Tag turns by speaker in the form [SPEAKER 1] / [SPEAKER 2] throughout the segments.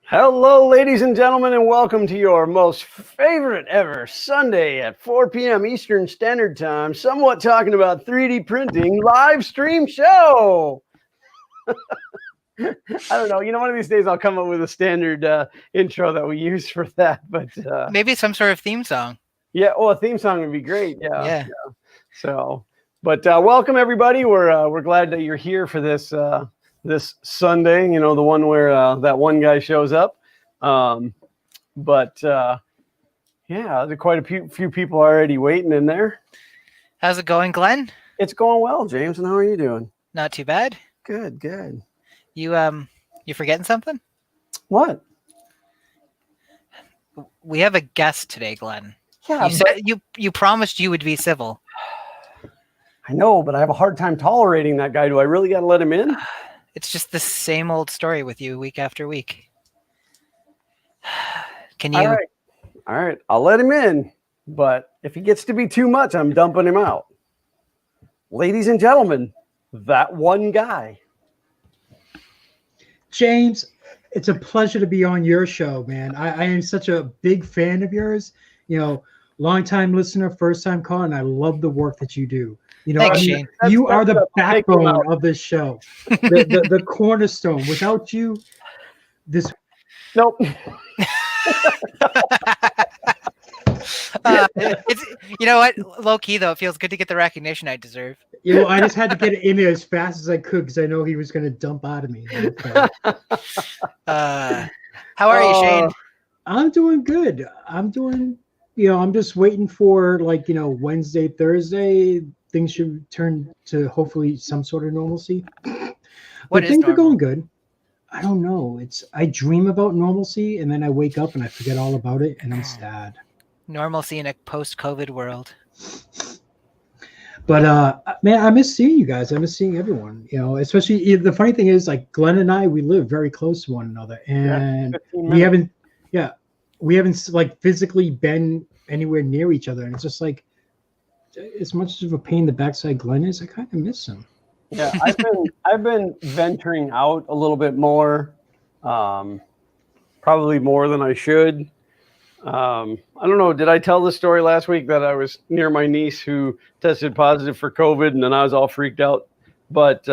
[SPEAKER 1] Hello, ladies and gentlemen, and welcome to your most favorite ever Sunday at 4 p.m. Eastern Standard Time, somewhat talking about 3D printing live stream show. I don't know. One of these days I'll come up with a standard intro that we use for that. But
[SPEAKER 2] maybe some sort of theme song.
[SPEAKER 1] Yeah, well, a theme song would be great.
[SPEAKER 2] Yeah.
[SPEAKER 1] So, but welcome everybody. We're glad that you're here for this this Sunday. The one where that one guy shows up. Yeah, there's quite a few people already waiting in there.
[SPEAKER 2] How's it going, Glenn?
[SPEAKER 1] It's going well, James. And how are you doing?
[SPEAKER 2] Not too bad.
[SPEAKER 1] Good.
[SPEAKER 2] You forgetting something?
[SPEAKER 1] What?
[SPEAKER 2] We have a guest today, Glenn.
[SPEAKER 1] Yeah,
[SPEAKER 2] you promised you would be civil.
[SPEAKER 1] I know, but I have a hard time tolerating that guy. Do I really got to let him in?
[SPEAKER 2] It's just the same old story with you week after week. Can you?
[SPEAKER 1] All right. I'll let him in, but if he gets to be too much, I'm dumping him out. Ladies and gentlemen, that one guy.
[SPEAKER 3] James, it's a pleasure to be on your show, man. I am such a big fan of yours. Long-time listener, first-time caller, and I love the work that you do.
[SPEAKER 2] Thanks, Shane.
[SPEAKER 3] You are the backbone of this show, the cornerstone. Without you, this.
[SPEAKER 1] Nope.
[SPEAKER 2] It's what, low key though, it feels good to get the recognition I deserve.
[SPEAKER 3] I just had to get it in there as fast as I could because I know he was going to dump out of me.
[SPEAKER 2] How are you, Shane?
[SPEAKER 3] I'm doing good. I'm doing. I'm just waiting for Wednesday, Thursday. Things should turn to hopefully some sort of normalcy. But things are going good. I don't know. I dream about normalcy and then I wake up and I forget all about it and I'm sad.
[SPEAKER 2] Normalcy in a post-COVID world.
[SPEAKER 3] But man, I miss seeing you guys. I miss seeing everyone. Especially the funny thing is Glenn and I, we live very close to one another, and we haven't physically been anywhere near each other. And it's just as much of a pain in the backside Glenn is, I kind of miss him.
[SPEAKER 1] Yeah, I've been venturing out a little bit more, probably more than I should. I don't know. Did I tell the story last week that I was near my niece who tested positive for COVID, and then I was all freaked out? But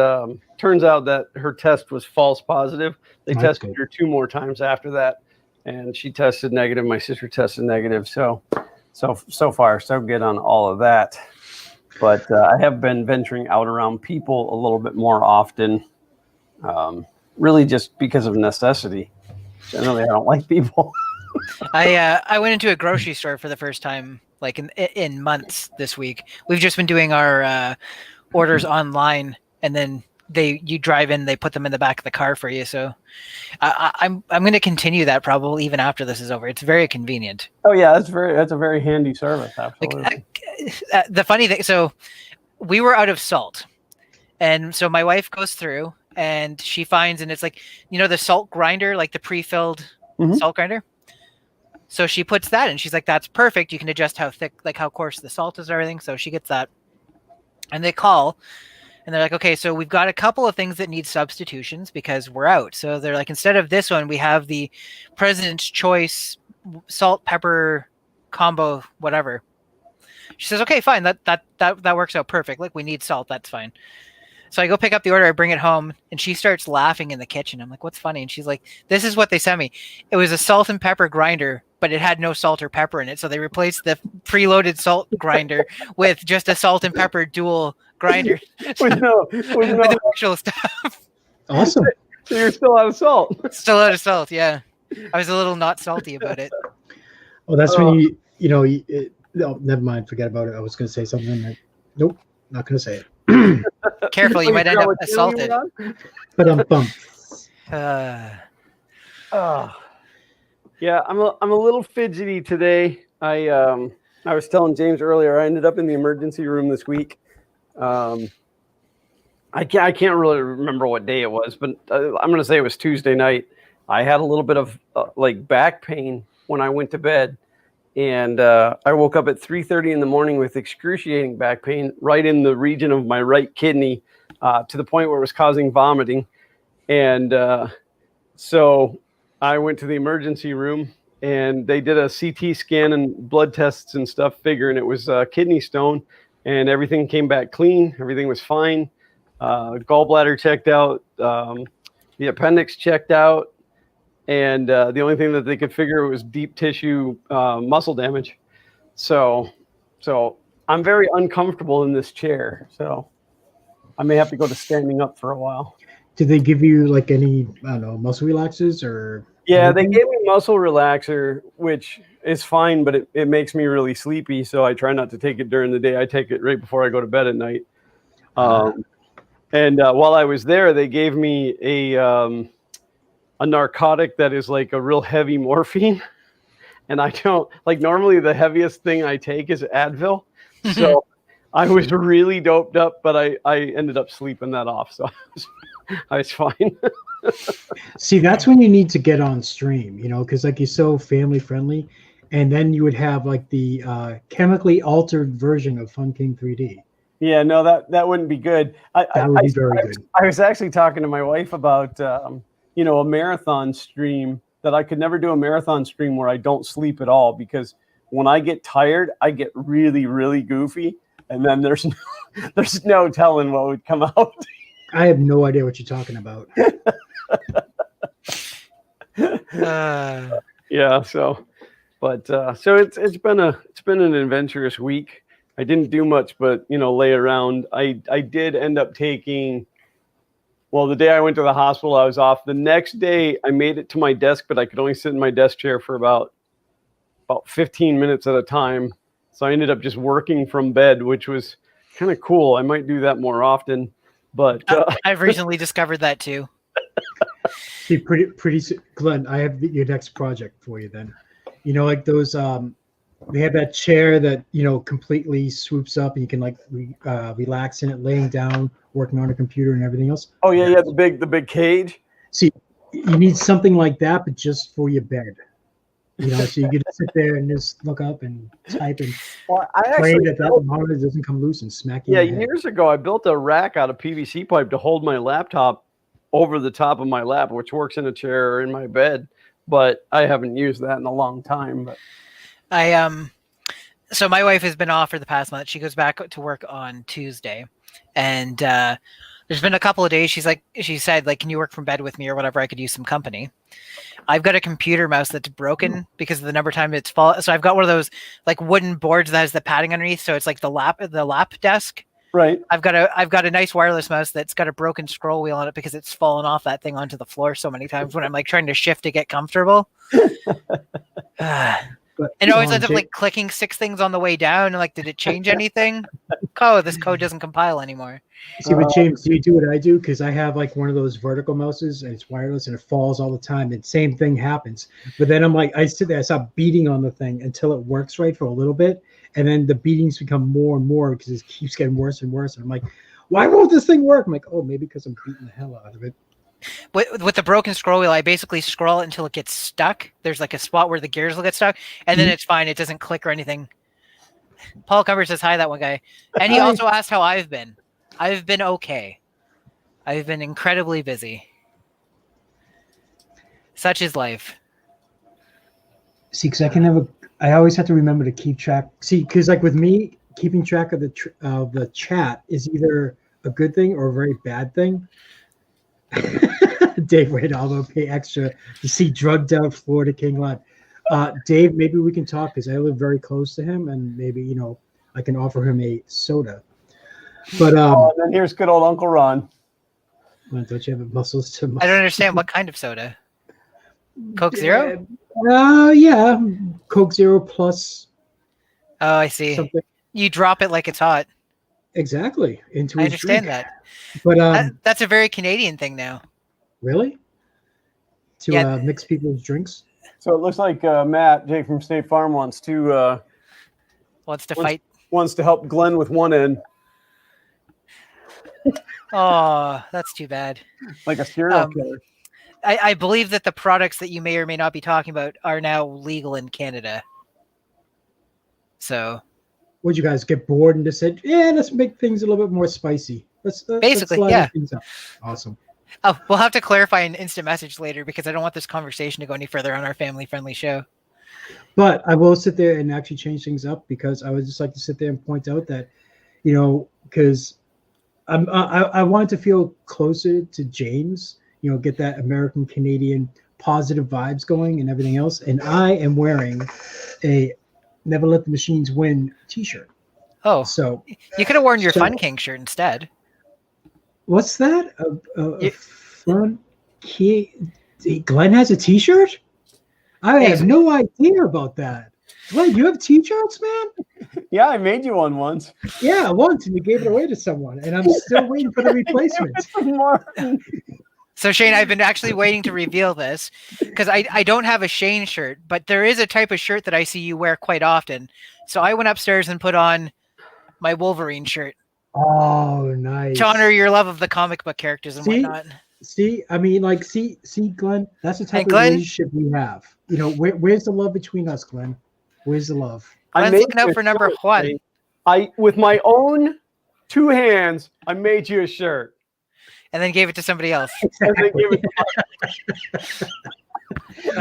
[SPEAKER 1] turns out that her test was false positive. They tested her 2 more times after that, and she tested negative. My sister tested negative. So far, so good on all of that. But I have been venturing out around people a little bit more often, really just because of necessity. Generally, I don't like people.
[SPEAKER 2] I went into a grocery store for the first time in months this week. We've just been doing our orders online, and then you drive in, they put them in the back of the car for you. So I'm going to continue that probably even after this is over. It's very convenient.
[SPEAKER 1] Oh yeah, that's a very handy service. Absolutely.
[SPEAKER 2] The funny thing, so we were out of salt, and so my wife goes through and she finds, and it's the salt grinder, the pre-filled salt grinder. So she puts that in. She's like, that's perfect. You can adjust how thick, how coarse the salt is and everything. So she gets that. And they call and they're like, okay, so we've got a couple of things that need substitutions because we're out. So they're like, instead of this one, we have the President's Choice salt pepper combo, whatever. She says, okay, fine. That works out perfect. We need salt. That's fine. So I go pick up the order, I bring it home, and she starts laughing in the kitchen. I'm like, what's funny? And she's like, this is what they sent me. It was a salt and pepper grinder, but it had no salt or pepper in it. So they replaced the preloaded salt grinder with just a salt and pepper dual grinder. with the actual stuff.
[SPEAKER 3] Awesome.
[SPEAKER 1] So you're still out of salt.
[SPEAKER 2] Still out of salt, yeah. I was a little not salty about it.
[SPEAKER 3] Oh, that's when no, never mind. Forget about it. I was going to say something. Nope, not going to say it.
[SPEAKER 2] Careful, you might end up assaulted.
[SPEAKER 3] But I'm bummed.
[SPEAKER 1] Yeah, I'm a little fidgety today. I was telling James earlier, I ended up in the emergency room this week. I can't really remember what day it was, but I'm going to say it was Tuesday night. I had a little bit of back pain when I went to bed, and I woke up at 3:30 in the morning with excruciating back pain right in the region of my right kidney, to the point where it was causing vomiting. And so I went to the emergency room and they did a CT scan and blood tests and stuff, figuring it was kidney stone, and everything came back clean. Everything was fine. Gallbladder checked out. The appendix checked out. And the only thing that they could figure was deep tissue muscle damage. So I'm very uncomfortable in this chair. So I may have to go to standing up for a while.
[SPEAKER 3] Did they give you like any, I don't know, muscle relaxers or?
[SPEAKER 1] Yeah,
[SPEAKER 3] anything?
[SPEAKER 1] they gave me muscle relaxer, which is fine, but it makes me really sleepy. So I try not to take it during the day. I take it right before I go to bed at night. And while I was there, they gave me a narcotic that is like a real heavy morphine. And I don't like, normally the heaviest thing I take is Advil. So I was really doped up, but I ended up sleeping that off. So I was fine.
[SPEAKER 3] See, that's when you need to get on stream, you know, because like you're so family friendly, and then you would have like the chemically altered version of Fun King 3D.
[SPEAKER 1] Yeah, no, that wouldn't be good.
[SPEAKER 3] That would be very good.
[SPEAKER 1] I was actually talking to my wife about a marathon stream, that I could never do a marathon stream where I don't sleep at all, because when I get tired, I get really, really goofy, and then there's no telling what would come out.
[SPEAKER 3] I have no idea what you're talking about.
[SPEAKER 1] Yeah, so it's been an adventurous week. I didn't do much but lay around. I did end up taking, well, the day I went to the hospital, I was off. The next day I made it to my desk, but I could only sit in my desk chair for about 15 minutes at a time. So I ended up just working from bed, which was kind of cool. I might do that more often. But
[SPEAKER 2] I've recently discovered that too.
[SPEAKER 3] See, pretty, Glenn, I have your next project for you then. You know, like those, they have that chair that, completely swoops up and you can like relax in it, laying down, working on a computer and everything else.
[SPEAKER 1] Oh yeah, the big cage.
[SPEAKER 3] See, you need something like that, but just for your bed. So you can sit there and just look up and type and pray that monitor doesn't come loose and smack you.
[SPEAKER 1] Yeah, years ago I built a rack out of PVC pipe to hold my laptop over the top of my lap, which works in a chair or in my bed. But I haven't used that in a long time. But
[SPEAKER 2] so my wife has been off for the past month. She goes back to work on Tuesday, and there's been a couple of days she said, can you work from bed with me or whatever? I could use some company. I've got a computer mouse that's broken because of the number of time it's fall. So I've got one of those like wooden boards that has the padding underneath. So it's like the lap desk.
[SPEAKER 1] Right.
[SPEAKER 2] I've got a nice wireless mouse that's got a broken scroll wheel on it because it's fallen off that thing onto the floor so many times when I'm like trying to shift to get comfortable. And it always ends up like clicking 6 things on the way down. And like, did it change anything? This code doesn't compile anymore.
[SPEAKER 3] See, but James, do you do what I do? Because I have like one of those vertical mouses and it's wireless and it falls all the time. And same thing happens. But then I'm like, I sit there, I stop beating on the thing until it works right for a little bit. And then the beatings become more and more because it keeps getting worse and worse. And I'm like, why won't this thing work? I'm like, oh, maybe because I'm beating the hell out of it.
[SPEAKER 2] With the broken scroll wheel, I basically scroll it until it gets stuck. There's like a spot where the gears will get stuck, and then it's fine. It doesn't click or anything. Paul Cumber says hi, that one guy. And he also asked how I've been. I've been okay. I've been incredibly busy. Such is life.
[SPEAKER 3] See, because I always have to remember to keep track. See, because like with me, keeping track of the chat is either a good thing or a very bad thing. Dave Reynaldo pay extra to see drugged out Florida King live. Dave, maybe we can talk because I live very close to him, and maybe I can offer him a soda. But
[SPEAKER 1] then here's good old Uncle Ron.
[SPEAKER 3] Well, don't you have muscles to?
[SPEAKER 2] I don't understand what kind of soda. Coke Zero?
[SPEAKER 3] Yeah, Coke Zero plus.
[SPEAKER 2] Oh, I see. Something. You drop it like it's hot.
[SPEAKER 3] Exactly. I
[SPEAKER 2] understand that.
[SPEAKER 3] But
[SPEAKER 2] that's a very Canadian thing now.
[SPEAKER 3] Really? To mix people's drinks?
[SPEAKER 1] So it looks like Matt, Jake from State Farm, wants to
[SPEAKER 2] fight.
[SPEAKER 1] Wants to help Glenn with one end.
[SPEAKER 2] Oh, that's too bad.
[SPEAKER 1] Like a serial killer.
[SPEAKER 2] I believe that the products that you may or may not be talking about are now legal in Canada. So.
[SPEAKER 3] Would you guys get bored and just said, let's make things a little bit more spicy? Let's
[SPEAKER 2] basically,
[SPEAKER 3] slide things up. Awesome.
[SPEAKER 2] Oh, we'll have to clarify an instant message later because I don't want this conversation to go any further on our family-friendly show.
[SPEAKER 3] But I will sit there and actually change things up because I would just like to sit there and point out that, because I wanted to feel closer to James, get that American Canadian positive vibes going and everything else. And I am wearing a Never Let the Machines Win t-shirt.
[SPEAKER 2] Oh,
[SPEAKER 3] so
[SPEAKER 2] you could have worn your Fun King shirt instead.
[SPEAKER 3] What's that? A Fun King? Glenn has a t-shirt? I have no idea about that. Glenn, you have t-shirts, man?
[SPEAKER 1] Yeah, I made you one once.
[SPEAKER 3] Yeah, once, and you gave it away to someone, and I'm still waiting for the replacement.
[SPEAKER 2] So Shane, I've been actually waiting to reveal this because I don't have a Shane shirt, but there is a type of shirt that I see you wear quite often. So I went upstairs and put on my Wolverine shirt.
[SPEAKER 3] Oh, nice.
[SPEAKER 2] To honor your love of the comic book characters and whatnot.
[SPEAKER 3] See, I mean, see, Glenn, that's the type of relationship we have. Where's the love between us, Glenn? Where's the love?
[SPEAKER 2] Glenn's looking out for number one.
[SPEAKER 1] With my own 2 hands, I made you a shirt.
[SPEAKER 2] And then gave it to somebody else.
[SPEAKER 3] Exactly.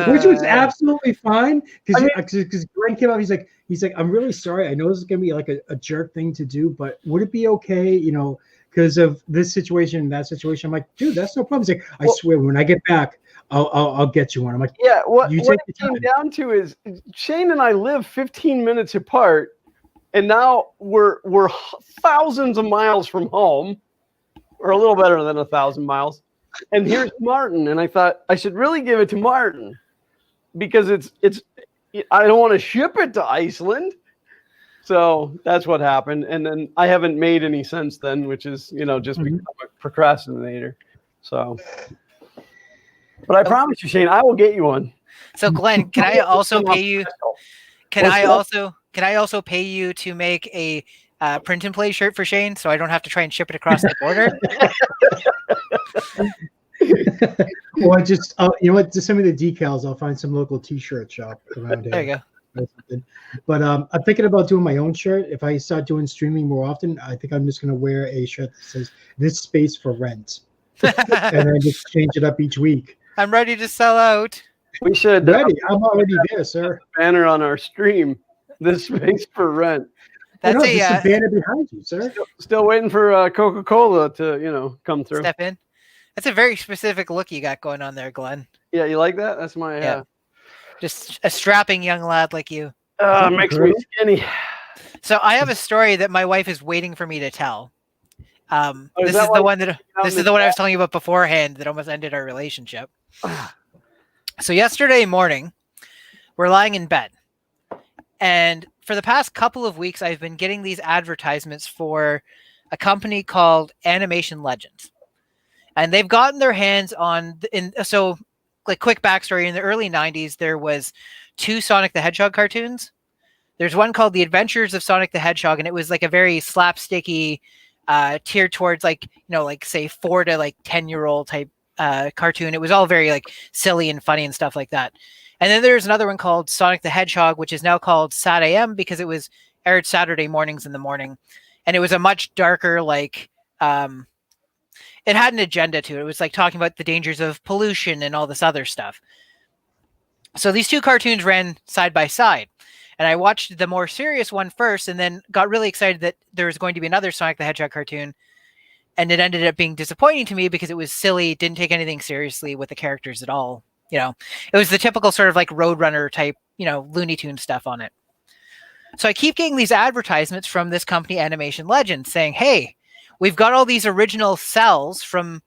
[SPEAKER 3] Which was absolutely fine because Glenn came up. He's like, I'm really sorry. I know this is gonna be like a jerk thing to do, but would it be okay? Because of this situation and that situation. I'm like, dude, that's no problem. He's like, I swear, when I get back, I'll get you one. I'm like,
[SPEAKER 1] yeah. What it came down to is Shane and I live 15 minutes apart, and now we're thousands of miles from home, or a little better than 1,000 miles. And here's Martin, and I thought I should really give it to Martin because it's I don't want to ship it to Iceland. So that's what happened. And then I haven't made any since then, which is, just become a procrastinator. So, but I promise you, Shane, I will get you one.
[SPEAKER 2] So Glenn, can I also pay you? Can I also pay you to make a print and play shirt for Shane so I don't have to try and ship it across the border?
[SPEAKER 3] Or just, just send me the decals. I'll find some local t-shirt shop around here.
[SPEAKER 2] There you go.
[SPEAKER 3] But I'm thinking about doing my own shirt. If I start doing streaming more often, I think I'm just going to wear a shirt that says "This space for rent," and then just change it up each week.
[SPEAKER 2] I'm ready to sell out.
[SPEAKER 1] We should.
[SPEAKER 3] Ready? I'm already there, sir.
[SPEAKER 1] Banner on our stream. This space for rent.
[SPEAKER 2] That's
[SPEAKER 3] a banner behind you, sir.
[SPEAKER 1] Still waiting for Coca-Cola to come through.
[SPEAKER 2] Step in. That's a very specific look you got going on there, Glenn.
[SPEAKER 1] Yeah, you like that? That's my
[SPEAKER 2] just a strapping young lad like you.
[SPEAKER 1] Makes me skinny.
[SPEAKER 2] So I have a story that my wife is waiting for me to tell. This is the one I was telling you about beforehand that almost ended our relationship. So yesterday morning, we're lying in bed, and for the past couple of weeks, I've been getting these advertisements for a company called Animation Legends, and they've gotten their hands on. Quick backstory: in the early '90s, there was 2 Sonic the Hedgehog cartoons. There's one called The Adventures of Sonic the Hedgehog, and it was like a very slapsticky, tiered towards say 4 to 10-year-old type cartoon. It was all very silly and funny and stuff like that. And then there's another one called Sonic the Hedgehog, which is now called Sat AM because it was aired Saturday mornings in the morning, and it was a much darker it had an agenda to it. It was talking about the dangers of pollution and all this other stuff. So these 2 cartoons ran side by side, and I watched the more serious one first and then got really excited that there was going to be another Sonic the Hedgehog cartoon. And it ended up being disappointing to me because it was silly, didn't take anything seriously with the characters at all. It was the typical sort of Roadrunner type, Looney Tunes stuff on it. So I keep getting these advertisements from this company, Animation Legends, saying, hey, we've got all these original cells from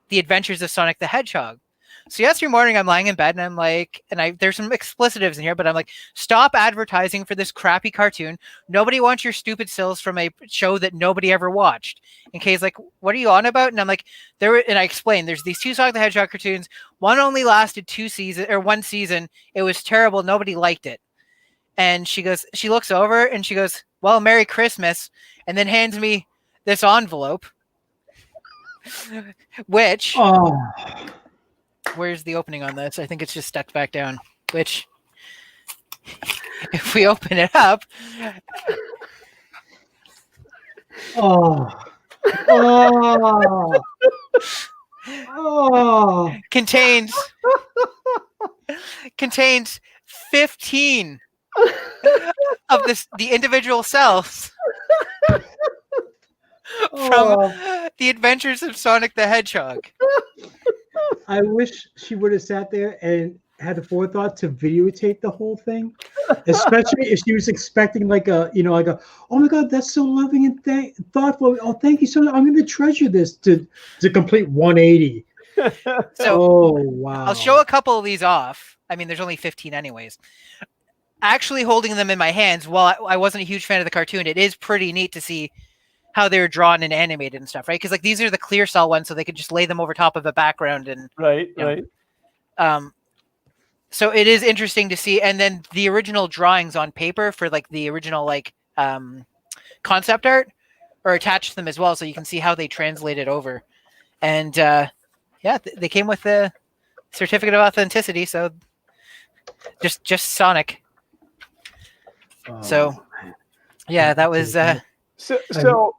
[SPEAKER 2] The Adventures of Sonic the Hedgehog. So yesterday morning, I'm lying in bed and I'm like, there's some explicitives in here, but I'm like, stop advertising for this crappy cartoon. Nobody wants your stupid stills from a show that nobody ever watched. And Kay's like, what are you on about? And I'm like, and I explained, there's these 2 Sonic the Hedgehog cartoons. One only lasted 1 season. It was terrible. Nobody liked it. And she looks over and she goes, well, Merry Christmas. And then hands me this envelope, which...
[SPEAKER 3] Oh.
[SPEAKER 2] Where's the opening on this? I think it's just stuck back down, which if we open it up.
[SPEAKER 3] Oh. Oh,
[SPEAKER 2] contains 15 of the individual cells from
[SPEAKER 3] oh.
[SPEAKER 2] the Adventures of Sonic the Hedgehog.
[SPEAKER 3] I wish she would have sat there and had the forethought to videotape the whole thing, especially if she was expecting like a, oh my God, that's so loving and thoughtful. Oh, thank you so much. I'm going to treasure this to complete 180.
[SPEAKER 2] So
[SPEAKER 3] oh, wow.
[SPEAKER 2] I'll show a couple of these off. I mean, there's only 15 anyways. Actually holding them in my hands, while I wasn't a huge fan of the cartoon, it is pretty neat to see how they're drawn and animated and stuff, right? Because like these are the clear cell ones, so they could just lay them over top of a background and
[SPEAKER 1] right.
[SPEAKER 2] So it is interesting to see, and then the original drawings on paper for like the original like concept art are attached to them as well, so you can see how they translate it over. And they came with the certificate of authenticity, so just Sonic. So yeah, that was.
[SPEAKER 1] So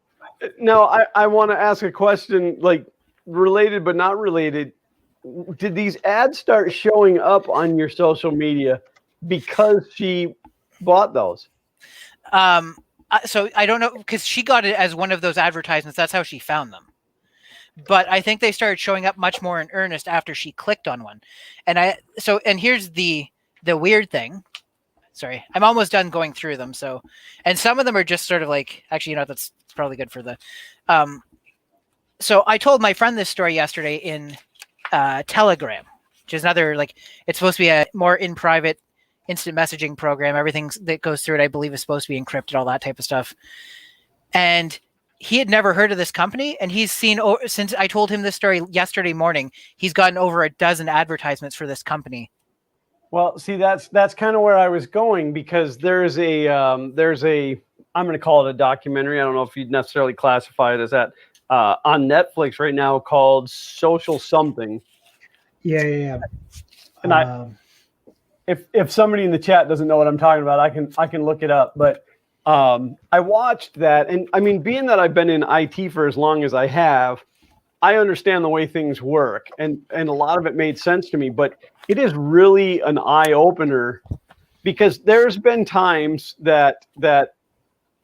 [SPEAKER 1] now I want to ask a question, like related but not related. Did these ads start showing up on your social media because she bought those?
[SPEAKER 2] So I don't know, because she got it as one of those advertisements. That's how she found them. But I think they started showing up much more in earnest after she clicked on one. And here's the weird thing. Sorry, I'm almost done going through them. So, and some of them are just sort of like, actually, that's probably good for the. So I told my friend this story yesterday in Telegram, which is another, like, it's supposed to be a more in private instant messaging program. Everything that goes through it, I believe, is supposed to be encrypted, all that type of stuff. And he had never heard of this company, and he's seen, since I told him this story yesterday morning, he's gotten over a dozen advertisements for this company.
[SPEAKER 1] Well, see, that's kind of where I was going, because there's a I'm going to call it a documentary. I don't know if you'd necessarily classify it as that, on Netflix right now, called Social Something.
[SPEAKER 3] Yeah.
[SPEAKER 1] And if somebody in the chat doesn't know what I'm talking about, I can look it up. But I watched that, and I mean, being that I've been in IT for as long as I have, I understand the way things work, and a lot of it made sense to me. But it is really an eye opener, because there's been times that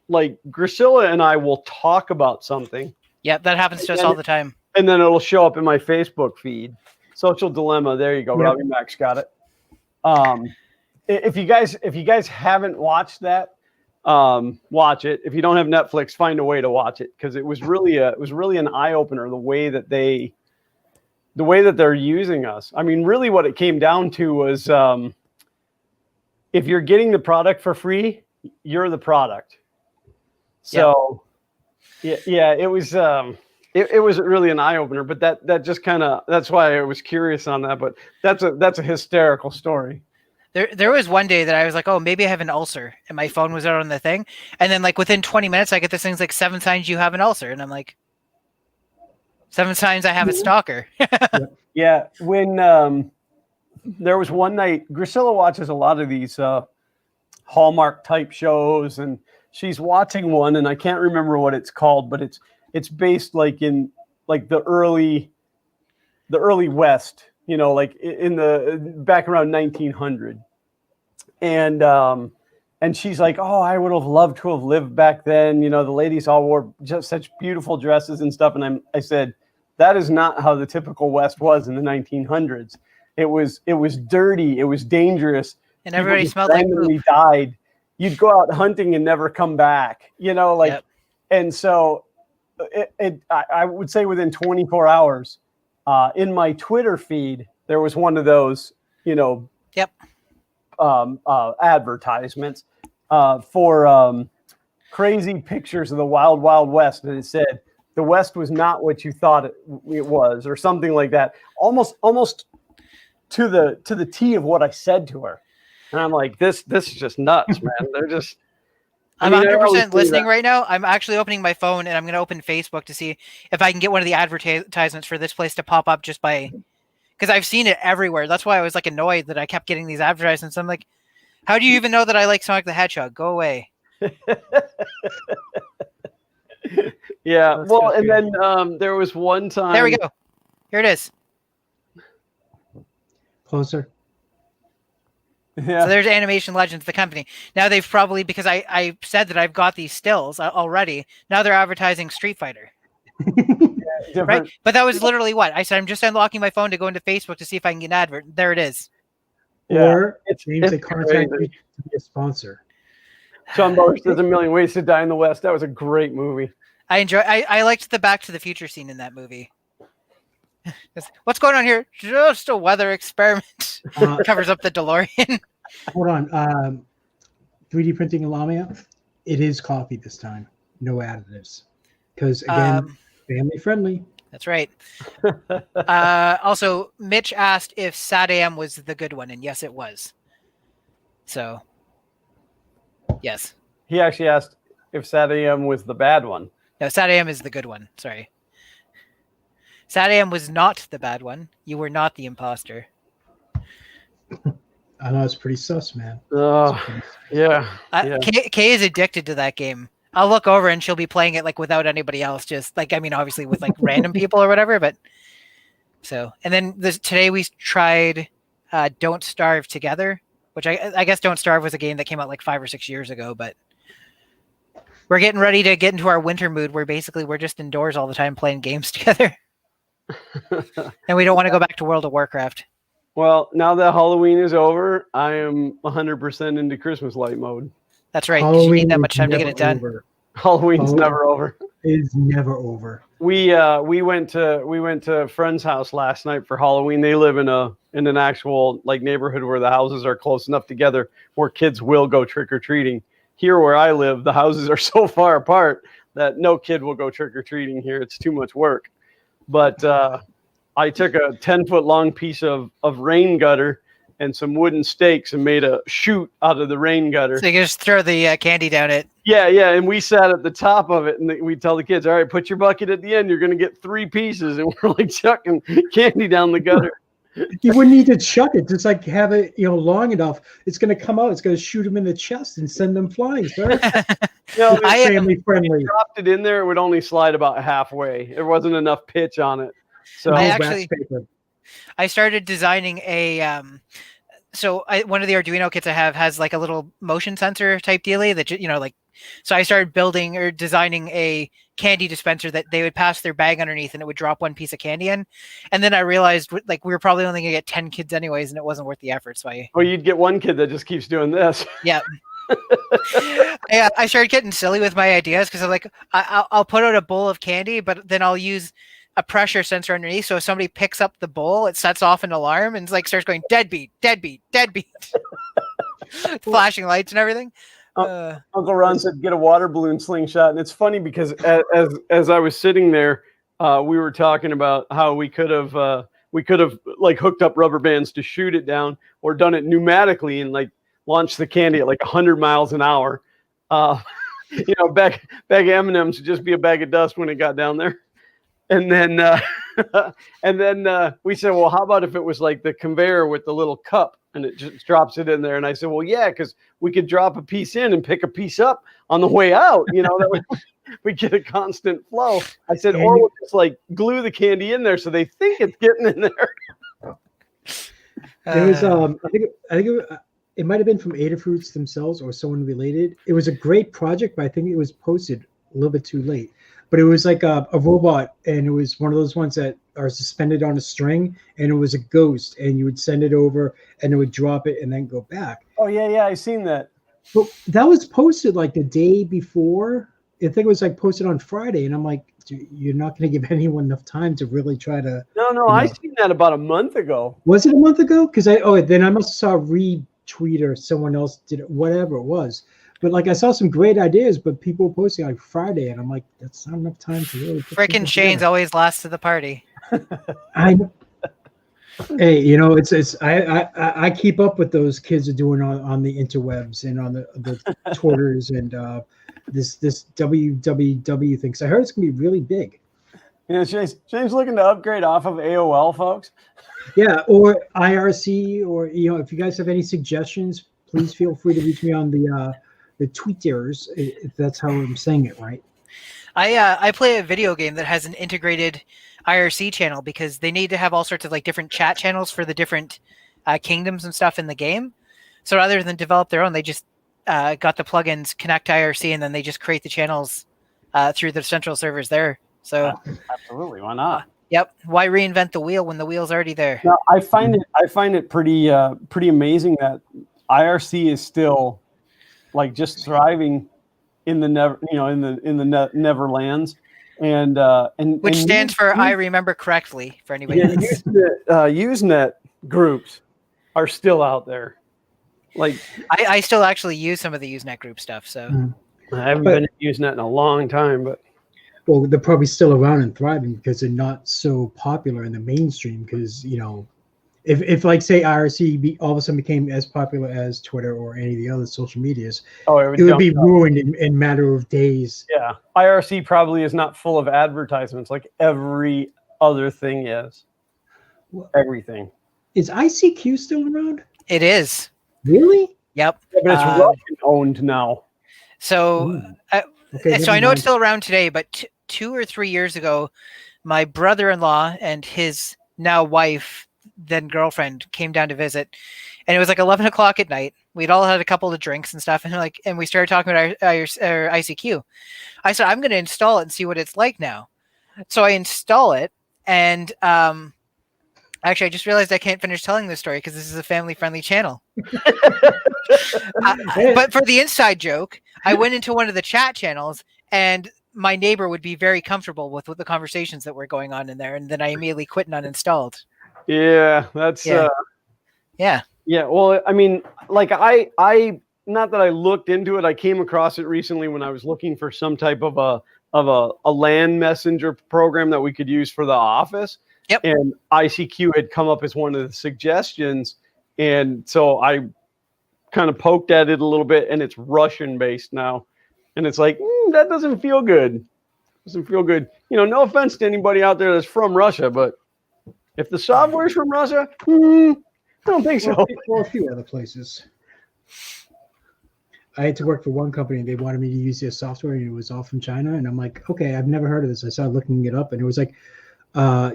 [SPEAKER 1] like Grisilla and I will talk about something.
[SPEAKER 2] Yeah, that happens to us all the time.
[SPEAKER 1] And then it'll show up in my Facebook feed. Social Dilemma. There you go. Yep. Robbie Max got it. If you guys haven't watched that, watch it. If you don't have Netflix, find a way to watch it, because it was really an eye opener, the way that they're using us. I mean, really what it came down to was, if you're getting the product for free, you're the product. So yeah, it was it was really an eye opener, but that just that's why I was curious on that. But that's a hysterical story.
[SPEAKER 2] There was one day that I was like, oh, maybe I have an ulcer, and my phone was out on the thing, and then like within 20 minutes, I get this thing's like 7 signs you have an ulcer, and I'm like, 7 signs I have a stalker.
[SPEAKER 1] Yeah, when there was one night, Grisilla watches a lot of these Hallmark type shows, and she's watching one, and I can't remember what it's called, but it's based like in like the early West, like in the back around 1900. And she's like, oh, I would have loved to have lived back then. The ladies all wore just such beautiful dresses and stuff. And I said, that is not how the typical West was in the 1900s. It was dirty. It was dangerous.
[SPEAKER 2] And everybody smelled like poop.
[SPEAKER 1] Died. You'd go out hunting and never come back, Yep. And so I would say within 24 hours, in my Twitter feed, there was one of those,
[SPEAKER 2] Yep.
[SPEAKER 1] Advertisements for crazy pictures of the wild, wild West. And it said, the West was not what you thought it was, or something like that. Almost to the T of what I said to her. And I'm like, this is just nuts, man. They're just.
[SPEAKER 2] I'm 100% listening right now. I'm actually opening my phone, and I'm going to open Facebook to see if I can get one of the advertisements for this place to pop up, just by, because I've seen it everywhere. That's why I was like annoyed that I kept getting these advertisements. I'm like, how do you even know that I like Sonic the Hedgehog? Go away.
[SPEAKER 1] Yeah. Well, and then there was one time.
[SPEAKER 2] There we go. Here it is.
[SPEAKER 3] Closer.
[SPEAKER 1] Yeah.
[SPEAKER 2] So there's Animation Legends, the company. Now they've probably, because I said that I've got these stills already. Now they're advertising Street Fighter. Right? But that was literally what I said. I'm just unlocking my phone to go into Facebook to see if I can get an advert. There it is.
[SPEAKER 3] Or James, they contact you to be a sponsor.
[SPEAKER 1] Sean Bosch, There's a Million Ways to Die in the West. That was a great movie.
[SPEAKER 2] I liked the Back to the Future scene in that movie. What's going on here? Just a weather experiment. Covers up the DeLorean.
[SPEAKER 3] Hold on. 3D printing in Lamia. It is coffee this time. No additives. Because, again, family friendly.
[SPEAKER 2] That's right. Also, Mitch asked if SatAM was the good one, and yes, it was. So, yes.
[SPEAKER 1] He actually asked if SatAM was the bad one.
[SPEAKER 2] No, SatAM is the good one. Sorry. SatAM was not the bad one. You were not the imposter.
[SPEAKER 3] I know, it's pretty sus, man.
[SPEAKER 1] Yeah.
[SPEAKER 2] Kay is addicted to that game. I'll look over and she'll be playing it like without anybody else. Just like, I mean, obviously with like random people or whatever, but so, and then today we tried Don't Starve Together, which I guess Don't Starve was a game that came out like 5 or 6 years ago, but we're getting ready to get into our winter mood where basically we're just indoors all the time playing games together. And we don't want to go back to World of Warcraft.
[SPEAKER 1] Well, now that Halloween is over, I am 100% into Christmas light mode.
[SPEAKER 2] That's right. You need that much time to get it done.
[SPEAKER 1] Halloween's never over.
[SPEAKER 3] It is never over.
[SPEAKER 1] We went to a friend's house last night for Halloween. They live in an actual like neighborhood where the houses are close enough together where kids will go trick or treating. Here where I live, the houses are so far apart that no kid will go trick or treating here. It's too much work. But I took a 10-foot long piece of rain gutter and some wooden stakes and made a chute out of the rain gutter.
[SPEAKER 2] So you can just throw the candy down it.
[SPEAKER 1] Yeah. And we sat at the top of it, and we tell the kids, all right, put your bucket at the end. You're going to get 3 pieces. And we're like chucking candy down the gutter.
[SPEAKER 3] You wouldn't need to chuck it. Just like have it, long enough. It's going to come out. It's going to shoot them in the chest and send them flying, sir. Family friendly.
[SPEAKER 1] Dropped it in there, it would only slide about halfway. There wasn't enough pitch on it. So
[SPEAKER 2] I started designing a one of the Arduino kits I have has like a little motion sensor type dealie that so I started building or designing a candy dispenser that they would pass their bag underneath and it would drop one piece of candy in. And then I realized like we were probably only gonna get 10 kids anyways and it wasn't worth the effort. So
[SPEAKER 1] you'd get one kid that just keeps doing this.
[SPEAKER 2] Yeah. I started getting silly with my ideas because I'm like, I'll put out a bowl of candy, but then I'll use a pressure sensor underneath. So if somebody picks up the bowl, it sets off an alarm and it's like starts going deadbeat, deadbeat, deadbeat, flashing lights and everything.
[SPEAKER 1] Uncle Ron said, get a water balloon slingshot. And it's funny because as I was sitting there, we were talking about how we could have like hooked up rubber bands to shoot it down or done it pneumatically and like launched the candy at like 100 miles an hour. Bag of M&Ms would just be a bag of dust when it got down there. And then we said, well, how about if it was like the conveyor with the little cup and it just drops it in there? And I said, well, yeah, because we could drop a piece in and pick a piece up on the way out. That we get a constant flow. I said, or we'll just like glue the candy in there so they think it's getting in there.
[SPEAKER 3] There was I think it might have been from Adafruits themselves or someone related. It was a great project, but I think it was posted a little bit too late. But it was like a robot, and it was one of those ones that are suspended on a string, and it was a ghost, and you would send it over, and it would drop it and then go back.
[SPEAKER 1] Oh, yeah, I seen that.
[SPEAKER 3] But that was posted like the day before. I think it was like posted on Friday, and I'm like, you're not going to give anyone enough time to really try to.
[SPEAKER 1] No, I seen that about a month ago.
[SPEAKER 3] Was it a month ago? Because then I must have saw a retweet or someone else did it, whatever it was. But like I saw some great ideas, but people posting like Friday, and I'm like, that's not enough time to really.
[SPEAKER 2] Frickin' Shane's always last to the party.
[SPEAKER 3] I know. Hey, it's I keep up with those kids are doing on the interwebs and on the Twitters and this WWW thing. So I heard it's gonna be really big.
[SPEAKER 1] Shane's looking to upgrade off of AOL, folks.
[SPEAKER 3] Yeah, or IRC, or if you guys have any suggestions, please feel free to reach me on the tweeters, if that's how I'm saying it right.
[SPEAKER 2] I play a video game that has an integrated IRC channel because they need to have all sorts of like different chat channels for the different kingdoms and stuff in the game. So rather than develop their own, they just got the plugins connect to IRC, and then they just create the channels through the central servers there. So
[SPEAKER 1] absolutely, why not?
[SPEAKER 2] Yep. Why reinvent the wheel when the wheel's already there?
[SPEAKER 4] No, I find it pretty amazing that IRC is still like just thriving in the Neverlands, and
[SPEAKER 2] which stands for I remember correctly for anybody.
[SPEAKER 1] Yeah, Usenet groups are still out there. Like
[SPEAKER 2] I still actually use some of the Usenet group stuff. So
[SPEAKER 1] I haven't been using that in a long time, but
[SPEAKER 3] well, they're probably still around and thriving because they're not so popular in the mainstream. Because if like say IRC all of a sudden became as popular as Twitter or any of the other social medias, it would be ruined in a matter of days.
[SPEAKER 1] Yeah, IRC probably is not full of advertisements like every other thing is. Everything.
[SPEAKER 3] Is ICQ still around?
[SPEAKER 2] It is.
[SPEAKER 3] Really?
[SPEAKER 2] Yep.
[SPEAKER 1] Yeah, but it's Russian owned now.
[SPEAKER 2] So, so I know it's still around today, but 2 or 3 years ago, my brother-in-law and his now wife, then girlfriend, came down to visit, and it was like 11 o'clock at night. We'd all had a couple of drinks and stuff, and we started talking about our ICQ. I said, I'm going to install it and see what it's like now. So I install it, and actually, I just realized I can't finish telling this story because this is a family-friendly channel. But for the inside joke, I went into one of the chat channels, and my neighbor would be very comfortable with the conversations that were going on in there, and then I immediately quit and uninstalled.
[SPEAKER 1] Yeah, that's
[SPEAKER 2] yeah.
[SPEAKER 1] Well, I mean, like I not that I looked into it. I came across it recently when I was looking for some type of a LAN messenger program that we could use for the office.
[SPEAKER 2] Yep.
[SPEAKER 1] And ICQ had come up as one of the suggestions, and so I kind of poked at it a little bit, and it's Russian based now, and it's like that doesn't feel good. Doesn't feel good. No offense to anybody out there that's from Russia, but if the software is from Russia, I don't think so.
[SPEAKER 3] Or a few other places. I had to work for one company, and they wanted me to use their software, and it was all from China, and I'm like, okay, I've never heard of this. I started looking it up, and it was like,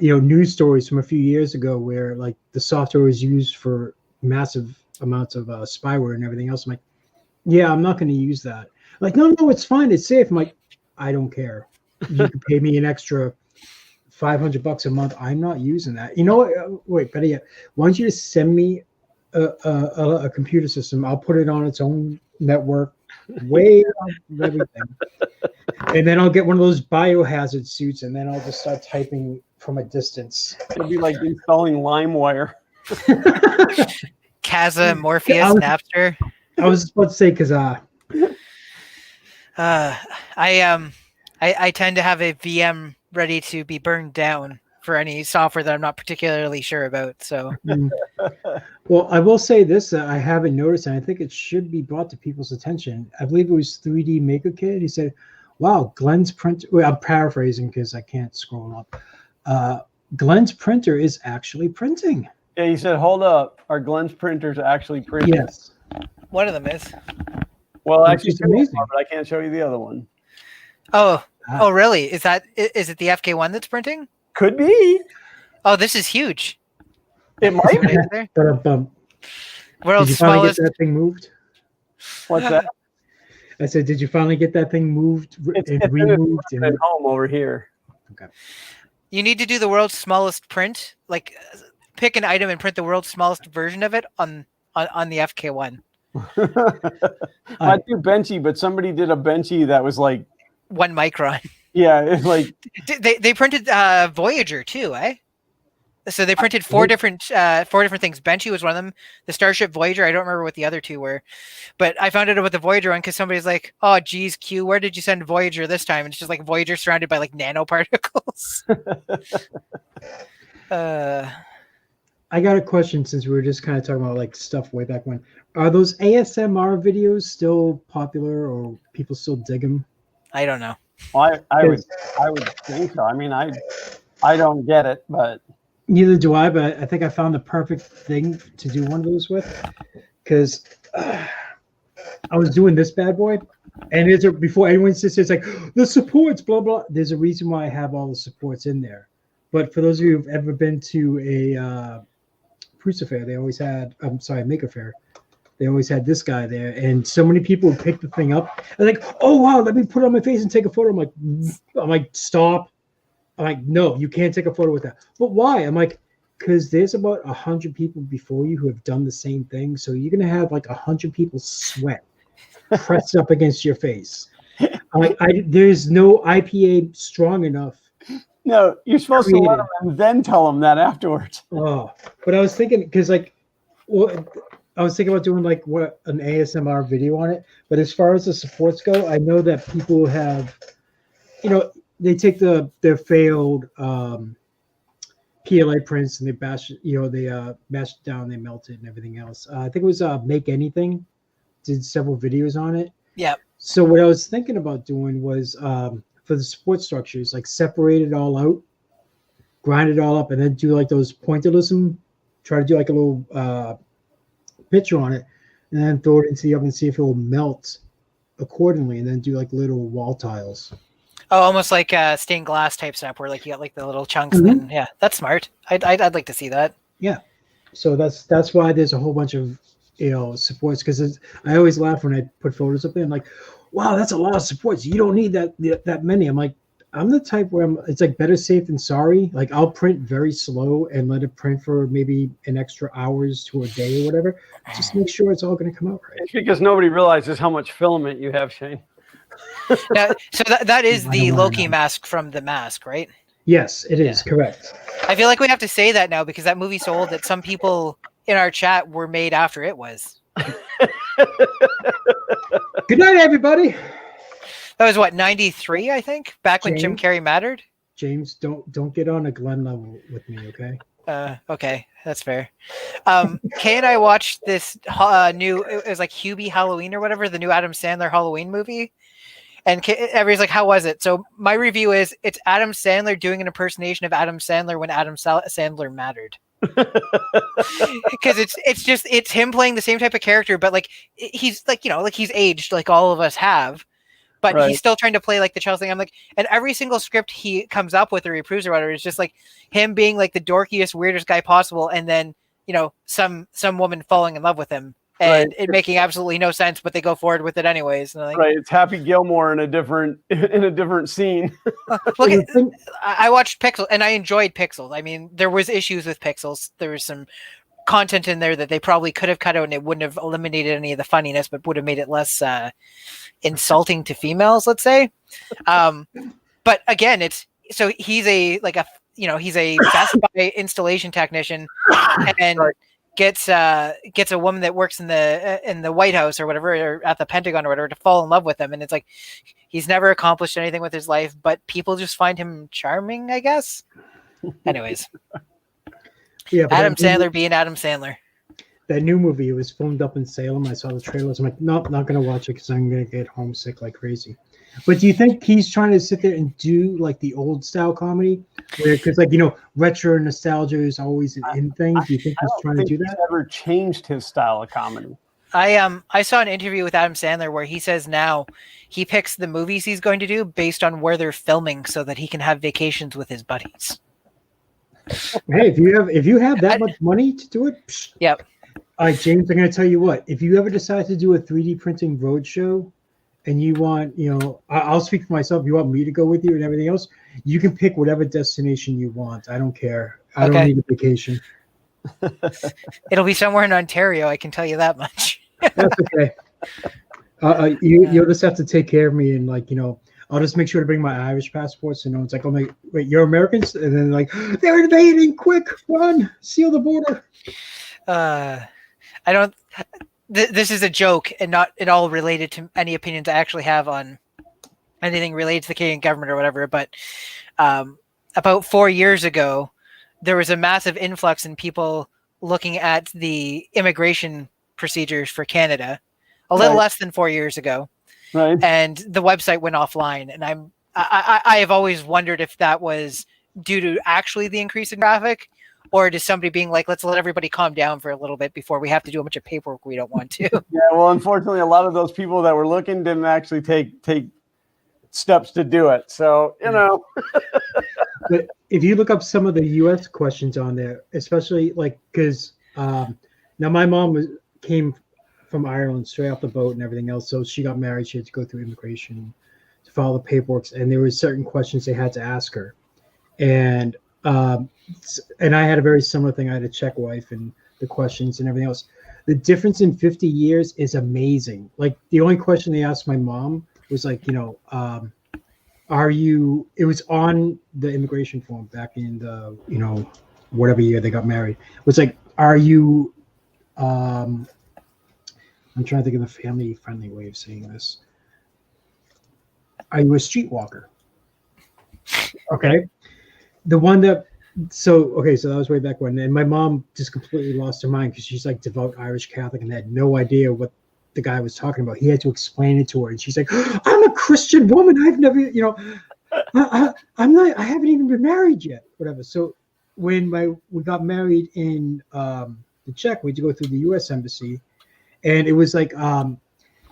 [SPEAKER 3] news stories from a few years ago where like the software was used for massive amounts of spyware and everything else. I'm like, yeah, I'm not going to use that. Like, no, it's fine. It's safe. I'm like, I don't care. You can pay me an extra $500 a month. I'm not using that. You know what? Wait, better yet, why don't you just send me a computer system? I'll put it on its own network, way off of everything. And then I'll get one of those biohazard suits, and then I'll just start typing from a distance.
[SPEAKER 1] It'll be like installing LimeWire.
[SPEAKER 2] Kazaa, Morpheus, Napster.
[SPEAKER 3] I was about to say Kazaa.
[SPEAKER 2] I tend to have a VM ready to be burned down for any software that I'm not particularly sure about. So,
[SPEAKER 3] well, I will say this: I haven't noticed, and I think it should be brought to people's attention. I believe it was 3D Maker Kid. He said, "Wow, Glenn's printer." Well, I'm paraphrasing because I can't scroll up. Glenn's printer is actually printing.
[SPEAKER 1] Yeah, he said, "Hold up, our Glenn's printers actually printing."
[SPEAKER 3] Yes.
[SPEAKER 2] One of them is.
[SPEAKER 1] Well, actually,
[SPEAKER 3] it's amazing.
[SPEAKER 1] but I can't show you the other one.
[SPEAKER 2] Oh, really? Is it the FK1 that's printing?
[SPEAKER 1] Could be.
[SPEAKER 2] Oh, this is huge.
[SPEAKER 1] It might be.
[SPEAKER 3] Did
[SPEAKER 2] World's
[SPEAKER 3] you finally
[SPEAKER 2] smallest.
[SPEAKER 3] get that thing moved?
[SPEAKER 1] What's that?
[SPEAKER 3] I said, did you finally get that thing moved
[SPEAKER 1] It's
[SPEAKER 3] and removed?
[SPEAKER 1] at home over here.
[SPEAKER 3] Okay.
[SPEAKER 2] You need to do the world's smallest print. Like, pick an item and print the world's smallest version of it on the FK1.
[SPEAKER 1] I do benchy, but somebody did a benchy that was like
[SPEAKER 2] 1 micron.
[SPEAKER 1] Yeah, it's like
[SPEAKER 2] They printed Voyager too, eh? So they printed four different things. Benchy was one of them. The Starship Voyager, I don't remember what the other two were, but I found out about the Voyager one because somebody's like, "Oh, geez, Q, where did you send Voyager this time?" And it's just like Voyager surrounded by like nanoparticles.
[SPEAKER 3] I got a question since we were just kind of talking about like stuff way back when. Are those ASMR videos still popular, or people still dig them?
[SPEAKER 2] I don't know.
[SPEAKER 1] I would think so. I mean, I don't get it, but
[SPEAKER 3] neither do I. But I think I found the perfect thing to do one of those with, because I was doing this bad boy, and before anyone says it's like the supports, blah blah. There's a reason why I have all the supports in there. But for those of you who've ever been to a Cruise Fair, they always had. I'm sorry, Maker Fair. They always had this guy there, and so many people would pick the thing up and like, oh wow, let me put it on my face and take a photo. I'm like, stop. I'm like, no, you can't take a photo with that. But why? I'm like, because there's about 100 people before you who have done the same thing. So you're gonna have like 100 people sweat pressed up against your face. I'm like, there's no IPA strong enough.
[SPEAKER 4] No, you're supposed to let them and then tell them that afterwards.
[SPEAKER 3] Oh, but I was thinking because like, well, I was thinking about doing like an ASMR video on it. But as far as the supports go, I know that people have, they take their failed PLA prints and they bash, they mash it down, they melt it and everything else. I think it was Make Anything did several videos on it.
[SPEAKER 2] Yeah.
[SPEAKER 3] So what I was thinking about doing was for the support structures, like separate it all out, grind it all up, and then do like those pointillism. Try to do like a little picture on it, and then throw it into the oven and see if it will melt accordingly, and then do like little wall tiles.
[SPEAKER 2] Oh, almost like stained glass type stuff, where like you got like the little chunks. Mm-hmm. And then, yeah, that's smart. I'd like to see that.
[SPEAKER 3] Yeah, so that's why there's a whole bunch of supports, because I always laugh when I put photos up there. I'm like, wow, that's a lot of supports. You don't need that many. I'm like, I'm the type where it's like better safe than sorry. Like I'll print very slow and let it print for maybe an extra hours to a day or whatever. Just make sure it's all going to come out right.
[SPEAKER 1] It's because nobody realizes how much filament you have, Shane.
[SPEAKER 2] Now, so that is the Loki mask from The Mask, right?
[SPEAKER 3] Yes, it is. Yeah. Correct.
[SPEAKER 2] I feel like we have to say that now because that movie's so old that some people in our chat were made after it was.
[SPEAKER 3] Good night, everybody.
[SPEAKER 2] That was what, 93, I think? Back when Jim Carrey mattered?
[SPEAKER 3] James, don't get on a Glenn level with me, okay?
[SPEAKER 2] Okay, that's fair. Kay and I watched this new, it was like Hubie Halloween or whatever, the new Adam Sandler Halloween movie. And everybody's like, how was it? So my review is, it's Adam Sandler doing an impersonation of Adam Sandler when Adam Sandler mattered. Because it's him playing the same type of character, but like he's like, like he's aged like all of us have. But right. He's still trying to play like the child thing. I'm like, and every single script he comes up with or he approves or whatever is just like him being like the dorkiest, weirdest guy possible, and then some woman falling in love with him, and it making absolutely no sense, but they go forward with it anyways. And
[SPEAKER 1] right, it's Happy Gilmore in a different scene.
[SPEAKER 2] Look, I watched Pixels and I enjoyed Pixels. I mean, there was issues with Pixels. There was some content in there that they probably could have cut out, and it wouldn't have eliminated any of the funniness, but would have made it less insulting to females, let's say. But again, he's a Best Buy installation technician, and gets a woman that works in the White House or whatever, or at the Pentagon or whatever, to fall in love with him. And it's like he's never accomplished anything with his life, but people just find him charming, I guess. Anyways. Yeah, Adam Sandler being Adam Sandler.
[SPEAKER 3] That new movie, it was filmed up in Salem. I saw the trailers. I'm like, nope, not going to watch it because I'm going to get homesick like crazy. But do you think he's trying to sit there and do like the old style comedy? Because retro nostalgia is always in things. Do you think he's trying to do that?
[SPEAKER 4] He's never changed his style of comedy.
[SPEAKER 2] I saw an interview with Adam Sandler where he says now he picks the movies he's going to do based on where they're filming so that he can have vacations with his buddies.
[SPEAKER 3] Hey, if you have that much money to do it, psh.
[SPEAKER 2] Yep.
[SPEAKER 3] All right, James, I'm going to tell you what. If you ever decide to do a 3D printing roadshow, and you want, I'll speak for myself. You want me to go with you and everything else, you can pick whatever destination you want. I don't care. I don't need a vacation.
[SPEAKER 2] It'll be somewhere in Ontario. I can tell you that much.
[SPEAKER 3] That's okay. You'll just have to take care of me, and I'll just make sure to bring my Irish passport. So no, it's like, oh my, wait, you're Americans? And then like, they're invading! Quick, run! Seal the border.
[SPEAKER 2] I don't. This is a joke and not at all related to any opinions I actually have on anything related to the Canadian government or whatever. But about 4 years ago, there was a massive influx in people looking at the immigration procedures for Canada. A little less than 4 years ago, and the website went offline. And I have always wondered if that was due to actually the increase in traffic, or just somebody being like, let's let everybody calm down for a little bit before we have to do a bunch of paperwork we don't want to.
[SPEAKER 4] Yeah, well, unfortunately, a lot of those people that were looking didn't actually take steps to do it. So, you know.
[SPEAKER 3] But if you look up some of the U.S. questions on there, especially like because now my mom came from Ireland straight off the boat and everything else, so she got married. She had to go through immigration to follow the paperwork, and there were certain questions they had to ask her, and I had a very similar thing. I had a Czech wife, and the questions and everything else. The difference in 50 years is amazing. Like the only question they asked my mom was like, it was on the immigration form back in the, whatever year they got married. It was like, are you, I'm trying to think of a family friendly way of saying this. Are you a streetwalker? Okay. The one that, so that was way back when. And my mom just completely lost her mind because she's like devout Irish Catholic and had no idea what the guy was talking about. He had to explain it to her, and she's like, "I'm a Christian woman. I've never, I'm not. I haven't even been married yet. Whatever." So when we got married in the Czech, we had to go through the U.S. embassy, and it was like,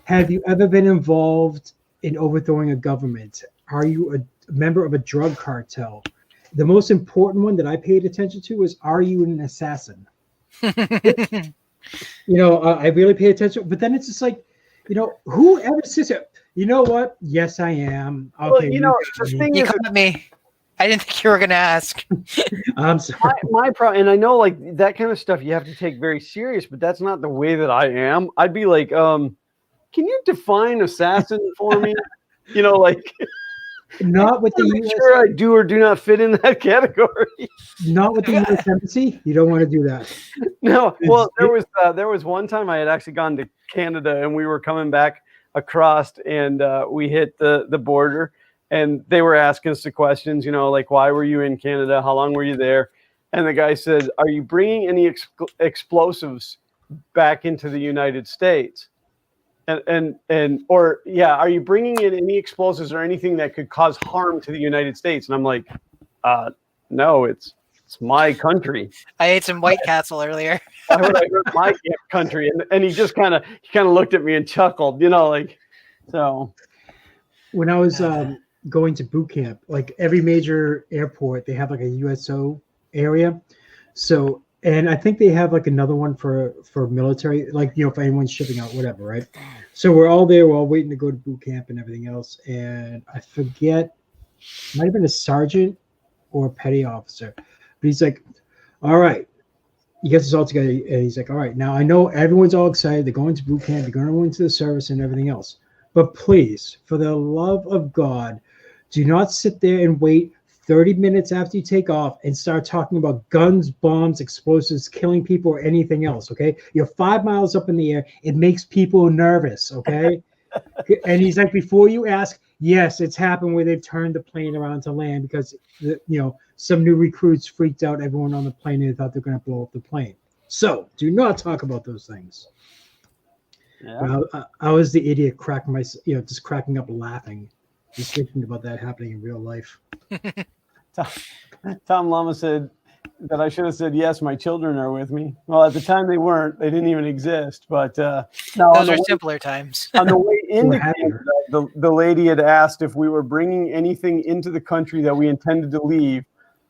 [SPEAKER 3] "Have you ever been involved in overthrowing a government? Are you a member of a drug cartel?" The most important one that I paid attention to was, "Are you an assassin?" I really pay attention, but then it's just like, whoever says it, you know what? Yes, I am. Okay,
[SPEAKER 1] Well, the thing
[SPEAKER 2] you
[SPEAKER 1] is,
[SPEAKER 2] caught me. I didn't think you were going to ask.
[SPEAKER 3] I'm sorry.
[SPEAKER 1] my problem, and I know like that kind of stuff you have to take very serious, but that's not the way that I am. I'd be like, can you define assassin for me? Like.
[SPEAKER 3] Not with the U.S.
[SPEAKER 1] Sure, I do or do not fit in that category.
[SPEAKER 3] Not with the U.S. embassy. You don't want to do that.
[SPEAKER 1] No, well, there was one time I had actually gone to Canada and we were coming back across and we hit the border and they were asking us the questions, like why were you in Canada? How long were you there? And the guy said, "Are you bringing any explosives back into the United States?" Are you bringing in any explosives or anything that could cause harm to the United States? And I'm like, no, it's my country.
[SPEAKER 2] I ate some White Castle earlier.
[SPEAKER 1] I heard my country, and he just kind of looked at me and chuckled, So
[SPEAKER 3] when I was going to boot camp, like every major airport, they have like a USO area. So. And I think they have like another one for military, like, for anyone's shipping out, whatever, right? So we're all there, we're all waiting to go to boot camp and everything else. And I forget, might have been a sergeant or a petty officer. But he's like, "All right," he gets us all together. And he's like, "All right, now I know everyone's all excited. They're going to boot camp, they're going to go into the service and everything else. But please, for the love of God, do not sit there and wait 30 minutes after you take off and start talking about guns, bombs, explosives, killing people, or anything else, okay? You're 5 miles up in the air. It makes people nervous, okay?" And he's like, "Before you ask, yes, it's happened where they've turned the plane around to land because, some new recruits freaked out everyone on the plane and they thought they're going to blow up the plane. So do not talk about those things." Yeah. I was the idiot just cracking up laughing, just thinking about that happening in real life.
[SPEAKER 4] Tom Lama said that I should have said, "Yes, my children are with me." Well, at the time they weren't. They didn't even exist. But
[SPEAKER 2] those are simpler times.
[SPEAKER 4] On the way into Canada, the lady had asked if we were bringing anything into the country that we intended to leave.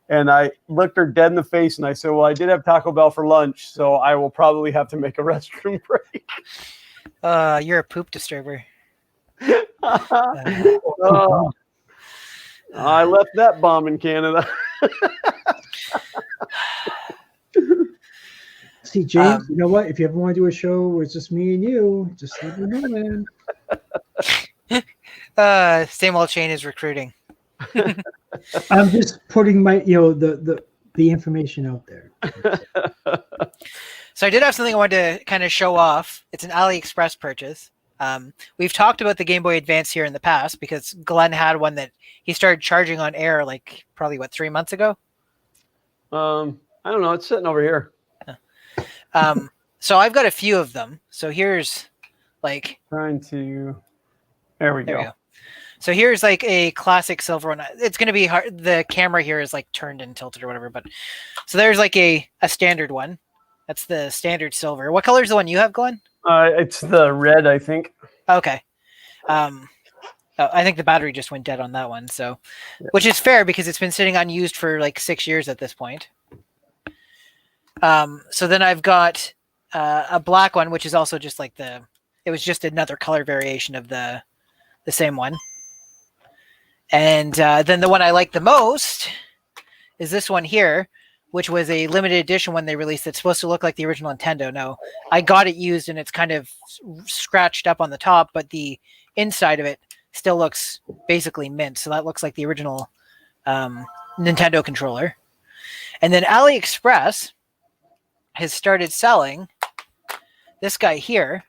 [SPEAKER 4] And I looked her dead in the face and I said, "Well, I did have Taco Bell for lunch, so I will probably have to make a restroom break."
[SPEAKER 2] You're a poop disturber.
[SPEAKER 1] I left that bomb in Canada.
[SPEAKER 3] See, James, you know what? If you ever want to do a show where it's just me and you, just let me know,
[SPEAKER 2] man. Same old chain is recruiting.
[SPEAKER 3] I'm just putting my, the information out there.
[SPEAKER 2] So I did have something I wanted to kind of show off. It's an AliExpress purchase. We've talked about the Game Boy Advance here in the past because Glenn had one that he started charging on air like probably 3 months ago.
[SPEAKER 1] I don't know. It's sitting over here.
[SPEAKER 2] So I've got a few of them. So here's
[SPEAKER 4] trying to. There we go.
[SPEAKER 2] So here's like a classic silver one. It's going to be hard. The camera here is like turned and tilted or whatever. But so there's like a standard one. That's the standard silver. What color is the one you have, Glenn?
[SPEAKER 4] It's the red, I think.
[SPEAKER 2] Okay. I think the battery just went dead on that one. So, which is fair because it's been sitting unused for like 6 years at this point. So then I've got a black one, which is also just like it was just another color variation of the same one. And then the one I like the most is this one here, which was a limited edition when they released it. It's supposed to look like the original Nintendo. No, I got it used and it's kind of scratched up on the top, but the inside of it still looks basically mint. So that looks like the original Nintendo controller. And then AliExpress has started selling this guy here,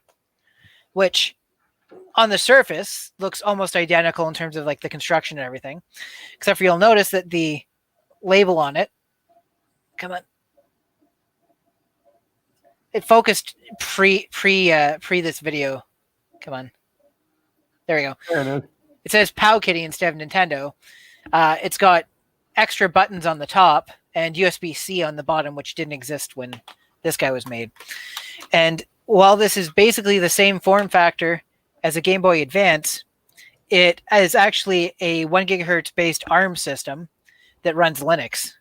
[SPEAKER 2] which on the surface looks almost identical in terms of like the construction and everything, except for you'll notice that the label on it, come on, it focused pre this video. Come on, there we go.
[SPEAKER 4] There it is.
[SPEAKER 2] It says Pow Kitty instead of Nintendo. It's got extra buttons on the top and USB-C on the bottom, which didn't exist when this guy was made. And while this is basically the same form factor as a Game Boy Advance, it is actually a 1 gigahertz based ARM system that runs Linux.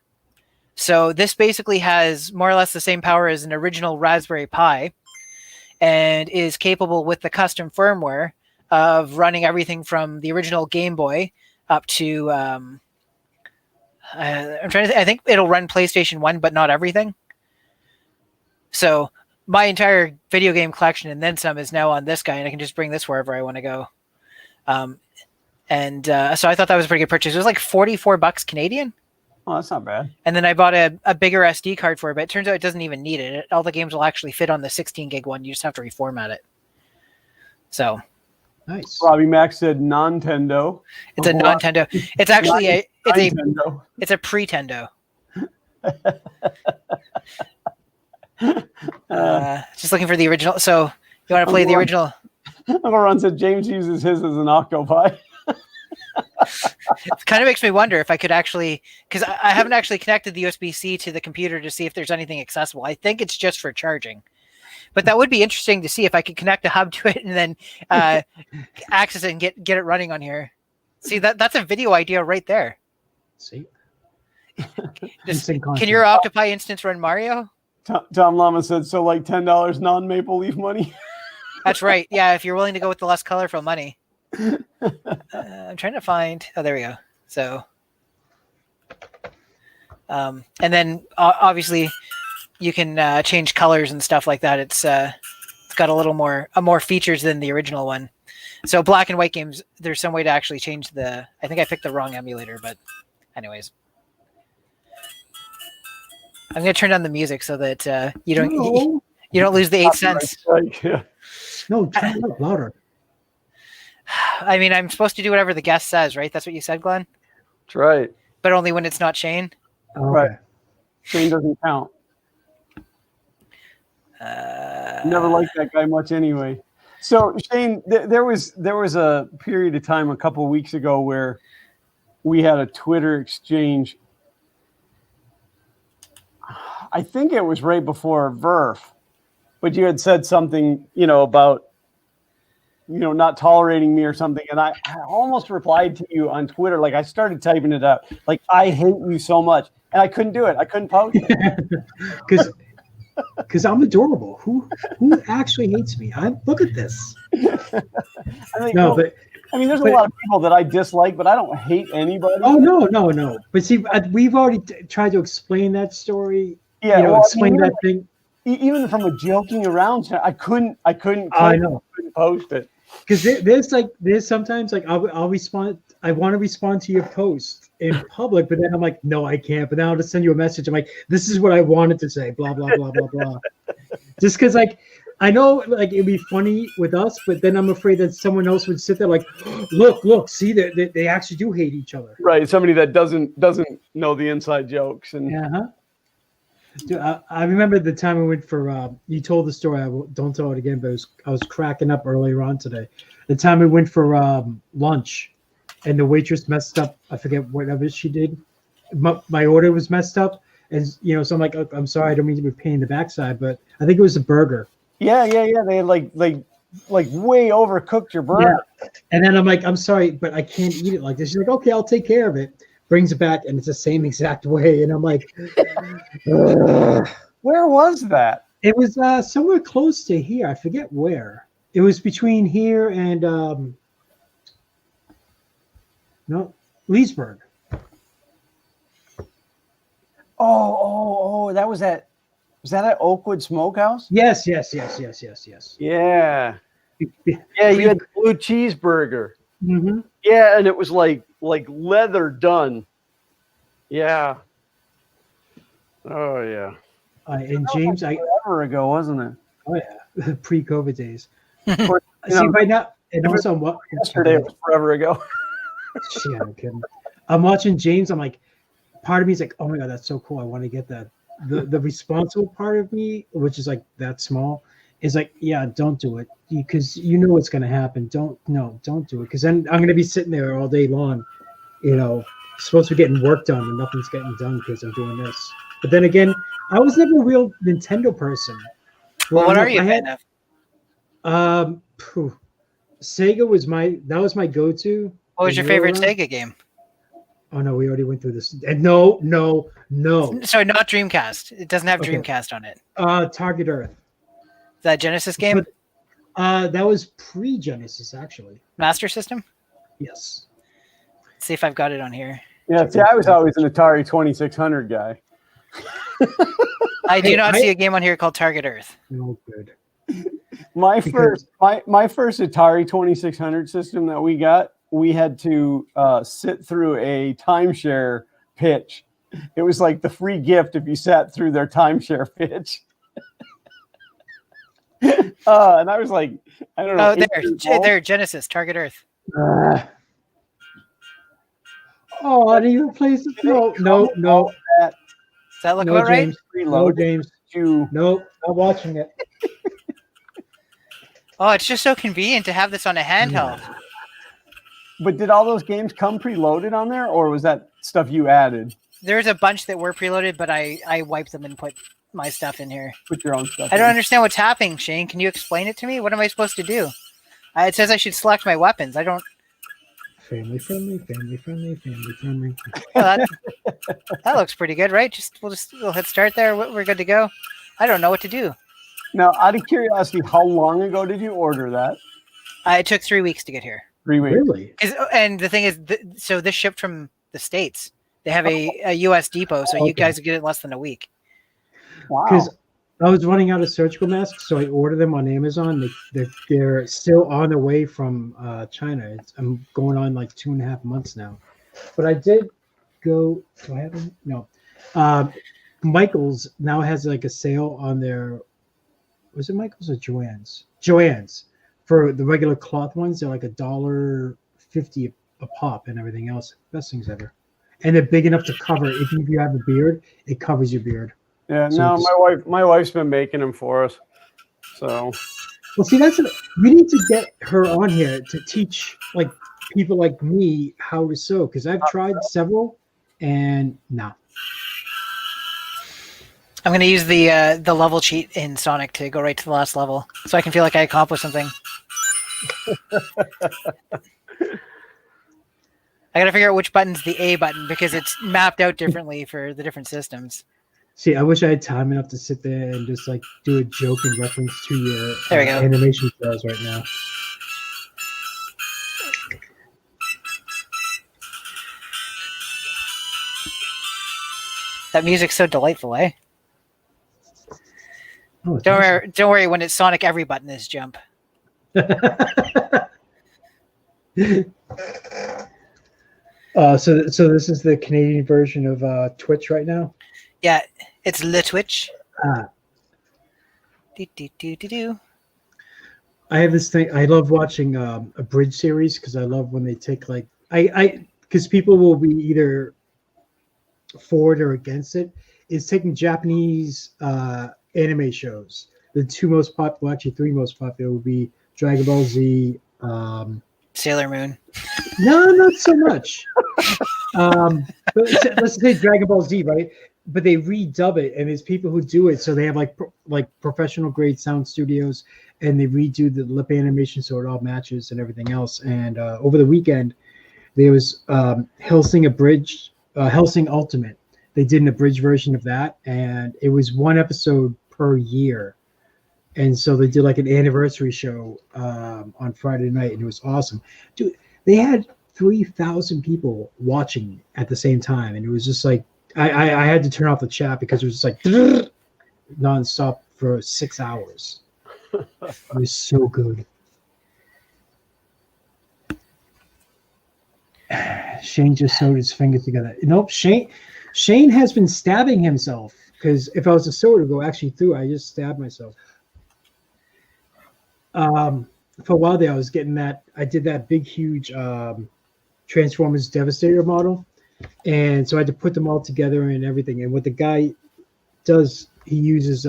[SPEAKER 2] So this basically has more or less the same power as an original Raspberry Pi and is capable with the custom firmware of running everything from the original Game Boy up to I'm trying to I think it'll run PlayStation 1, but not everything. So my entire video game collection and then some is now on this guy, and I can just bring this wherever I want to go. So I thought that was a pretty good purchase. It was like $44 Canadian.
[SPEAKER 4] Oh, that's not bad.
[SPEAKER 2] And then I bought a bigger SD card for it, but it turns out it doesn't even need it. All the games will actually fit on the 16 gig one. You just have to reformat it. So
[SPEAKER 3] Nice.
[SPEAKER 4] Robbie Max said Nintendo.
[SPEAKER 2] it's a Nintendo. It's actually
[SPEAKER 4] Nintendo.
[SPEAKER 2] it's a pretendo. Just looking for the original. So you want to play the original?
[SPEAKER 4] Uncle Ron said James uses his as an Octopi.
[SPEAKER 2] It kind of makes me wonder if I could actually, because I haven't actually connected the USB-C to the computer to see if there's anything accessible. I think it's just for charging, but that would be interesting to see if I could connect a hub to it and then access it and get it running on here. See, that's a video idea right there.
[SPEAKER 3] See,
[SPEAKER 2] can your Octopi instance run Mario?
[SPEAKER 4] Tom Lama said, so like $10 non-Maple Leaf money?
[SPEAKER 2] That's right. Yeah, if you're willing to go with the less colorful money. I'm trying to find. Oh, there we go. So, and then obviously you can change colors and stuff like that. It's got a little more features than the original one. So black and white games, there's some way to actually change I think I picked the wrong emulator, but anyways. I'm gonna turn down the music so that you don't lose the 8 cents.
[SPEAKER 4] Yeah.
[SPEAKER 3] No, turn it up louder.
[SPEAKER 2] I mean, I'm supposed to do whatever the guest says, right? That's what you said, Glenn?
[SPEAKER 1] That's right.
[SPEAKER 2] But only when it's not Shane?
[SPEAKER 3] Okay.
[SPEAKER 4] Right. Shane doesn't count. Never liked that guy much anyway. So Shane, there was a period of time a couple of weeks ago where we had a Twitter exchange. I think it was right before Verf, but you had said something, about, not tolerating me or something. And I almost replied to you on Twitter. Like I started typing it out. Like, I hate you so much. And I couldn't do it. I couldn't post it.
[SPEAKER 3] Because I'm adorable. Who actually hates me? Look at this.
[SPEAKER 4] There's a lot of people that I dislike, but I don't hate anybody.
[SPEAKER 3] Oh, no. But see, we've already tried to explain that story.
[SPEAKER 4] Yeah,
[SPEAKER 3] explain that thing.
[SPEAKER 4] Even from a joking around, I couldn't. I know. Couldn't post it.
[SPEAKER 3] Because there's sometimes like I'll respond. I want to respond to your post in public, but then I'm like, no, I can't. But then I'll just send you a message. I'm like, this is what I wanted to say. Blah blah blah blah blah. Just because I know it'd be funny with us, but then I'm afraid that someone else would sit there like, look, see they actually do hate each other.
[SPEAKER 1] Right, somebody that doesn't know the inside jokes and.
[SPEAKER 3] Yeah. Dude, I remember the time we went for. You told the story. Don't tell it again. But I was cracking up earlier on today. The time we went for lunch, and the waitress messed up. I forget whatever she did. My order was messed up, and so I'm like, oh, I'm sorry, I don't mean to be a pain in the backside, but I think it was a burger.
[SPEAKER 4] Yeah. They had like way overcooked your burger.
[SPEAKER 3] Yeah. And then I'm like, I'm sorry, but I can't eat it like this. She's like, okay, I'll take care of it. Brings it back, and it's the same exact way. And I'm like, ugh.
[SPEAKER 4] Where was that?
[SPEAKER 3] It was somewhere close to here. I forget where. It was between here and Leesburg.
[SPEAKER 4] Oh, that was at. Was that at Oakwood Smokehouse?
[SPEAKER 3] Yes.
[SPEAKER 1] Yeah. Yeah, you had the blue cheeseburger.
[SPEAKER 3] Mm-hmm.
[SPEAKER 1] Yeah, and it was like leather done. Yeah. Oh yeah.
[SPEAKER 3] And James,
[SPEAKER 4] forever ago, wasn't it?
[SPEAKER 3] Oh yeah, pre-COVID days.
[SPEAKER 4] Or,
[SPEAKER 3] See, right now, and also
[SPEAKER 4] yesterday was forever ago.
[SPEAKER 3] Yeah, I'm kidding. I'm watching James. I'm like, part of me is like, oh my god, that's so cool. I want to get that. The responsible part of me, which is like that small, is like, yeah, don't do it because you know what's going to happen. Don't do it because then I'm going to be sitting there all day long, supposed to be getting work done and nothing's getting done because I'm doing this. But then again, I was never a real Nintendo person.
[SPEAKER 2] Well, what are you a fan of?
[SPEAKER 3] Sega was my go-to.
[SPEAKER 2] What was your favorite Sega game?
[SPEAKER 3] Oh no, we already went through this. No.
[SPEAKER 2] Sorry, not Dreamcast. It doesn't have Dreamcast on it.
[SPEAKER 3] Target Earth.
[SPEAKER 2] Is that a Genesis game?
[SPEAKER 3] But, that was pre-Genesis, actually.
[SPEAKER 2] Master System?
[SPEAKER 3] Yes.
[SPEAKER 2] Let's see if I've got it on here.
[SPEAKER 4] Yeah, see, I was always an Atari 2600 guy.
[SPEAKER 2] I do not see a game on here called Target Earth.
[SPEAKER 3] No good.
[SPEAKER 4] My first Atari 2600 system that we got, we had to sit through a timeshare pitch. It was like the free gift if you sat through their timeshare pitch. And I was like, I don't know.
[SPEAKER 2] Oh, there, Genesis, Target Earth.
[SPEAKER 3] Oh, I didn't even place it. No.
[SPEAKER 2] Does that look about right?
[SPEAKER 3] No, James. Nope, not watching it.
[SPEAKER 2] Oh, it's just so convenient to have this on a handheld.
[SPEAKER 4] But did all those games come preloaded on there, or was that stuff you added?
[SPEAKER 2] There's a bunch that were preloaded, but I wiped them and put my stuff in here.
[SPEAKER 4] Put your own stuff.
[SPEAKER 2] I don't understand what's happening, Shane. Can you explain it to me? What am I supposed to do? It says I should select my weapons. I don't.
[SPEAKER 3] Family friendly.
[SPEAKER 2] Well, that looks pretty good, right? We'll hit start there. We're good to go. I don't know what to do.
[SPEAKER 4] Now, out of curiosity, how long ago did you order that?
[SPEAKER 2] It took 3 weeks to get here.
[SPEAKER 4] 3 weeks.
[SPEAKER 3] Really?
[SPEAKER 2] And the thing is, so this shipped from the States. They have a U.S. depot, so you guys get it in less than a week.
[SPEAKER 4] Wow.
[SPEAKER 3] Because I was running out of surgical masks, so I ordered them on Amazon. They're still on their way from China. I'm going on like 2.5 months now. But I did go. Do I have them? No. Michael's now has like a sale on their. Was it Michael's or Joann's? Joann's. For the regular cloth ones, they're like $1.50 a pop and everything else. Best things ever. And they're big enough to cover. If you have a beard, it covers your beard.
[SPEAKER 1] Yeah,
[SPEAKER 3] So
[SPEAKER 1] no, my wife's been making them for us. So,
[SPEAKER 3] well, see, we need to get her on here to teach like people like me how to sew because I've tried several and no.
[SPEAKER 2] I'm going to use the level cheat in Sonic to go right to the last level, so I can feel like I accomplished something. I got to figure out which button's the A button because it's mapped out differently for the different systems.
[SPEAKER 3] See, I wish I had time enough to sit there and just like do a joke in reference to your
[SPEAKER 2] There we go.
[SPEAKER 3] animation styles right now.
[SPEAKER 2] That music's so delightful, eh?
[SPEAKER 3] Oh, it's
[SPEAKER 2] Don't worry. When it's Sonic, every button is jump.
[SPEAKER 3] So this is the Canadian version of Twitch right now.
[SPEAKER 2] Yeah, it's Le Twitch.
[SPEAKER 3] Ah.
[SPEAKER 2] Do.
[SPEAKER 3] I have this thing. I love watching a bridge series because I love when they take like because people will be either for it or against it, is taking Japanese anime shows. The two most popular, actually three most popular, would be Dragon Ball Z.
[SPEAKER 2] Sailor Moon.
[SPEAKER 3] No, not so much. But let's say Dragon Ball Z, right? But they redub it, and there's people who do it. So they have like professional grade sound studios, and they redo the lip animation so it all matches and everything else. And over the weekend, there was Hellsing Ultimate. They did an abridged version of that, and it was one episode per year. And so they did like an anniversary show on Friday night, and it was awesome. Dude, they had 3,000 people watching at the same time, and it was just like I had to turn off the chat because it was just like nonstop for 6 hours. It was so good. Shane just sewed his fingers together. Nope, Shane has been stabbing himself because if I was a sewer to go actually through, I just stabbed myself. For a while there, I was getting that. I did that big, huge Transformers Devastator model, and so I had to put them all together and everything. And what the guy does, he uses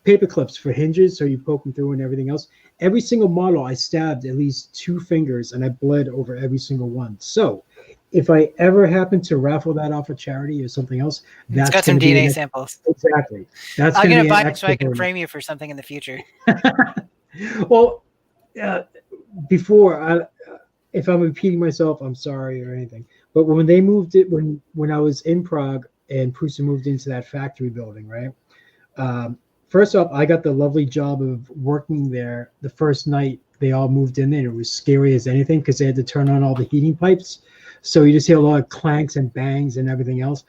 [SPEAKER 3] paper clips for hinges, so you poke them through and everything else. Every single model, I stabbed at least 2 fingers, and I bled over every single one. So, if I ever happen to raffle that off for charity or something else, that's
[SPEAKER 2] got some DNA samples.
[SPEAKER 3] Exactly. That's
[SPEAKER 2] I'm gonna buy them so I can frame you for something in the future.
[SPEAKER 3] Well, before if I'm repeating myself, I'm sorry or anything. But when they moved it, when I was in Prague and Prusa moved into that factory building, right? First off, I got the lovely job of working there the first night they all moved in there. It was scary as anything because they had to turn on all the heating pipes. So you just hear a lot of clanks and bangs and everything else.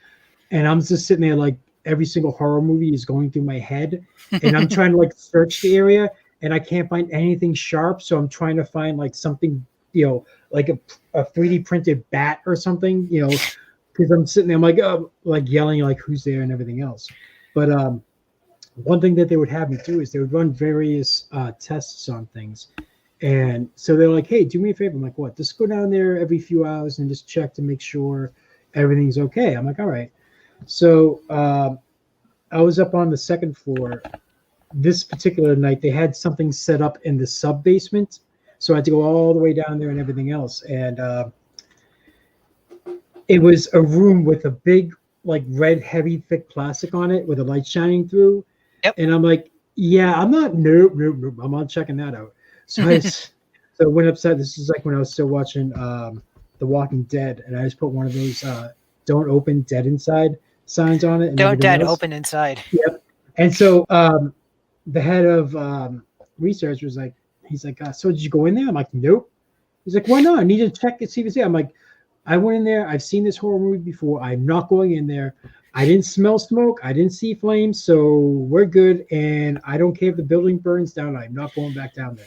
[SPEAKER 3] And I'm just sitting there like every single horror movie is going through my head. And I'm trying to like search the area and I can't find anything sharp. So I'm trying to find like something, like a 3D printed bat or something, because I'm sitting there, I'm like yelling like who's there and everything else. But one thing that they would have me do is they would run various tests on things. And so they're like, hey, do me a favor. I'm like, what? Just go down there every few hours and just check to make sure everything's okay. I'm like, all right. So I was up on the second floor. This particular night, they had something set up in the sub-basement. So I had to go all the way down there and everything else. And it was a room with a big, like red, heavy, thick plastic on it with a light shining through.
[SPEAKER 2] Yep.
[SPEAKER 3] And I'm like, yeah, I'm not, nope. I'm not checking that out. So I went upside. This is like when I was still watching The Walking Dead, and I just put one of those "Don't open, dead inside" signs on it. And
[SPEAKER 2] Don't dead,
[SPEAKER 3] else.
[SPEAKER 2] open inside.
[SPEAKER 3] Yep. And so the head of research was like, he's like, so did you go in there? I'm like, nope. He's like, why not? I need to check and see if it's there. I'm like, I went in there. I've seen this horror movie before. I'm not going in there. I didn't smell smoke. I didn't see flames. So we're good. And I don't care if the building burns down. I'm not going back down there.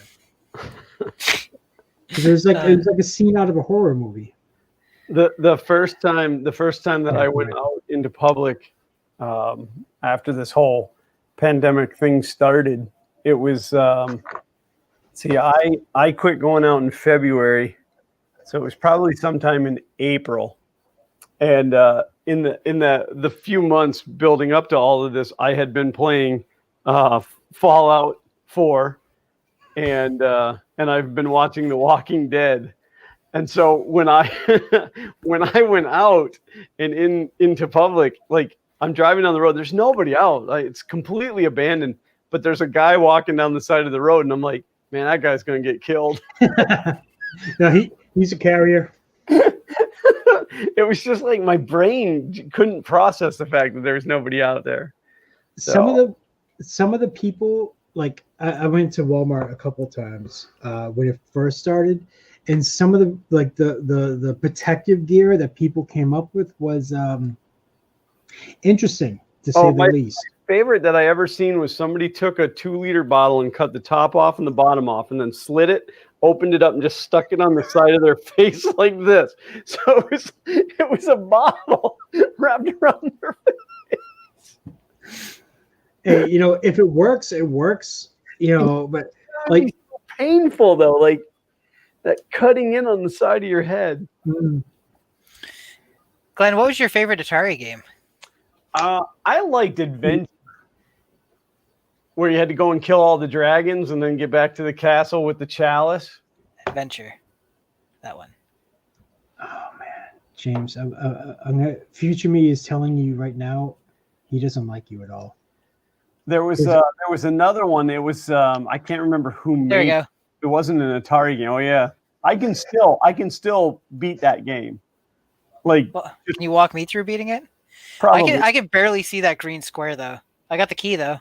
[SPEAKER 3] It was like a scene out of a horror movie.
[SPEAKER 4] The first time that I went out into public after this whole pandemic thing started, it was I quit going out in February, so it was probably sometime in April, and in the few months building up to all of this, I had been playing Fallout 4. And I've been watching The Walking Dead, and so when I went out and into public, like I'm driving down the road, there's nobody out, like, it's completely abandoned. But there's a guy walking down the side of the road, and I'm like, man, that guy's gonna get killed.
[SPEAKER 3] No, he's a carrier.
[SPEAKER 4] It was just like my brain couldn't process the fact that there's nobody out there. So.
[SPEAKER 3] Some of the people. Like I went to Walmart a couple times when it first started, and some of the protective gear that people came up with was interesting to say the least.
[SPEAKER 4] My favorite that I ever seen was somebody took a 2-liter bottle and cut the top off and the bottom off, and then slit it, opened it up, and just stuck it on the side of their face like this. So it was a bottle wrapped around their face.
[SPEAKER 3] Hey, if it works, it works. But like
[SPEAKER 4] so painful though, like that cutting in on the side of your head.
[SPEAKER 2] Glenn, what was your favorite Atari game?
[SPEAKER 4] I liked Adventure, where you had to go and kill all the dragons and then get back to the castle with the chalice.
[SPEAKER 2] Adventure. That one.
[SPEAKER 3] Oh man, James, I'm gonna, future me is telling you right now, he doesn't like you at all.
[SPEAKER 4] There was another one. It was I can't remember who made.
[SPEAKER 2] There we go.
[SPEAKER 4] It wasn't an Atari game. Oh yeah, I can still beat that game. Like,
[SPEAKER 2] Well, can you walk me through beating it?
[SPEAKER 4] probably.
[SPEAKER 2] I can barely see that green square though. I got the key though.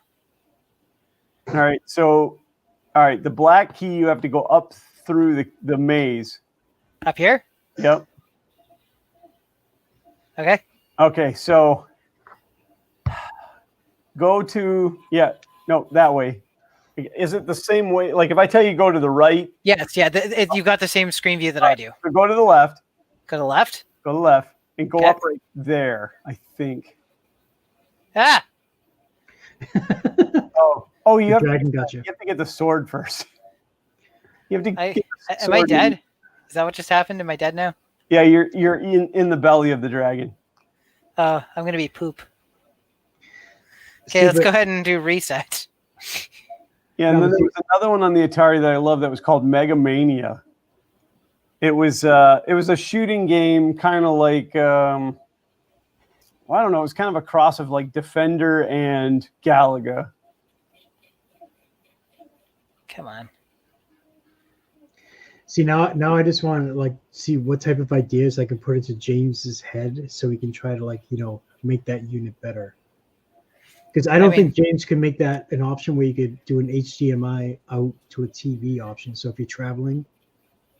[SPEAKER 4] All right, so the black key, you have to go up through the maze.
[SPEAKER 2] Up here?
[SPEAKER 4] Yep.
[SPEAKER 2] Okay.
[SPEAKER 4] Okay, so go to that way. Is it the same way? Like if I tell you go to the right?
[SPEAKER 2] Yes, yeah. You got the same screen view that I do.
[SPEAKER 4] So go to the left.
[SPEAKER 2] Go to the left?
[SPEAKER 4] Go to the left and go
[SPEAKER 2] Okay.
[SPEAKER 4] up right there, I think.
[SPEAKER 2] Ah!
[SPEAKER 4] Oh, you have
[SPEAKER 3] Dragon got
[SPEAKER 4] you have to get the sword first. You have to get the
[SPEAKER 2] Am I
[SPEAKER 4] sword
[SPEAKER 2] dead? Is that what just happened? Am I dead now?
[SPEAKER 4] Yeah, you're in the belly of the dragon.
[SPEAKER 2] Oh, I'm gonna be poop. Okay, let's go ahead and do reset.
[SPEAKER 4] Yeah, and then there was another one on the Atari that I love that was called Mega Mania. It was a shooting game, kind of like I don't know, it was kind of a cross of like Defender and Galaga.
[SPEAKER 2] Come on.
[SPEAKER 3] See, now I just want to like see what type of ideas I can put into James's head so we can try to make that unit better. Because I don't think James can make that an option where you could do an HDMI out to a TV option. So if you're traveling.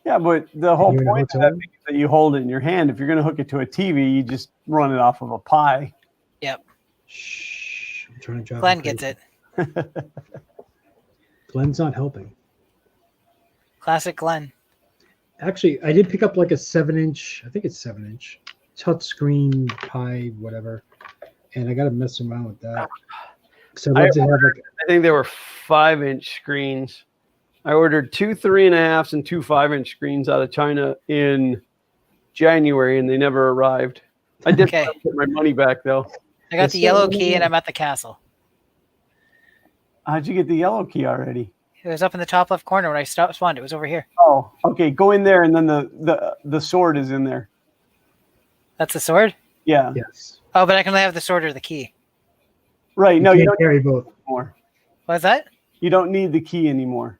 [SPEAKER 4] Yeah, but the whole point of that is that you hold it in your hand. If you're going to hook it to a TV, you just run it off of a Pi.
[SPEAKER 2] Yep.
[SPEAKER 3] Shh. I'm trying to drive.
[SPEAKER 2] Glenn gets it.
[SPEAKER 3] Glenn's not helping.
[SPEAKER 2] Classic Glenn.
[SPEAKER 3] Actually, I did pick up like a 7-inch, I think it's 7-inch, touchscreen Pi, whatever. And I got to mess around with that. So I
[SPEAKER 1] think they were 5-inch screens. I ordered 2 3.5s and 2 5-inch screens out of China in January, and they never arrived. I did get my money back though.
[SPEAKER 2] I got the yellow key, and I'm at the castle.
[SPEAKER 4] How'd you get the yellow key already?
[SPEAKER 2] It was up in the top left corner when I spawned. It was over here.
[SPEAKER 4] Oh, okay. Go in there, and then the sword is in there.
[SPEAKER 2] That's the sword?
[SPEAKER 4] Yeah.
[SPEAKER 3] Yes.
[SPEAKER 2] Oh, but I can only have the sword or the key.
[SPEAKER 4] Right. No, you don't
[SPEAKER 3] carry both
[SPEAKER 4] anymore.
[SPEAKER 2] What's that?
[SPEAKER 4] You don't need the key anymore.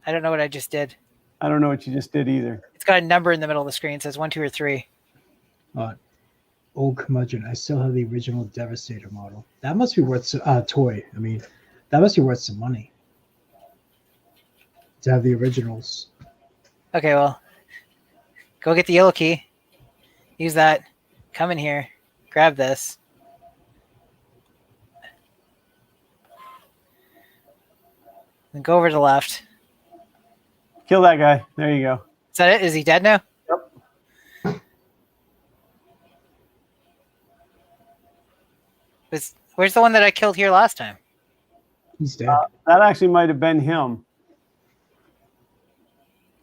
[SPEAKER 2] I don't know what I just did.
[SPEAKER 4] I don't know what you just did either.
[SPEAKER 2] It's got a number in the middle of the screen. It says 1, 2, or 3.
[SPEAKER 3] Old curmudgeon. I still have the original Devastator model. That must be worth toy. I mean, that must be worth some money to have the originals.
[SPEAKER 2] Okay, well, go get the yellow key. Use that. Come in here. Grab this. Then go over to the left.
[SPEAKER 4] Kill that guy. There you go.
[SPEAKER 2] Is that it? Is he dead now?
[SPEAKER 4] Yep.
[SPEAKER 2] Where's the one that I killed here last time?
[SPEAKER 3] He's dead.
[SPEAKER 4] That actually might have been him.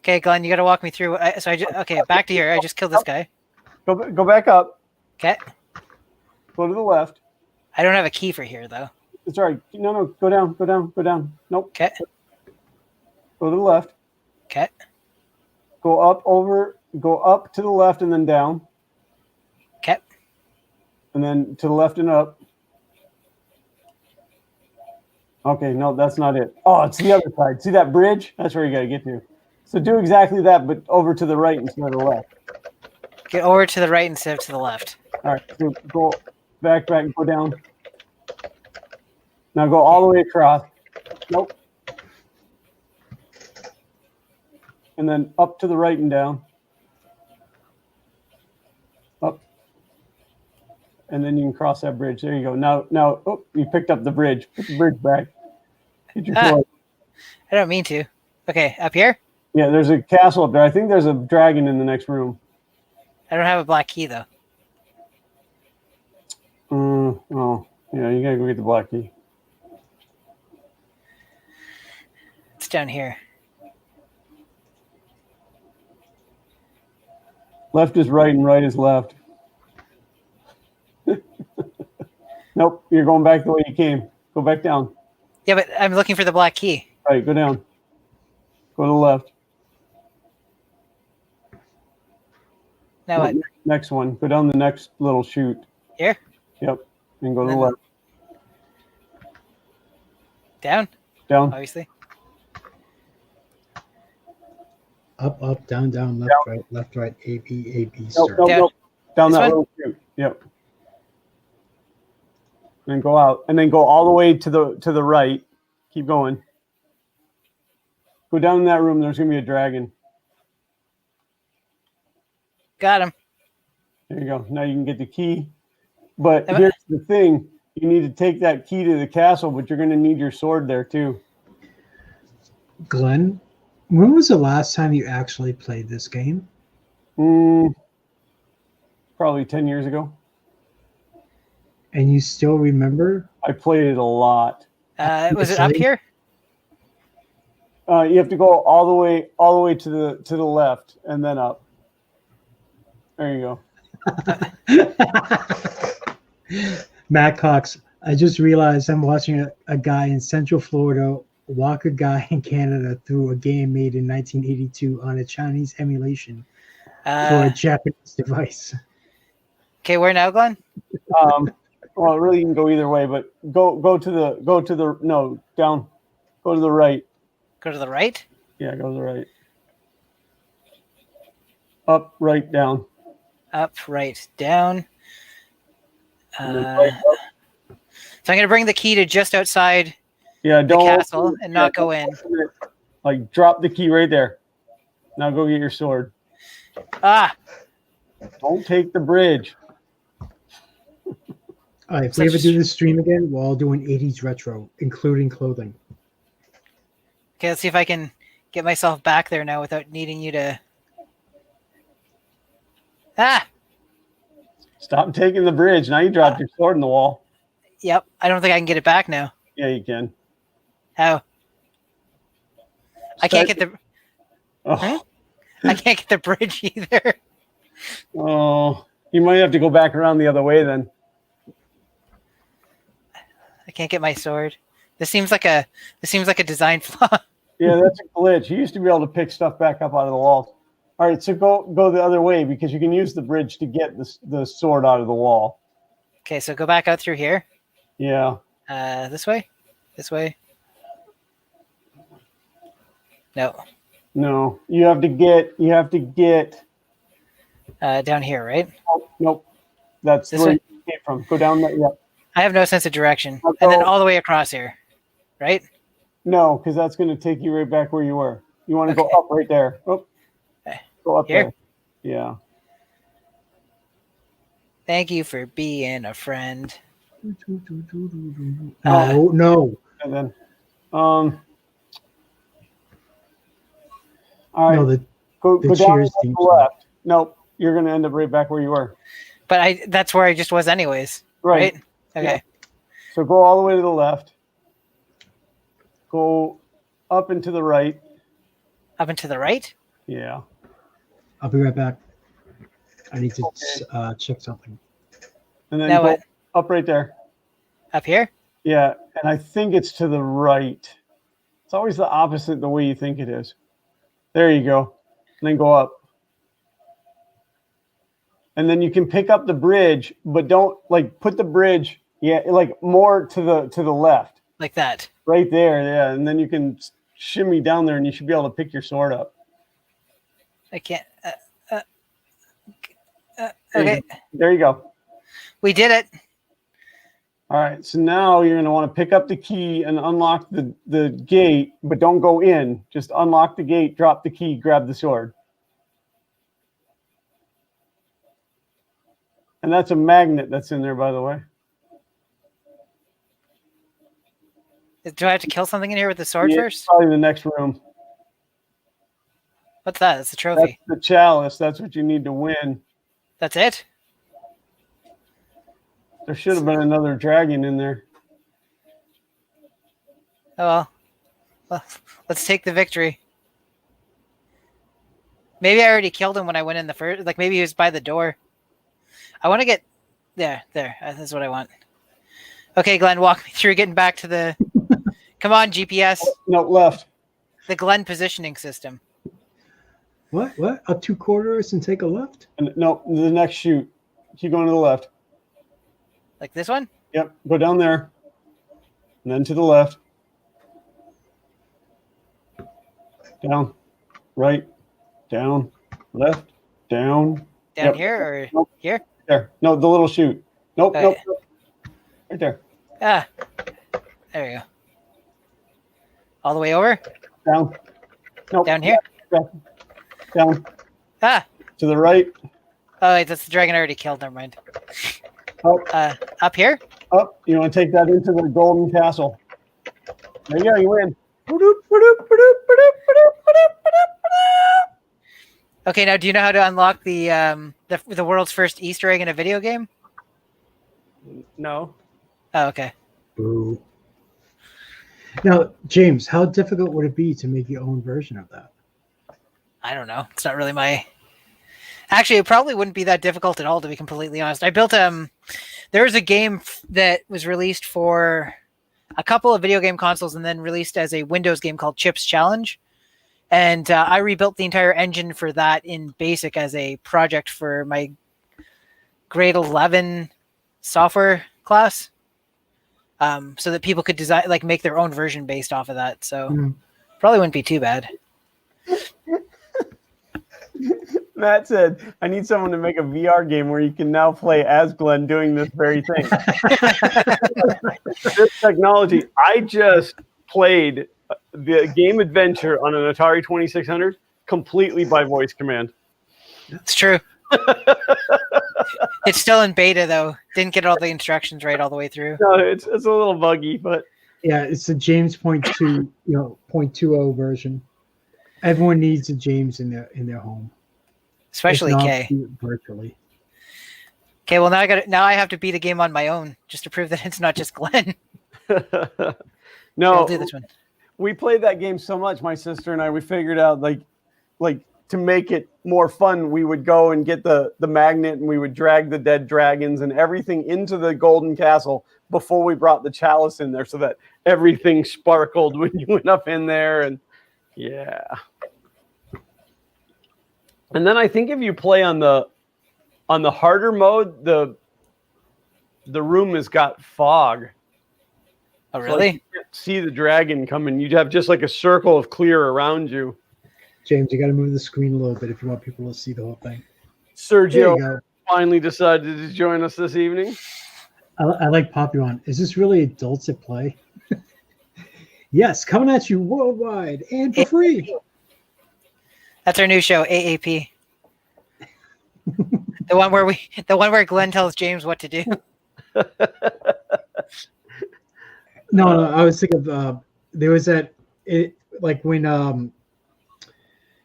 [SPEAKER 2] Okay, Glenn, you got to walk me through. Okay, back to here. I just killed this guy.
[SPEAKER 4] Go back up.
[SPEAKER 2] Okay.
[SPEAKER 4] Go to the left.
[SPEAKER 2] I don't have a key for here though.
[SPEAKER 4] It's all right. No, go down. Nope.
[SPEAKER 2] Okay.
[SPEAKER 4] Go to the left.
[SPEAKER 2] Okay.
[SPEAKER 4] Go up to the left and then down.
[SPEAKER 2] Okay.
[SPEAKER 4] And then to the left and up. Okay, no, that's not it. Oh, it's the other side. See that bridge? That's where you got to get to. So do exactly that, but over to the right instead of the left.
[SPEAKER 2] Get over to the right instead of to the left.
[SPEAKER 4] All right, so go back, and go down. Now go all the way across. Nope. And then up to the right and down. Up. And then you can cross that bridge. There you go. Now, oh, you picked up the bridge. Put the bridge back. Get your sword.
[SPEAKER 2] I don't mean to. Okay, up here?
[SPEAKER 4] Yeah, there's a castle up there. I think there's a dragon in the next room.
[SPEAKER 2] I don't have a black key, though.
[SPEAKER 4] Oh, yeah, you gotta go get the black key.
[SPEAKER 2] It's down here.
[SPEAKER 4] Left is right and right is left. Nope, you're going back the way you came. Go back down.
[SPEAKER 2] Yeah, but I'm looking for the black key.
[SPEAKER 4] All right, go down. Go to the left.
[SPEAKER 2] Now what?
[SPEAKER 4] Next one. Go down the next little chute.
[SPEAKER 2] Here?
[SPEAKER 4] Yep. And go to the
[SPEAKER 2] Then-
[SPEAKER 4] left.
[SPEAKER 2] Down,
[SPEAKER 4] Down.
[SPEAKER 2] obviously.
[SPEAKER 3] Up, down, left, right, A, B,
[SPEAKER 4] Nope,
[SPEAKER 3] start.
[SPEAKER 4] nope,
[SPEAKER 2] Down.
[SPEAKER 4] nope. Down
[SPEAKER 2] This
[SPEAKER 4] that
[SPEAKER 2] one?
[SPEAKER 4] little chute. Yep. And then go out. And then go all the way to the right. Keep going. Go down in that room. There's going to be a dragon.
[SPEAKER 2] Got him.
[SPEAKER 4] There you go. Now you can get the key. But
[SPEAKER 2] Am I-
[SPEAKER 4] here's the thing. You need to take that key to the castle, but you're going to need your sword there too.
[SPEAKER 3] Glenn, when was the last time you actually played this game?
[SPEAKER 4] Probably 10 years ago.
[SPEAKER 3] And you still remember?
[SPEAKER 4] I played it a lot.
[SPEAKER 2] Was it up here?
[SPEAKER 4] You have to go all the way to the left and then up. There you go.
[SPEAKER 3] Matt Cox, I just realized I'm watching a guy in Central Florida walk a guy in Canada through a game made in 1982 on a Chinese emulation for a Japanese device.
[SPEAKER 2] Okay, where now, Glenn?
[SPEAKER 4] Well, really, you can go either way, but go to the no, down. Go to the right.
[SPEAKER 2] Go to the right?
[SPEAKER 4] Yeah, go to the right. Up, right, down.
[SPEAKER 2] Up, right, down.
[SPEAKER 4] And then right up.
[SPEAKER 2] So I'm going to bring the key to just outside
[SPEAKER 4] Yeah,
[SPEAKER 2] the
[SPEAKER 4] don't
[SPEAKER 2] castle and not go in.
[SPEAKER 4] Like, drop the key right there. Now go get your sword.
[SPEAKER 2] Ah,
[SPEAKER 4] Don't take the bridge.
[SPEAKER 3] All right, if we ever do this stream again, we're all doing 80s retro, including clothing.
[SPEAKER 2] okay, let's see if I can get myself back there now without needing you to... Ah,
[SPEAKER 4] Stop taking the bridge. Now you dropped your sword in the wall.
[SPEAKER 2] yep. I don't think I can get it back now.
[SPEAKER 4] Yeah, you can.
[SPEAKER 2] How? I can't get the...
[SPEAKER 4] Oh,
[SPEAKER 2] Huh? I can't get the bridge either.
[SPEAKER 4] oh, you might have to go back around the other way then.
[SPEAKER 2] I can't get my sword. This seems like a design flaw.
[SPEAKER 4] Yeah, that's a glitch. You used to be able to pick stuff back up out of the walls. All right, so go the other way because you can use the bridge to get the sword out of the wall.
[SPEAKER 2] Okay, so go back out through here.
[SPEAKER 4] Yeah.
[SPEAKER 2] This way? This way? No.
[SPEAKER 4] No, you have to get.
[SPEAKER 2] Down here, right?
[SPEAKER 4] Oh, nope. That's
[SPEAKER 2] This
[SPEAKER 4] where
[SPEAKER 2] way?
[SPEAKER 4] you came from. Go down that. Yeah.
[SPEAKER 2] I have no sense of direction.
[SPEAKER 4] I'll
[SPEAKER 2] And then
[SPEAKER 4] go-
[SPEAKER 2] all the way across here, right?
[SPEAKER 4] No, because that's going to take you right back where you were. You want to go
[SPEAKER 2] Okay.
[SPEAKER 4] up right there. Oh,
[SPEAKER 2] Okay.
[SPEAKER 4] go up
[SPEAKER 2] Here?
[SPEAKER 4] there. Yeah.
[SPEAKER 2] Thank you for being a friend.
[SPEAKER 3] No.
[SPEAKER 4] And then, all right.
[SPEAKER 3] No, the
[SPEAKER 4] go
[SPEAKER 3] the
[SPEAKER 4] down
[SPEAKER 3] Cheers
[SPEAKER 4] to the
[SPEAKER 3] theme song.
[SPEAKER 4] left. Nope. You're going to end up right back where you were.
[SPEAKER 2] But that's where I just was anyways.
[SPEAKER 4] Right.
[SPEAKER 2] Right? Okay.
[SPEAKER 4] So go all the way to the left. Go up and to the right.
[SPEAKER 2] Up and to the right?
[SPEAKER 4] Yeah.
[SPEAKER 3] I'll be right back. I need to check something.
[SPEAKER 4] And then
[SPEAKER 2] Now
[SPEAKER 4] go
[SPEAKER 2] what?
[SPEAKER 4] up right there.
[SPEAKER 2] Up here?
[SPEAKER 4] Yeah. And I think it's to the right. It's always the opposite the way you think it is. There you go. And then go up. And then you can pick up the bridge, but don't put the bridge, more to the left.
[SPEAKER 2] Like that.
[SPEAKER 4] Right there, yeah. And then you can shimmy down there and you should be able to pick your sword up.
[SPEAKER 2] I can't.
[SPEAKER 4] There
[SPEAKER 2] Okay.
[SPEAKER 4] you go. There you go.
[SPEAKER 2] We did it.
[SPEAKER 4] All right. So now you're going to want to pick up the key and unlock the gate, but don't go in. Just unlock the gate, drop the key, grab the sword. And that's a magnet that's in there, by the way.
[SPEAKER 2] Do I have to kill something in here with the sword
[SPEAKER 4] Yeah,
[SPEAKER 2] first?
[SPEAKER 4] probably the next room.
[SPEAKER 2] What's that? That's the
[SPEAKER 4] That's
[SPEAKER 2] trophy.
[SPEAKER 4] the chalice. That's what you need to win.
[SPEAKER 2] That's it?
[SPEAKER 4] There should have been another dragon in there.
[SPEAKER 2] Oh well, let's take the victory. Maybe I already killed him when I went in the first. Maybe he was by the door. I want to get there. That's what I want. Okay, Glenn, walk me through getting back to the. Come on, GPS.
[SPEAKER 4] No, left.
[SPEAKER 2] The Glenn positioning system.
[SPEAKER 3] What? Up 2 quarters and take a left?
[SPEAKER 4] And no, the next chute. Keep going to the left.
[SPEAKER 2] Like this one?
[SPEAKER 4] Yep. Go down there. And then to the left. Down. Right. Down. Left. Down.
[SPEAKER 2] Down
[SPEAKER 4] Yep.
[SPEAKER 2] here or
[SPEAKER 4] Nope.
[SPEAKER 2] here?
[SPEAKER 4] There. No, the little chute. Nope.
[SPEAKER 2] Oh,
[SPEAKER 4] Nope.
[SPEAKER 2] yeah.
[SPEAKER 4] Nope. Right there.
[SPEAKER 2] Ah. There we go. All the way over?
[SPEAKER 4] Down. Nope.
[SPEAKER 2] Down here?
[SPEAKER 4] Down.
[SPEAKER 2] Ah.
[SPEAKER 4] To the right.
[SPEAKER 2] Oh, wait, that's the dragon I already killed. Never mind.
[SPEAKER 4] Up.
[SPEAKER 2] Up here?
[SPEAKER 4] Up. You want to take that into the golden castle. There you go. You win.
[SPEAKER 2] Okay, now do you know how to unlock the world's first Easter egg in a video game?
[SPEAKER 1] No.
[SPEAKER 2] Oh, okay.
[SPEAKER 3] Boo. Now, James, how difficult would it be to make your own version of that?
[SPEAKER 2] I don't know. It's not really my. Actually, it probably wouldn't be that difficult at all, to be completely honest. I built there was a game that was released for a couple of video game consoles and then released as a Windows game called Chips Challenge. And I rebuilt the entire engine for that in BASIC as a project for my grade 11 software class, so that people could design, like, make their own version based off of that. So probably wouldn't be too bad.
[SPEAKER 4] Matt said, I need someone to make a VR game where you can now play as Glenn doing this very thing.
[SPEAKER 1] This technology, I just played the game Adventure on an Atari 2600 completely by voice command.
[SPEAKER 2] It's true. It's still in beta, though. Didn't get all the instructions right all the way through.
[SPEAKER 1] No, it's a little buggy, but
[SPEAKER 3] Yeah, it's the James .2, 0.20 version. Everyone needs a James in their home,
[SPEAKER 2] Especially
[SPEAKER 3] If not,
[SPEAKER 2] Kay.
[SPEAKER 3] do it virtually.
[SPEAKER 2] Okay, well now I have to beat a game on my own just to prove that it's not just Glenn.
[SPEAKER 1] no,
[SPEAKER 2] I'll do this one.
[SPEAKER 4] We played that game so much, my sister and I, we figured out like to make it more fun, we would go and get the magnet and we would drag the dead dragons and everything into the golden castle before we brought the chalice in there so that everything sparkled when you went up in there. And yeah. And then I think if you play on the harder mode, the room has got fog.
[SPEAKER 2] Oh,
[SPEAKER 1] So,
[SPEAKER 2] really?
[SPEAKER 1] you can't see the dragon coming. You'd have just like a circle of clear around you.
[SPEAKER 3] James, you got to move the screen a little bit if you want people to see the whole thing. There
[SPEAKER 1] Sergio
[SPEAKER 3] you go.
[SPEAKER 1] finally decided to join us this evening.
[SPEAKER 3] I like Poppy on. Is this really adults at play? Yes, coming at you worldwide and for free.
[SPEAKER 2] That's our new show, AAP. the one where Glenn tells James what to do.
[SPEAKER 3] No, I was thinking of there was like when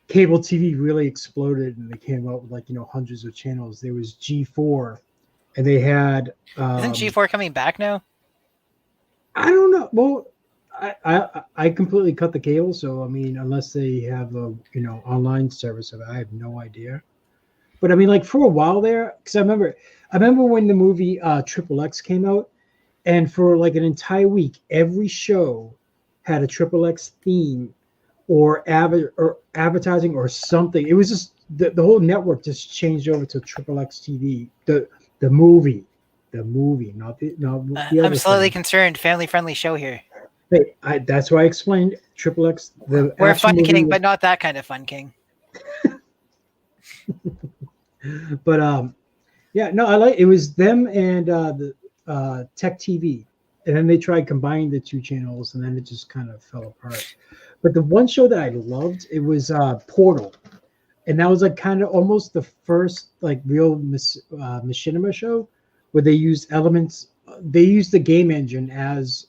[SPEAKER 3] cable TV really exploded and they came out with hundreds of channels. There was G4, and they had.
[SPEAKER 2] Isn't G4 coming back now?
[SPEAKER 3] I don't know. Well, I completely cut the cable, so I mean, unless they have a online service of it, I have no idea. But I mean, like for a while there, because I remember when the movie Triple X came out, and for like an entire week, every show had a Triple X theme or advertising or something. It was just the whole network just changed over to Triple X TV. The movie, not the
[SPEAKER 2] I'm slightly concerned. Family-friendly show here.
[SPEAKER 3] Hey, that's why I explained Triple X.
[SPEAKER 2] We're a fun king, but not that kind of fun king.
[SPEAKER 3] But yeah, no, I like it was them and the Tech TV, and then they tried combining the two channels, and then it just kind of fell apart. But the one show that I loved, it was Portal, and that was like kind of almost the first like real machinima show where they used elements. They used the game engine as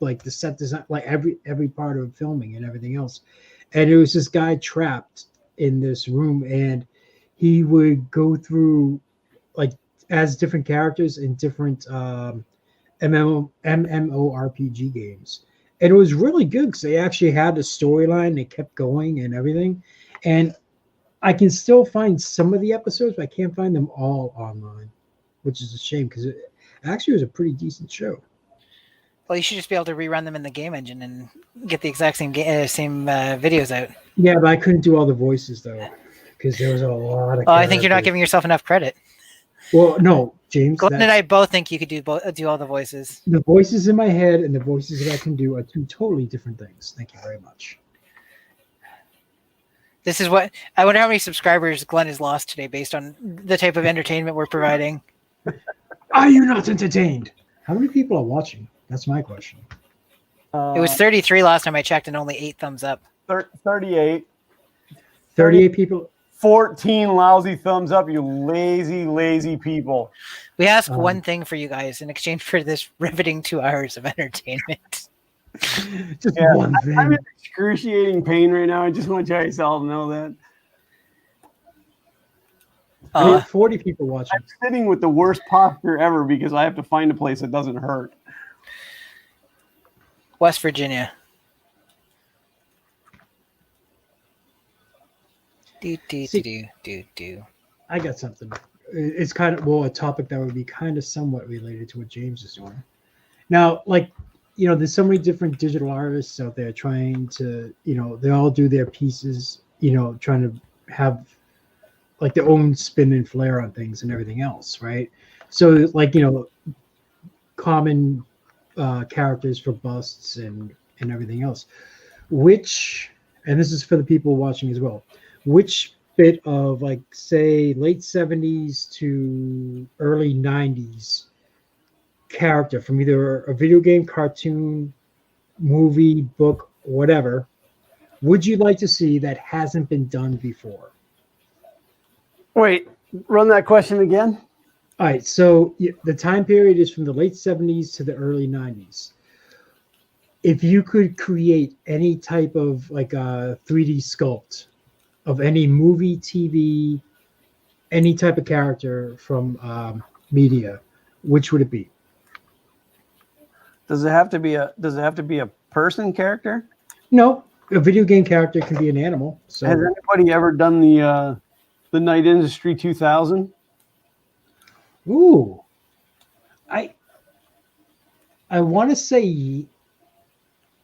[SPEAKER 3] like the set design, like every part of filming and everything else. And it was this guy trapped in this room, and he would go through like as different characters in different MMORPG games. And it was really good because they actually had a storyline. They kept going and everything. And I can still find some of the episodes, but I can't find them all online, which is a shame because it actually was a pretty decent show.
[SPEAKER 2] Well, you should just be able to rerun them in the game engine and get the exact same videos out.
[SPEAKER 3] Yeah, but I couldn't do all the voices though, because there was a lot of.
[SPEAKER 2] Oh, I think you're not giving yourself enough credit.
[SPEAKER 3] Well, no, James.
[SPEAKER 2] Glenn and I both think you could do all the voices.
[SPEAKER 3] The voices in my head and the voices that I can do are two totally different things. Thank you very much.
[SPEAKER 2] This is what I wonder how many subscribers Glenn has lost today based on the type of entertainment we're providing.
[SPEAKER 3] Are you not entertained? How many people are watching? That's my question.
[SPEAKER 2] It was 33 last time I checked and only 8 thumbs up.
[SPEAKER 4] 38.
[SPEAKER 3] 38 people.
[SPEAKER 4] 14 lousy thumbs up, you lazy people.
[SPEAKER 2] We ask one thing for you guys in exchange for this riveting 2 hours of entertainment.
[SPEAKER 3] Just one thing.
[SPEAKER 4] I'm in excruciating pain right now. I just want you guys all to know that.
[SPEAKER 3] I have 40 people watching.
[SPEAKER 4] I'm sitting with the worst posture ever because I have to find a place that doesn't hurt.
[SPEAKER 2] West Virginia. Do.
[SPEAKER 3] I got something. It's kind of a topic that would be kind of somewhat related to what James is doing. Now, there's so many different digital artists out there trying to, they all do their pieces, trying to have like their own spin and flair on things and everything else, right? So common characters for busts and everything else. And this is for the people watching as well, which bit of say late 70s to early 90s character from either a video game, cartoon, movie, book, whatever, would you like to see that hasn't been done before?
[SPEAKER 4] Wait, run that question again.
[SPEAKER 3] All right, so the time period is from the late 70s to the early 90s. If you could create any type of a 3D sculpt of any movie, TV, any type of character from media, which would it be?
[SPEAKER 4] Does it have to be a person character?
[SPEAKER 3] No, a video game character can be an animal. So
[SPEAKER 4] has anybody ever done the Night Industry 2000?
[SPEAKER 3] Ooh, I want to say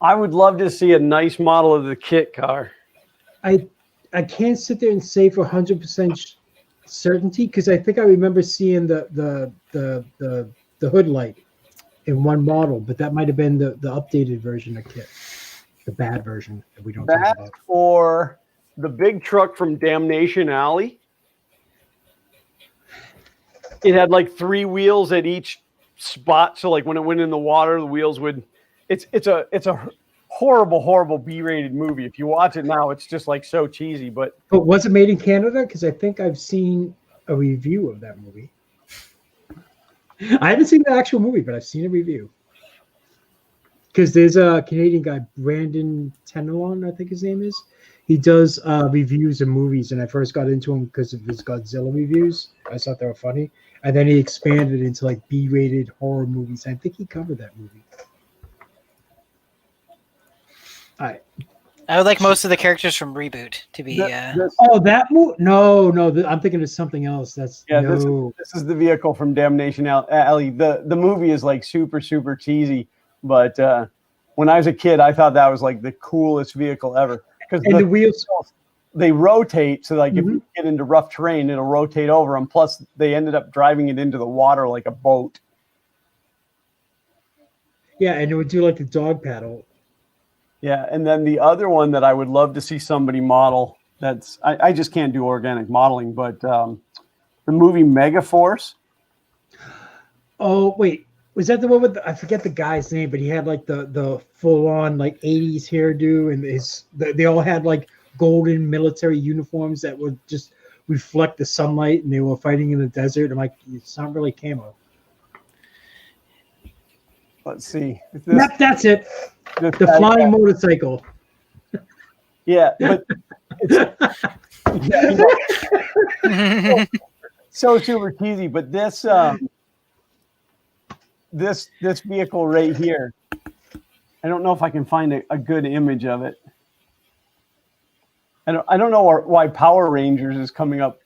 [SPEAKER 1] I would love to see a nice model of the kit car.
[SPEAKER 3] I can't sit there and say for 100% certainty because I think I remember seeing the hood light in one model, but that might have been the updated version of kit, the bad version that we don't talk about.
[SPEAKER 1] For the big truck from Damnation Alley. It had 3 wheels at each spot, so when it went in the water, the wheels would. It's a horrible B-rated movie. If you watch it now, it's just so cheesy. But
[SPEAKER 3] was it made in Canada? Because I think I've seen a review of that movie. I haven't seen the actual movie, but I've seen a review. Because there's a Canadian guy, Brandon Tenelon, I think his name is. He does reviews of movies, and I first got into him because of his Godzilla reviews. I thought they were funny. And then he expanded into B-rated horror movies. I think he covered that movie. All right.
[SPEAKER 2] I would like most of the characters from Reboot to be.
[SPEAKER 3] That movie? No, I'm thinking of something else. This
[SPEAKER 4] is the vehicle from Damnation Alley. The movie is super cheesy, but when I was a kid, I thought that was the coolest vehicle ever. Because
[SPEAKER 3] the wheels,
[SPEAKER 4] they rotate, so if you get into rough terrain, it'll rotate over them. Plus, they ended up driving it into the water like a boat.
[SPEAKER 3] Yeah, and it would do the dog paddle.
[SPEAKER 4] Yeah, and then the other one that I would love to see somebody model, I just can't do organic modeling, but the movie Megaforce.
[SPEAKER 3] Oh, wait. Was that the one with I forget the guy's name, but he had the full-on 80s hairdo, and they all had golden military uniforms that would just reflect the sunlight, and they were fighting in the desert. I'm it's not really camo.
[SPEAKER 4] Let's see.
[SPEAKER 3] That's it. The flying motorcycle.
[SPEAKER 4] Yeah, but so super cheesy. But this vehicle right here, I don't know if I can find a good image of it. I don't know why Power Rangers is coming up.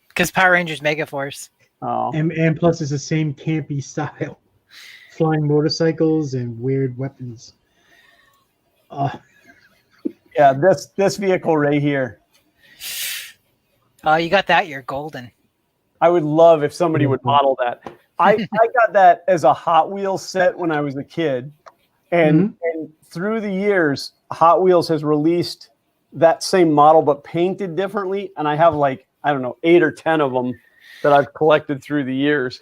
[SPEAKER 2] Because Power Rangers Megaforce.
[SPEAKER 4] Oh.
[SPEAKER 3] And plus it's the same campy style. flying motorcycles and weird weapons.
[SPEAKER 4] Yeah, this vehicle right here.
[SPEAKER 2] Oh, you got that? You're golden.
[SPEAKER 4] I would love if somebody would model that. I got that as a Hot Wheels set when I was a kid. And through the years, Hot Wheels has released that same model, but painted differently. And I have like, I don't know, 8 or 10 of them that I've collected through the years.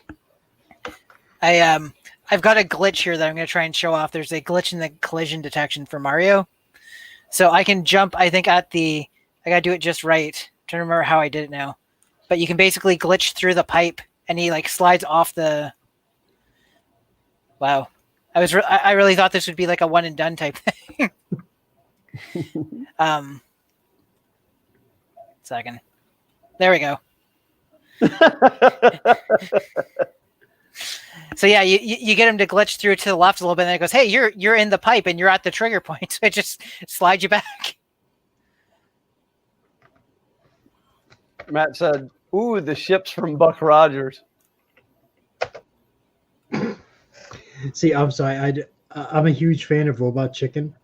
[SPEAKER 2] I've got a glitch here that I'm going to try and show off. There's a glitch in the collision detection for Mario. So I can jump, I think, I got to do it just right. I'm trying to remember how I did it now. But you can basically glitch through the pipe and he like slides off the... Wow. I really thought this would be like a one and done type thing. Second. There we go. So yeah, you get him to glitch through to the left a little bit, and then it goes, "Hey, you're in the pipe, and you're at the trigger point." So it just slides you back.
[SPEAKER 1] Matt said, "Ooh, the ships from Buck Rogers."
[SPEAKER 3] See, I'm sorry. I'm a huge fan of Robot Chicken,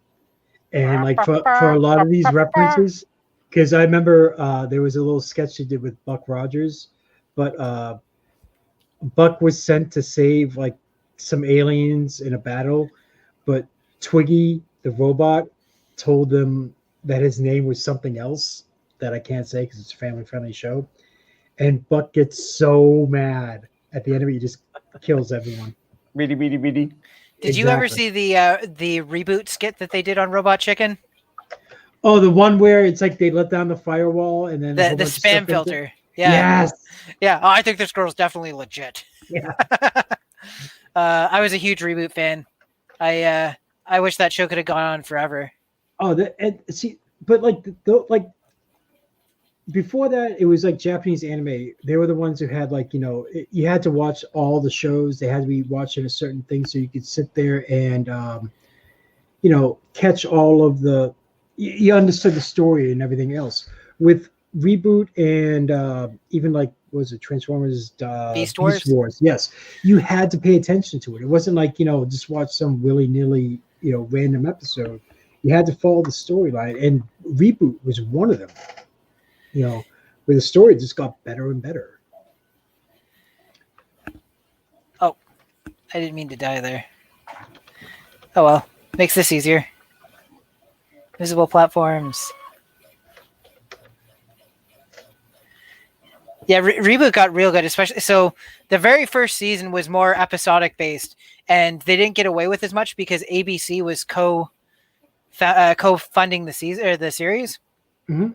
[SPEAKER 3] and like for a lot of these references, because I remember there was a little sketch they did with Buck Rogers, but Buck was sent to save like some aliens in a battle, but Twiggy, the robot, told them that his name was something else that I can't say because it's a family-friendly show, and Buck gets so mad at the end of it, he just kills everyone.
[SPEAKER 4] Beady, beady, beady.
[SPEAKER 2] Did you ever see the reboot skit that they did on Robot Chicken?
[SPEAKER 3] Oh, the one where it's like they let down the firewall and then
[SPEAKER 2] the spam filter. Yeah.
[SPEAKER 3] Yes.
[SPEAKER 2] Yeah. Oh, I think this girl's definitely legit.
[SPEAKER 3] Yeah.
[SPEAKER 2] I was a huge reboot fan. I wish that show could have gone on forever.
[SPEAKER 3] Oh, but like before that, it was like Japanese anime. They were the ones who had like, you had to watch all the shows. They had to be watching a certain thing so you could sit there and, catch all of the, you understood the story and everything else. With reboot and even like, was it Transformers?
[SPEAKER 2] Beast Wars?
[SPEAKER 3] Yes. You had to pay attention to it. It wasn't like, just watch some willy-nilly, random episode. You had to follow the storyline, and reboot was one of them. Where the story just got better and better.
[SPEAKER 2] Oh, I didn't mean to die there. Oh well, makes this easier. Visible platforms. Yeah, reboot got real good, especially so. The very first season was more episodic based, and they didn't get away with as much because ABC was co-funding the season or the series.
[SPEAKER 3] Mm-hmm.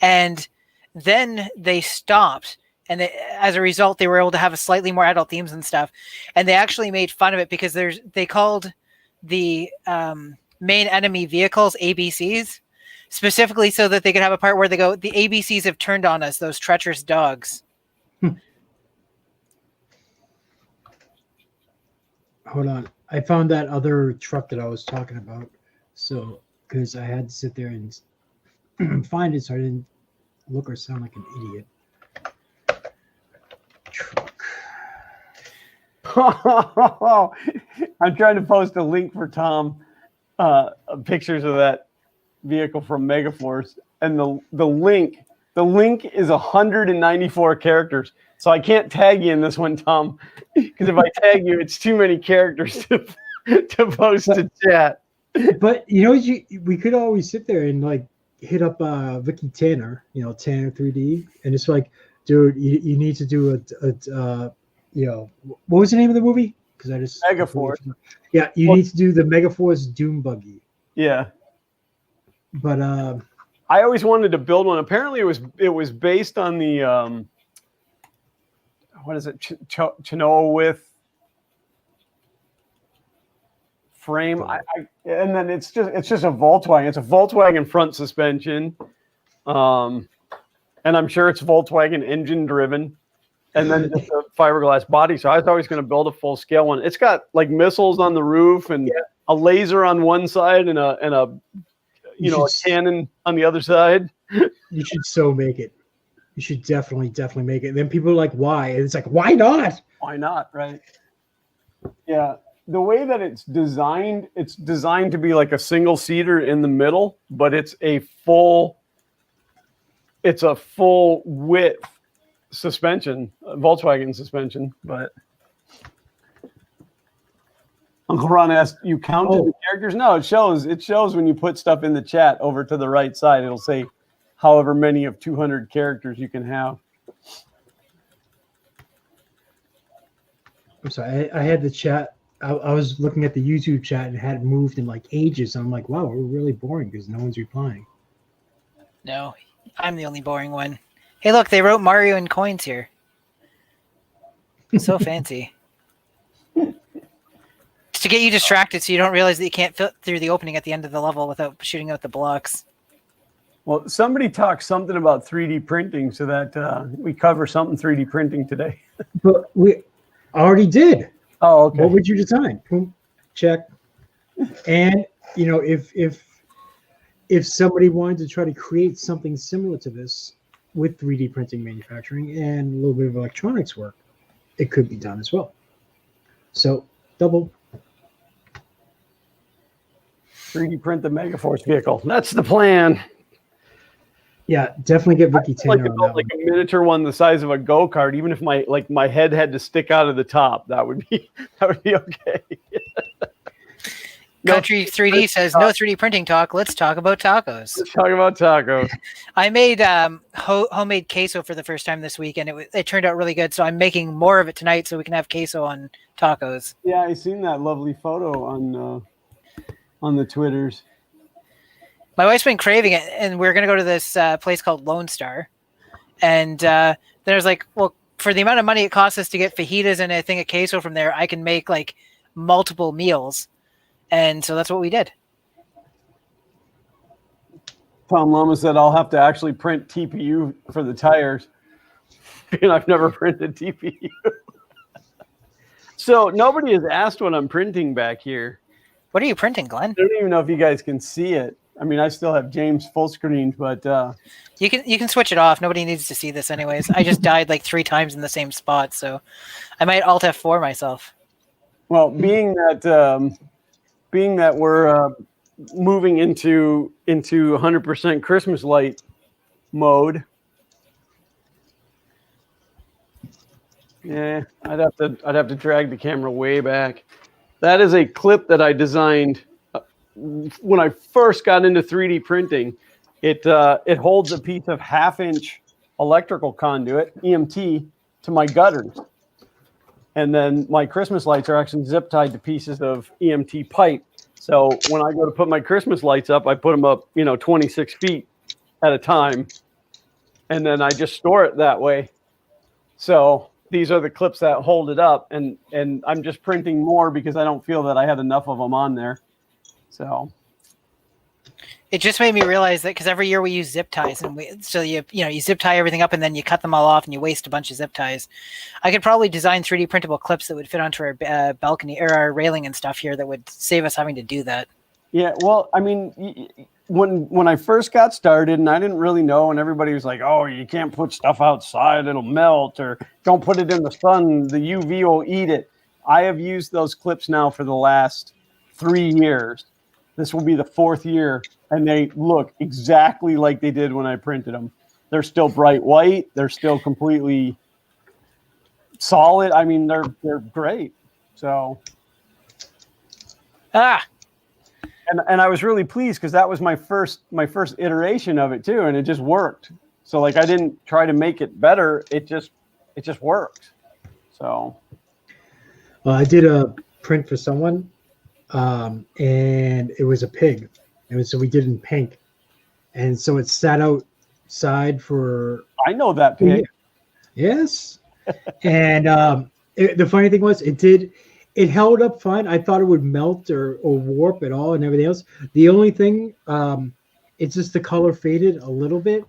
[SPEAKER 2] And then they stopped, and as a result, they were able to have a slightly more adult themes and stuff. And they actually made fun of it because they called the main enemy vehicles ABCs, specifically so that they could have a part where they go, "The ABCs have turned on us, those treacherous dogs."
[SPEAKER 3] Hold on, I found that other truck that I was talking about. So, because I had to sit there and find it so I didn't look or sound like an idiot. Truck.
[SPEAKER 4] I'm trying to post a link for Tom, pictures of that vehicle from Megaforce, and the link is 194 characters. So I can't tag you in this one, Tom, because if I tag you, it's too many characters to post to chat.
[SPEAKER 3] But we could always sit there and like hit up Vicky Tanner, Tanner 3D, and it's like, dude, you need to do what was the name of the movie? Because I just
[SPEAKER 4] Megaforce.
[SPEAKER 3] Yeah, you need to do the Megaforce Doom Buggy.
[SPEAKER 4] Yeah,
[SPEAKER 3] but
[SPEAKER 4] I always wanted to build one. Apparently, it was based on the what is it, Chinoa with frame, and then it's just a Volkswagen. It's a Volkswagen front suspension, and I'm sure it's Volkswagen engine driven, and then just a fiberglass body. So I was always going to build a full scale one. It's got like missiles on the roof and a laser on one side and a cannon on the other side.
[SPEAKER 3] You should so make it. You should definitely make it. And then people are like, why? And it's like, why not?
[SPEAKER 4] Why not? Right? Yeah. the way that it's designed to be like a single seater in the middle, but it's a full width suspension, Volkswagen suspension. But Uncle Ron asked, you counted the characters? No, it shows when you put stuff in the chat over to the right side. It'll say however many of 200 characters you can have.
[SPEAKER 3] I'm sorry, I had the chat. I was looking at the YouTube chat and it hadn't moved in like ages. I'm like, wow, we're really boring because no one's replying.
[SPEAKER 2] No, I'm the only boring one. Hey, look, they wrote Mario in coins here. So fancy. It's to get you distracted so you don't realize that you can't fit through the opening at the end of the level without shooting out the blocks.
[SPEAKER 4] Well, somebody talked something about 3D printing so that we cover something 3D printing today.
[SPEAKER 3] But we already did.
[SPEAKER 4] Oh, okay.
[SPEAKER 3] What would you design? Boom, check. And you know, if somebody wanted to try to create something similar to this with 3D printing manufacturing and a little bit of electronics work, it could be done as well. So double.
[SPEAKER 4] 3D print the Megaforce vehicle.
[SPEAKER 1] That's the plan.
[SPEAKER 3] Yeah, definitely get Vicky Tanner on that
[SPEAKER 4] Like a miniature one the size of a go-kart. Even if my head had to stick out of the top, that would be okay.
[SPEAKER 2] Country 3D says, no 3D printing talk. Let's talk about tacos.
[SPEAKER 1] Let's talk about tacos.
[SPEAKER 2] I made homemade queso for the first time this week, and it turned out really good. So I'm making more of it tonight so we can have queso on tacos.
[SPEAKER 4] Yeah, I seen that lovely photo on the Twitters.
[SPEAKER 2] My wife's been craving it, and we're going to go to this place called Lone Star. And then I was like, well, for the amount of money it costs us to get fajitas and a thing of queso from there, I can make like multiple meals. And so that's what we did.
[SPEAKER 4] Tom Lama said, I'll have to actually print TPU for the tires. And I've never printed TPU.
[SPEAKER 1] So nobody has asked what I'm printing back here.
[SPEAKER 2] What are you printing, Glenn?
[SPEAKER 4] I don't even know if you guys can see it. I mean, I still have James full screened, but
[SPEAKER 2] you can switch it off. Nobody needs to see this anyways. I just died like 3 times in the same spot, so I might Alt F4 myself.
[SPEAKER 4] Well, being that we're moving into 100% Christmas light mode, yeah, I'd have to drag the camera way back. That is a clip that I designed when I first got into 3D printing. It holds a piece of 1/2-inch electrical conduit, EMT, to my gutters. And then my Christmas lights are actually zip tied to pieces of EMT pipe. So when I go to put my Christmas lights up, I put them up, 26 feet at a time. And then I just store it that way. So these are the clips that hold it up. And I'm just printing more because I don't feel that I had enough of them on there. So
[SPEAKER 2] it just made me realize that because every year we use zip ties, and you zip tie everything up and then you cut them all off and you waste a bunch of zip ties. I could probably design 3D printable clips that would fit onto our balcony or our railing and stuff here that would save us having to do that.
[SPEAKER 4] Yeah, well, I mean, when I first got started and I didn't really know, and everybody was like, "Oh, you can't put stuff outside; it'll melt," or "Don't put it in the sun; the UV will eat it." I have used those clips now for the last 3 years. This will be the 4th year, and they look exactly like they did when I printed them. They're still bright white. They're still completely solid. I mean, they're great. So, and I was really pleased because that was my first iteration of it too, and it just worked. So like I didn't try to make it better. It just worked. So
[SPEAKER 3] I did a print for someone. And it was a pig, and so we did it in pink, and so it sat outside for.
[SPEAKER 4] I know that pig.
[SPEAKER 3] Yes, and the funny thing was, it held up fine. I thought it would melt or warp at all and everything else. The only thing, it's just the color faded a little bit,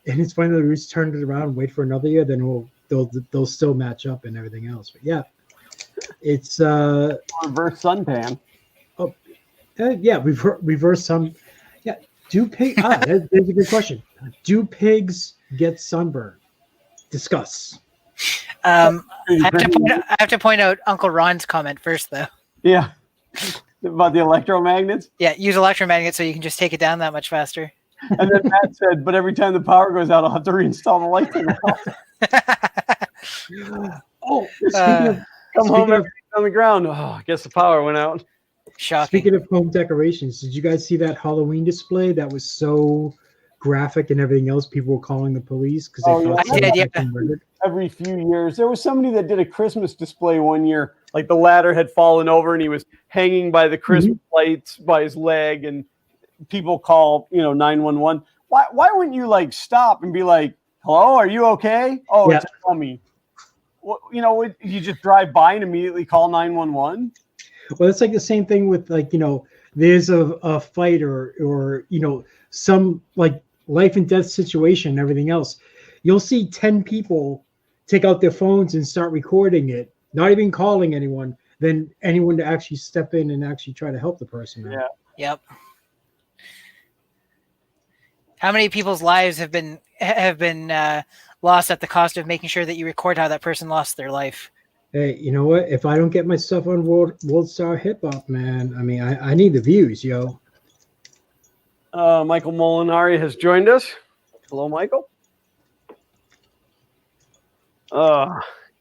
[SPEAKER 3] and it's funny that we just turned it around and wait for another year. Then they'll still match up and everything else. But yeah, it's
[SPEAKER 4] reverse suntan.
[SPEAKER 3] Yeah, reverse some. Yeah, do pig? That's a good question. Do pigs get sunburn? Discuss.
[SPEAKER 2] I have to point out Uncle Ron's comment first, though.
[SPEAKER 4] Yeah. About the electromagnets.
[SPEAKER 2] Yeah, use electromagnets so you can just take it down that much faster.
[SPEAKER 4] And then Matt said, but every time the power goes out, I'll have to reinstall the lights in the house.
[SPEAKER 3] Oh, speaking of
[SPEAKER 4] Come home
[SPEAKER 3] speaking of
[SPEAKER 4] on the ground. Oh, I guess the power went out.
[SPEAKER 2] Shocking.
[SPEAKER 3] speaking of home decorations, did you guys see that Halloween display that was so graphic and everything else? People were calling the police because they thought
[SPEAKER 2] I
[SPEAKER 3] someone
[SPEAKER 2] did,
[SPEAKER 3] had
[SPEAKER 2] yeah.
[SPEAKER 3] been murdered.
[SPEAKER 4] Every few years, there was somebody that did a Christmas display one year. Like the ladder had fallen over and he was hanging by the Christmas lights by his leg, and people call 911. Why wouldn't you like stop and be like, hello, are you okay? Oh,
[SPEAKER 3] Yeah.
[SPEAKER 4] it's a dummy. Well, would you just drive by and immediately call 911?
[SPEAKER 3] Well, it's like the same thing with there's a fight or some like life and death situation and everything else. You'll see 10 people take out their phones and start recording it, not even calling anyone, then anyone to actually step in and actually try to help the person out.
[SPEAKER 4] Yeah.
[SPEAKER 2] Yep. How many people's lives have been lost at the cost of making sure that you record how that person lost their life?
[SPEAKER 3] Hey, you know what? If I don't get my stuff on World Star Hip Hop, man, I mean, I need the views, yo.
[SPEAKER 1] Michael Molinari has joined us. Hello, Michael.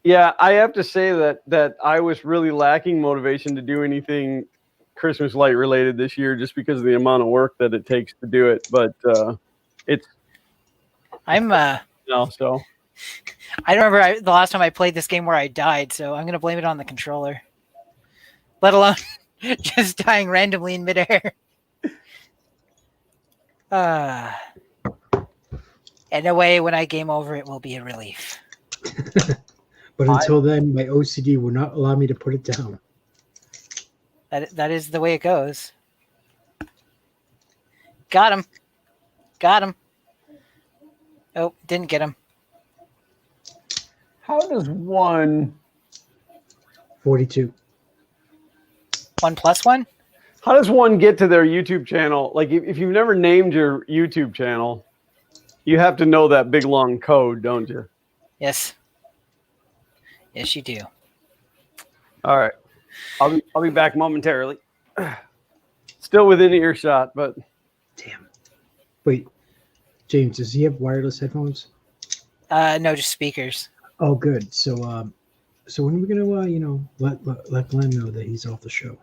[SPEAKER 1] Yeah, I have to say that I was really lacking motivation to do anything Christmas light related this year, just because of the amount of work that it takes to do it. But so.
[SPEAKER 2] I remember the last time I played this game where I died, so I'm gonna blame it on the controller. Let alone just dying randomly in midair. In a way, when I game over, it will be a relief.
[SPEAKER 3] But until then, my OCD will not allow me to put it down.
[SPEAKER 2] That is the way it goes. Got him. Got him. Oh, didn't get him.
[SPEAKER 4] How does one
[SPEAKER 3] 42.
[SPEAKER 2] 1 + 1?
[SPEAKER 1] How does one get to their YouTube channel? Like, if you've never named your YouTube channel, you have to know that big long code, don't you?
[SPEAKER 2] Yes. Yes, you do.
[SPEAKER 1] All right. I'll be back momentarily. Still within earshot, but
[SPEAKER 3] Damn. Wait, James, does he have wireless headphones?
[SPEAKER 2] No, just speakers.
[SPEAKER 3] Oh, good. So when are we gonna let Glenn know that he's off the show?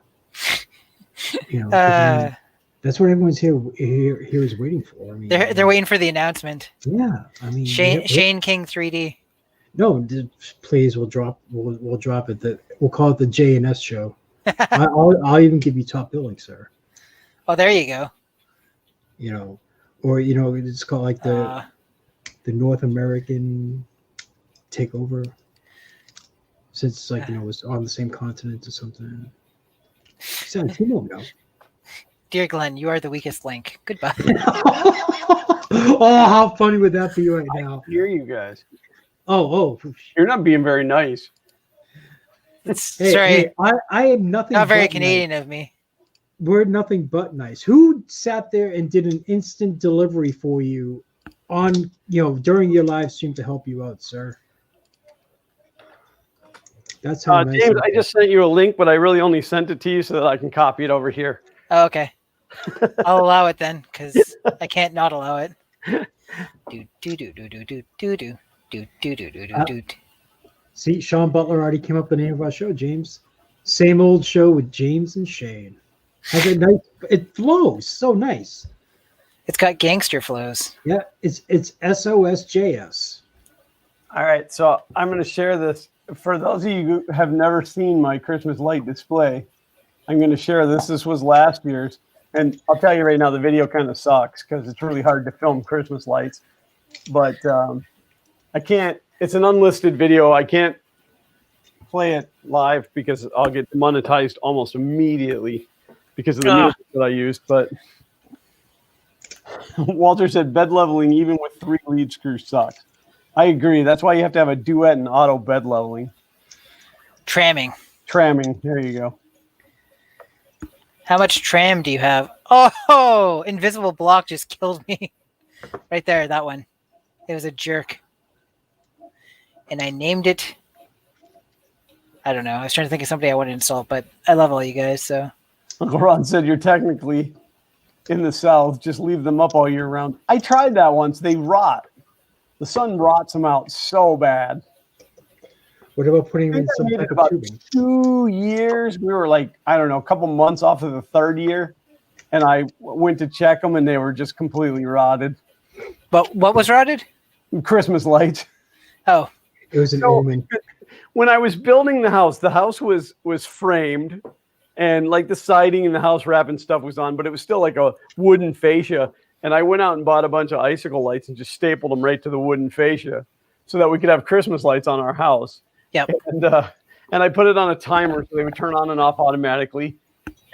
[SPEAKER 3] That's what everyone's here is waiting for. I mean,
[SPEAKER 2] They're waiting for the announcement.
[SPEAKER 3] Yeah, I mean,
[SPEAKER 2] Shane King 3D.
[SPEAKER 3] No, please, we'll drop it. We'll call it the J and S show. I'll even give you top billing, sir.
[SPEAKER 2] Oh, there you go.
[SPEAKER 3] Or it's called like the North American takeover, since it's like it's on the same continent or something. So now.
[SPEAKER 2] Dear Glenn, you are the weakest link. Goodbye.
[SPEAKER 3] Oh, how funny would that be right now?
[SPEAKER 1] I hear you guys.
[SPEAKER 3] Oh,
[SPEAKER 1] you're not being very nice.
[SPEAKER 2] Sorry,
[SPEAKER 3] I am nothing.
[SPEAKER 2] Not very
[SPEAKER 3] but
[SPEAKER 2] Canadian
[SPEAKER 3] nice.
[SPEAKER 2] of me.
[SPEAKER 3] We're nothing but nice. Who sat there and did an instant delivery for you on during your live stream to help you out, sir? That's how nice.
[SPEAKER 1] James, I just sent you a link, but I really only sent it to you so that I can copy it over here.
[SPEAKER 2] Oh, okay. I'll allow it then, because I can't not allow it.
[SPEAKER 3] See, Sean Butler already came up with the name of our show, James. Same old show with James and Shane. Has a nice. It flows so nice.
[SPEAKER 2] It's got gangster flows.
[SPEAKER 3] Yeah, it's SOSJS.
[SPEAKER 4] All right, so I'm going to share this. For those of you who have never seen my Christmas light display, I'm going to share this. This was last year's. And I'll tell you right now, the video kind of sucks because it's really hard to film Christmas lights. But I can't. It's an unlisted video. I can't play it live because I'll get monetized almost immediately because of the music that I used. But Walter said bed leveling, even with 3 lead screws, sucks. I agree. That's why you have to have a duet and auto bed leveling.
[SPEAKER 2] Tramming.
[SPEAKER 4] There you go.
[SPEAKER 2] How much tram do you have? Oh, invisible block just killed me. Right there, that one. It was a jerk. And I named it I don't know. I was trying to think of somebody I want to insult, but I love all you guys. So
[SPEAKER 4] Uncle Ron said you're technically in the South. Just leave them up all year round. I tried that once. They rot. The sun rots them out so bad.
[SPEAKER 3] What about putting them
[SPEAKER 4] I
[SPEAKER 3] in some
[SPEAKER 4] made
[SPEAKER 3] type
[SPEAKER 4] it
[SPEAKER 3] of
[SPEAKER 4] about
[SPEAKER 3] tubing?
[SPEAKER 4] 2 years. We were like, I don't know, a couple months off of the third year. And I went to check them, and they were just completely rotted.
[SPEAKER 2] but what was rotted?
[SPEAKER 4] Christmas lights.
[SPEAKER 2] Oh,
[SPEAKER 3] It was an
[SPEAKER 4] So-
[SPEAKER 3] omen.
[SPEAKER 4] When I was building the house was framed, and like the siding and the house wrap and stuff was on, but it was still like a wooden fascia. And I went out and bought a bunch of icicle lights and just stapled them right to the wooden fascia so that we could have Christmas lights on our house.
[SPEAKER 2] yep.
[SPEAKER 4] And I put it on a timer so they would turn on and off automatically.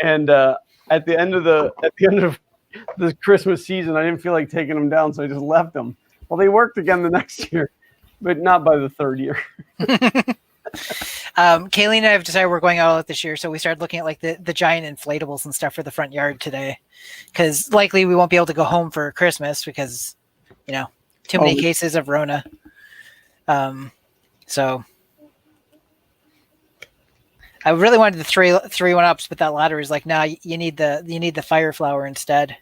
[SPEAKER 4] And at the end of the Christmas season, I didn't feel like taking them down, so I just left them. Well, they worked again the next year, but not by the third year.
[SPEAKER 2] Kaylee and I have decided we're going out this year, so we started looking at like the giant inflatables and stuff for the front yard today, because likely we won't be able to go home for Christmas because, you know, too many cases of Rona. So I really wanted the three 1-ups, but that ladder is like, nah, you need the fire flower instead.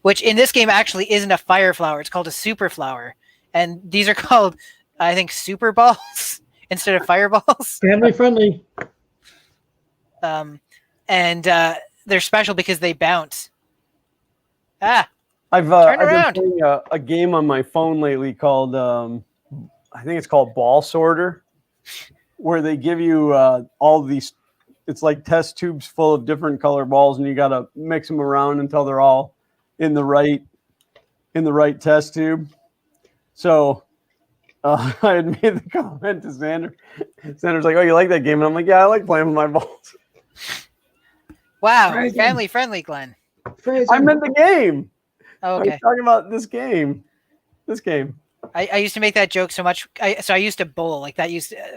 [SPEAKER 2] Which in this game actually isn't a fire flower; it's called a super flower, and these are called, I think, super balls instead of fireballs.
[SPEAKER 3] Family friendly.
[SPEAKER 2] And they're special because they bounce.
[SPEAKER 4] I've
[SPEAKER 2] Turn
[SPEAKER 4] been
[SPEAKER 2] around.
[SPEAKER 4] playing a game on my phone lately called I think it's called Ball Sorter, where they give you all these. It's like test tubes full of different color balls, and you got to mix them around until they're all in the right test tube. So I had made the comment to Xander. Xander's like, "Oh, you like that game?" And I'm like, "Yeah, I like playing with my balls."
[SPEAKER 2] Wow,
[SPEAKER 3] Phrasing.
[SPEAKER 2] family friendly, Glenn.
[SPEAKER 3] Phrasing.
[SPEAKER 4] I meant the game.
[SPEAKER 2] Oh,
[SPEAKER 4] I
[SPEAKER 2] okay.
[SPEAKER 4] was talking about this game. This game.
[SPEAKER 2] I used to make that joke so much. I used to bowl like that.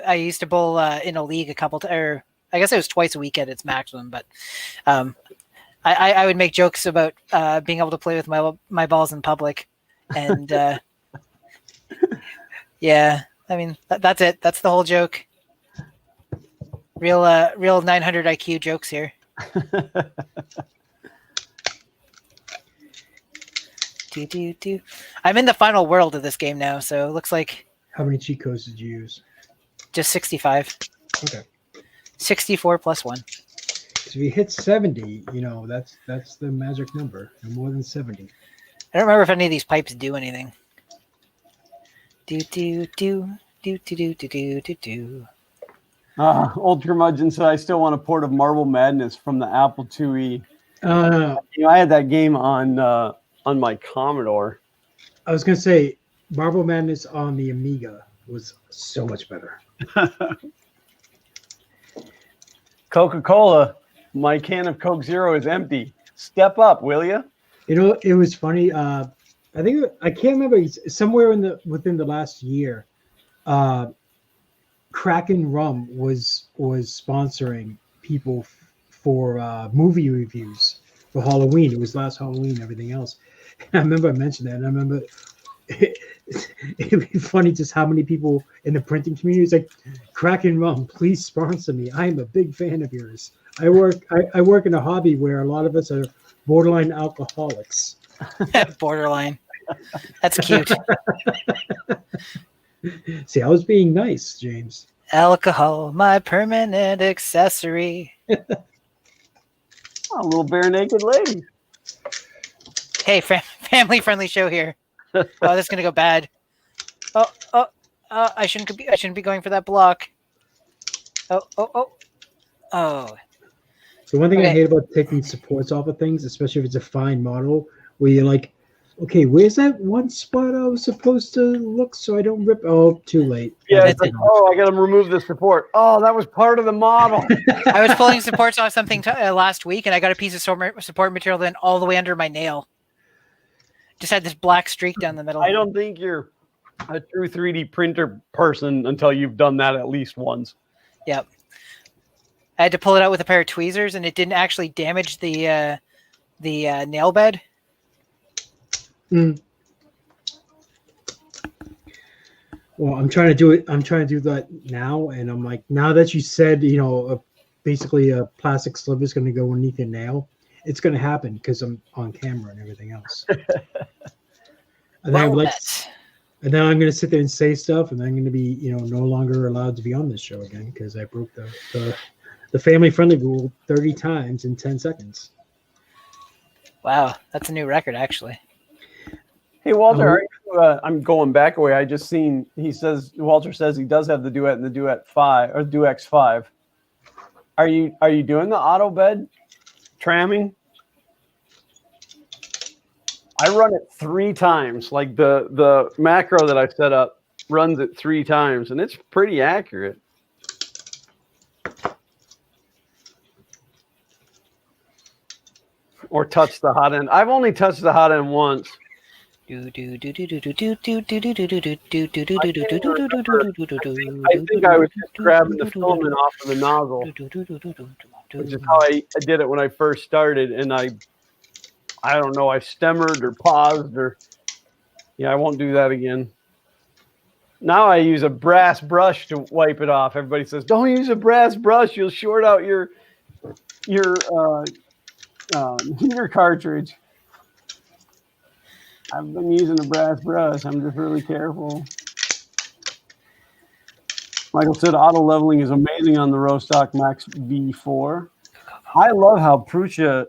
[SPEAKER 2] I used to bowl in a league a couple or I guess it was twice a week at its maximum. But I would make jokes about being able to play with my balls in public, and yeah, I mean that's it. That's the whole joke. Real 900 IQ jokes here. Do. I'm in the final world of this game now, so it looks like
[SPEAKER 3] How many cheat codes did you use?
[SPEAKER 2] just 65.
[SPEAKER 3] Okay.
[SPEAKER 2] 64 plus 1.
[SPEAKER 3] So if you hit 70, you know, that's the magic number. No more than 70.
[SPEAKER 2] I don't remember if any of these pipes do anything. Do.
[SPEAKER 4] Old curmudgeon said, "I still want a port of Marble Madness from the Apple IIe."
[SPEAKER 3] I
[SPEAKER 4] I had that game on my Commodore.
[SPEAKER 3] was gonna say Marble Madness on the Amiga was so much better.
[SPEAKER 4] Coca-Cola, my can of Coke Zero is empty. Step up, will you?
[SPEAKER 3] You know, it was funny. I think I can't remember somewhere within the last year. Kraken Rum was sponsoring people for movie reviews for Halloween. It was last Halloween and everything else. And I remember I mentioned that, and I remember it'd be funny just how many people in the printing community is like, Kraken Rum, please sponsor me. I am a big fan of yours. I work in a hobby where a lot of us are borderline alcoholics.
[SPEAKER 2] Borderline. That's cute.
[SPEAKER 3] See, I was being nice, James.
[SPEAKER 2] Alcohol, my permanent accessory.
[SPEAKER 4] Oh, a little bare naked lady.
[SPEAKER 2] Hey, family friendly show here. Oh, this is gonna go bad. I shouldn't be going for that block. Oh.
[SPEAKER 3] The one thing I
[SPEAKER 2] Okay.
[SPEAKER 3] hate about taking supports off of things, especially if it's a fine model, where you're like, okay, where's that one spot I was supposed to look so I don't rip? Oh, too late.
[SPEAKER 4] Yeah,
[SPEAKER 2] That's
[SPEAKER 4] it's like, I got to remove the support. Oh, that was part of the model.
[SPEAKER 2] I was pulling supports off something last week, and I got a piece of support material then all the way under my nail. Just had this black streak down the middle.
[SPEAKER 4] I don't think you're a true 3D printer person until you've done that at least once.
[SPEAKER 2] Yep. I had to pull it out with a pair of tweezers, and it didn't actually damage the nail bed.
[SPEAKER 3] Well, I'm trying to do it. I'm trying to do that now, and I'm like, now that you said, basically a plastic sliver is going to go underneath your nail, it's going to happen because I'm on camera and everything else. And then, and then I'm going to sit there and say stuff, and I'm going to be, no longer allowed to be on this show again because I broke the family-friendly rule 30 times in 10 seconds.
[SPEAKER 2] Wow, that's a new record, actually.
[SPEAKER 4] Hey, Walter, I'm going back away. I just seen, Walter says he does have the Duet and the Duet 5 or Duex 5. Are you doing the auto bed tramming? I run it 3 times. Like the macro that I set up runs it 3 times, and it's pretty accurate. Or touch the hot end. I've only touched the hot end once. I think I was just grabbing the filament off of the nozzle, which is how I did it when I first started. And I don't know, I stemmered or paused or, I won't do that again. Now I use a brass brush to wipe it off. Everybody says, don't use a brass brush. You'll short out your heater cartridge. I've been using a brass brush. I'm just really careful. Michael said auto leveling is amazing on the Rostock Max V4. I love how Prusa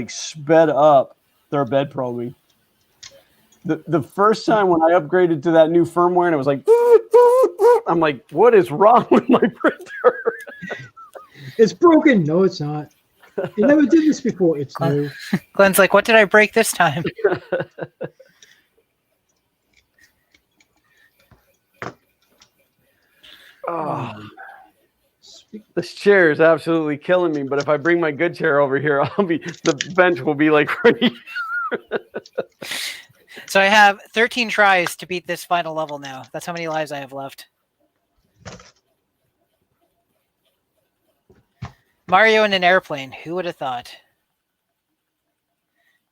[SPEAKER 4] sped up their bed probing. The first time when I upgraded to that new firmware and it was like, I'm like, what is wrong with my printer?
[SPEAKER 3] It's broken. No, it's not. You never did this before. It's new.
[SPEAKER 2] Glenn's like, what did I break this time?
[SPEAKER 1] Oh, this chair is absolutely killing me. But if I bring my good chair over here, the bench will be like right.
[SPEAKER 2] So I have 13 tries to beat this final level now. That's how many lives I have left. Mario in an airplane. Who would have thought?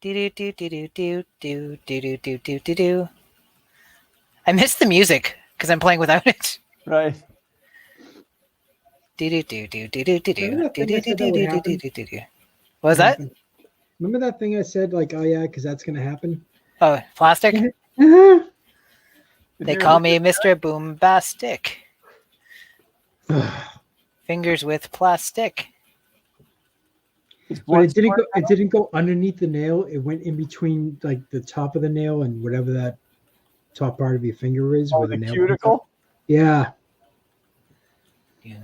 [SPEAKER 2] I missed the music because I'm playing without it.
[SPEAKER 4] Right.
[SPEAKER 2] What was that?
[SPEAKER 3] Remember that thing I said, oh yeah, because that's gonna happen?
[SPEAKER 2] Oh, plastic? They call me Mr. Boombastic. Fingers with plastic.
[SPEAKER 3] But it didn't go underneath the nail. It went in between the top of the nail and whatever that top part of your finger is.
[SPEAKER 4] Oh, the cuticle?
[SPEAKER 3] Yeah.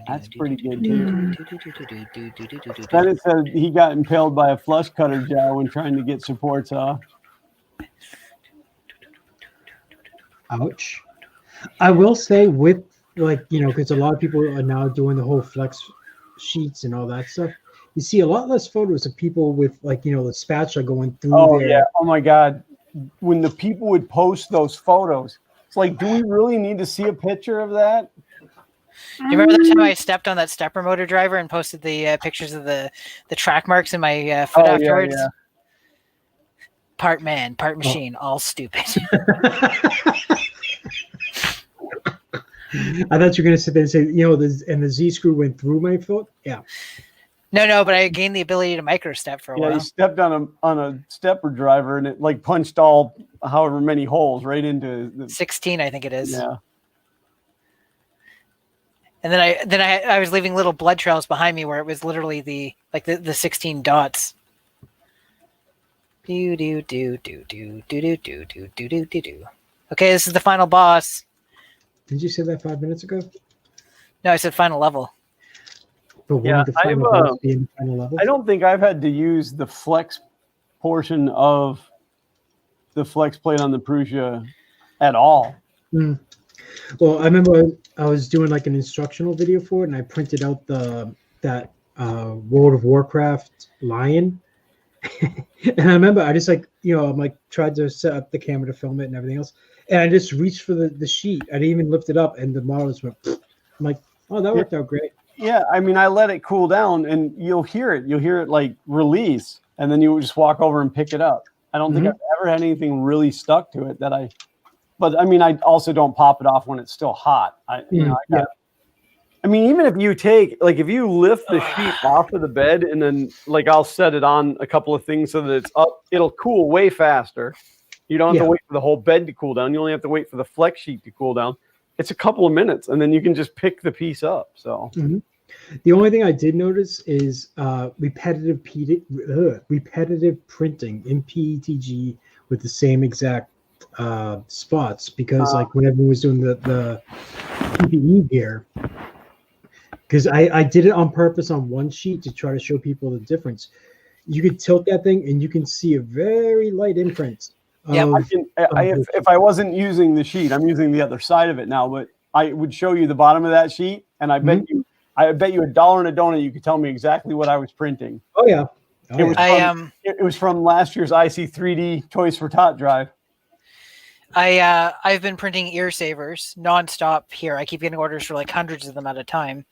[SPEAKER 4] That's pretty good too. Then it said he got impaled by a flush cutter jaw when trying to get supports off.
[SPEAKER 3] Ouch. I will say with because a lot of people are now doing the whole flex sheets and all that stuff. You see a lot less photos of people with the spatula going through.
[SPEAKER 4] Oh yeah. Oh my God. When the people would post those photos, it's like, do we really need to see a picture of that?
[SPEAKER 2] Do you remember the time I stepped on that stepper motor driver and posted the pictures of the track marks in my foot afterwards?
[SPEAKER 4] Yeah.
[SPEAKER 2] Part man, part machine, all stupid.
[SPEAKER 3] I thought you were going to sit there and say, and the Z screw went through my foot. Yeah.
[SPEAKER 2] No, but I gained the ability to micro step for a while.
[SPEAKER 4] Yeah, you stepped on a stepper driver and it punched all however many holes right into the
[SPEAKER 2] 16, I think it is.
[SPEAKER 4] Yeah.
[SPEAKER 2] And then I was leaving little blood trails behind me where it was literally the 16 dots. Do do do do do do do do do do do do. Okay, this is the final boss.
[SPEAKER 3] Did you say that 5 minutes ago?
[SPEAKER 2] No, I said final level.
[SPEAKER 3] But yeah, the final boss being the final level?
[SPEAKER 4] I don't think I've had to use the flex portion of the flex plate on the Prusa at all.
[SPEAKER 3] Mm. Well, I remember I was doing an instructional video for it, and I printed out that World of Warcraft lion. And I remember I just tried to set up the camera to film it and everything else, and I just reached for the sheet. I didn't even lift it up, and the model just went. I'm like, oh, that worked out great.
[SPEAKER 4] Yeah, I mean, I let it cool down, and you'll hear it release, and then you just walk over and pick it up. I don't think I've ever had anything really stuck to it that I but I mean, I also don't pop it off when it's still hot. I mean, even if you if you lift the sheet off of the bed and then like I'll set it on a couple of things so that it's up, it'll cool way faster. You don't have to wait for the whole bed to cool down. You only have to wait for the flex sheet to cool down. It's a couple of minutes, and then you can just pick the piece up. So
[SPEAKER 3] the only thing I did notice is repetitive printing in PETG with the same exact spots, because like when everyone was doing the PPE gear, because I did it on purpose on one sheet to try to show people the difference. You could tilt that thing, and you can see a very light imprint.
[SPEAKER 4] If I wasn't using the sheet, I'm using the other side of it now, but I would show you the bottom of that sheet, and I bet you $1 and a donut you could tell me exactly what I was printing.
[SPEAKER 3] Oh yeah.
[SPEAKER 4] It was from last year's IC3D Toys for Tot drive.
[SPEAKER 2] I've been printing ear savers nonstop here. I keep getting orders for like hundreds of them at a time,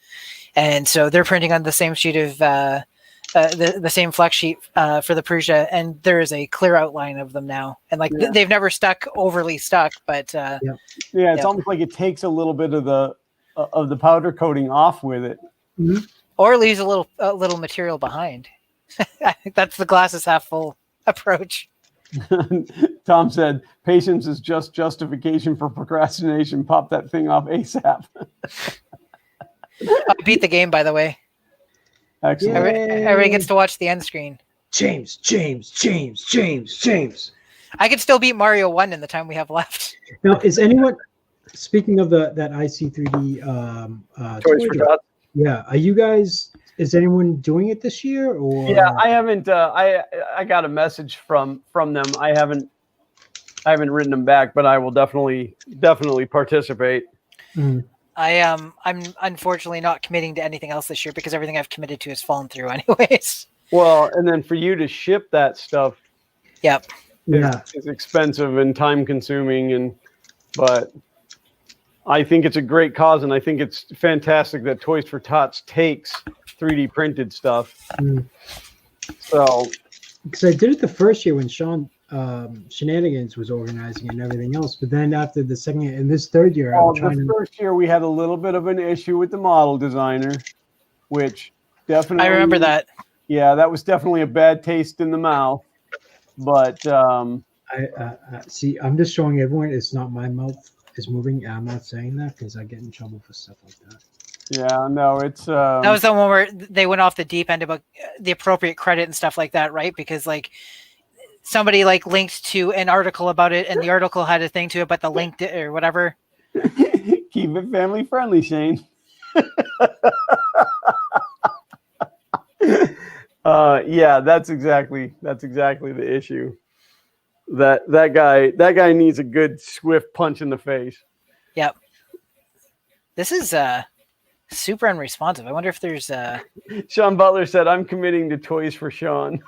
[SPEAKER 2] and so they're printing on the same sheet of the same flex sheet for the Prusa, and there is a clear outline of them now, and like they've never overly stuck, but
[SPEAKER 4] it's almost like it takes a little bit of the powder coating off with it,
[SPEAKER 2] or leaves a little material behind. I think that's the glass is half full approach.
[SPEAKER 4] Tom said, "Patience is just justification for procrastination. Pop that thing off ASAP."
[SPEAKER 2] I beat the game, by the way.
[SPEAKER 4] Excellent.
[SPEAKER 2] Everybody gets to watch the end screen.
[SPEAKER 3] James.
[SPEAKER 2] I could still beat Mario 1 in the time we have left.
[SPEAKER 3] Now, is anyone, speaking of that IC3D
[SPEAKER 1] Toys for Tots?
[SPEAKER 3] Yeah, are you guys? Is anyone doing it this year? Or
[SPEAKER 1] I haven't. I got a message from them. I haven't written them back, but I will definitely participate.
[SPEAKER 2] I'm unfortunately not committing to anything else this year because everything I've committed to has fallen through anyways.
[SPEAKER 1] Well, and then for you to ship that stuff,
[SPEAKER 3] is
[SPEAKER 1] expensive and time consuming, but I think it's a great cause, and I think it's fantastic that Toys for Tots takes 3D printed stuff. So,
[SPEAKER 3] because I did it the first year when Sean Shenanigans was organizing and everything else, but then after the second year and this third year,
[SPEAKER 4] first year we had a little bit of an issue with the model designer, which definitely
[SPEAKER 2] I remember that.
[SPEAKER 4] Yeah, that was definitely a bad taste in the mouth. But
[SPEAKER 3] I see. I'm just showing everyone it's not my mouth is moving. I'm not saying that because I get in trouble for stuff like that.
[SPEAKER 4] Yeah, no, it's
[SPEAKER 2] that was the one where they went off the deep end about the appropriate credit and stuff like that, right? Because like somebody like linked to an article about it, and the article had a thing to it, but the link or whatever.
[SPEAKER 4] Keep it family friendly, Shane. Yeah, that's exactly the issue. That guy needs a good swift punch in the face.
[SPEAKER 2] Yep. This is super unresponsive. I wonder if there's
[SPEAKER 1] Sean Butler said, "I'm committing to Toys for Sean."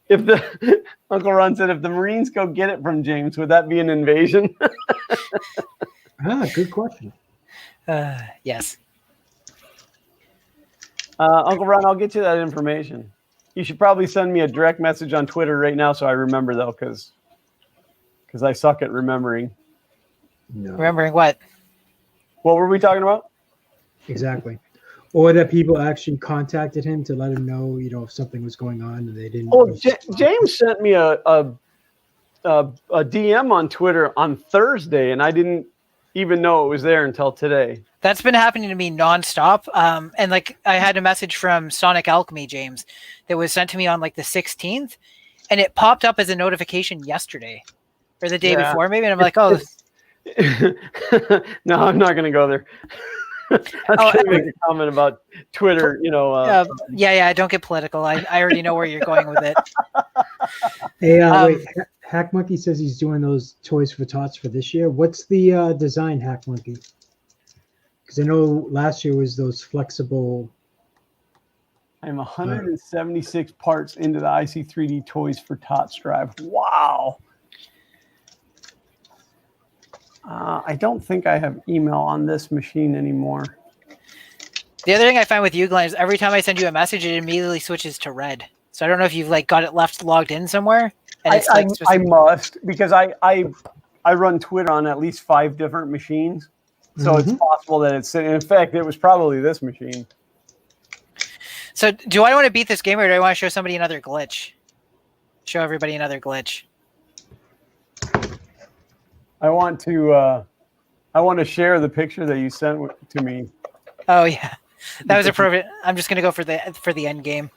[SPEAKER 1] If the Uncle Ron said, "If the Marines go get it from James, would that be an invasion?"
[SPEAKER 3] Good question.
[SPEAKER 2] Yes.
[SPEAKER 1] Uncle Ron, I'll get you that information. You should probably send me a direct message on Twitter right now so I remember, though, because I suck at remembering.
[SPEAKER 3] No.
[SPEAKER 2] Remembering what?
[SPEAKER 1] What were we talking about?
[SPEAKER 3] Exactly. Or that people actually contacted him to let him know, if something was going on and they didn't.
[SPEAKER 1] Oh, James sent me a DM on Twitter on Thursday, and I didn't even know it was there until today.
[SPEAKER 2] That's been happening to me nonstop. And like I had a message from Sonic Alchemy, James, that was sent to me on like the 16th, and it popped up as a notification yesterday or the day before, maybe. And I'm like, oh.
[SPEAKER 1] No, I'm not going to go there. I was going to make a comment about Twitter,
[SPEAKER 2] Yeah, don't get political. I already know where you're going with it.
[SPEAKER 3] Hey, wait. Hack Monkey says he's doing those Toys for Tots for this year. What's the design, Hack Monkey? Because I know last year was those flexible.
[SPEAKER 4] I'm 176 parts into the IC3D Toys for Tots drive. Wow. I don't think I have email on this machine anymore.
[SPEAKER 2] The other thing I find with you, Glenn, is every time I send you a message, it immediately switches to red. So I don't know if you've like got it logged in somewhere. And it's
[SPEAKER 4] I
[SPEAKER 2] specific.
[SPEAKER 4] must, because I run Twitter on at least 5 different machines, so it's possible that it's. In fact, it was probably this machine.
[SPEAKER 2] So, do I want to beat this game, or do I want to show somebody another glitch? Show everybody another glitch.
[SPEAKER 4] I want to share the picture that you sent to me.
[SPEAKER 2] Oh yeah, that was appropriate. I'm just gonna go for the end game.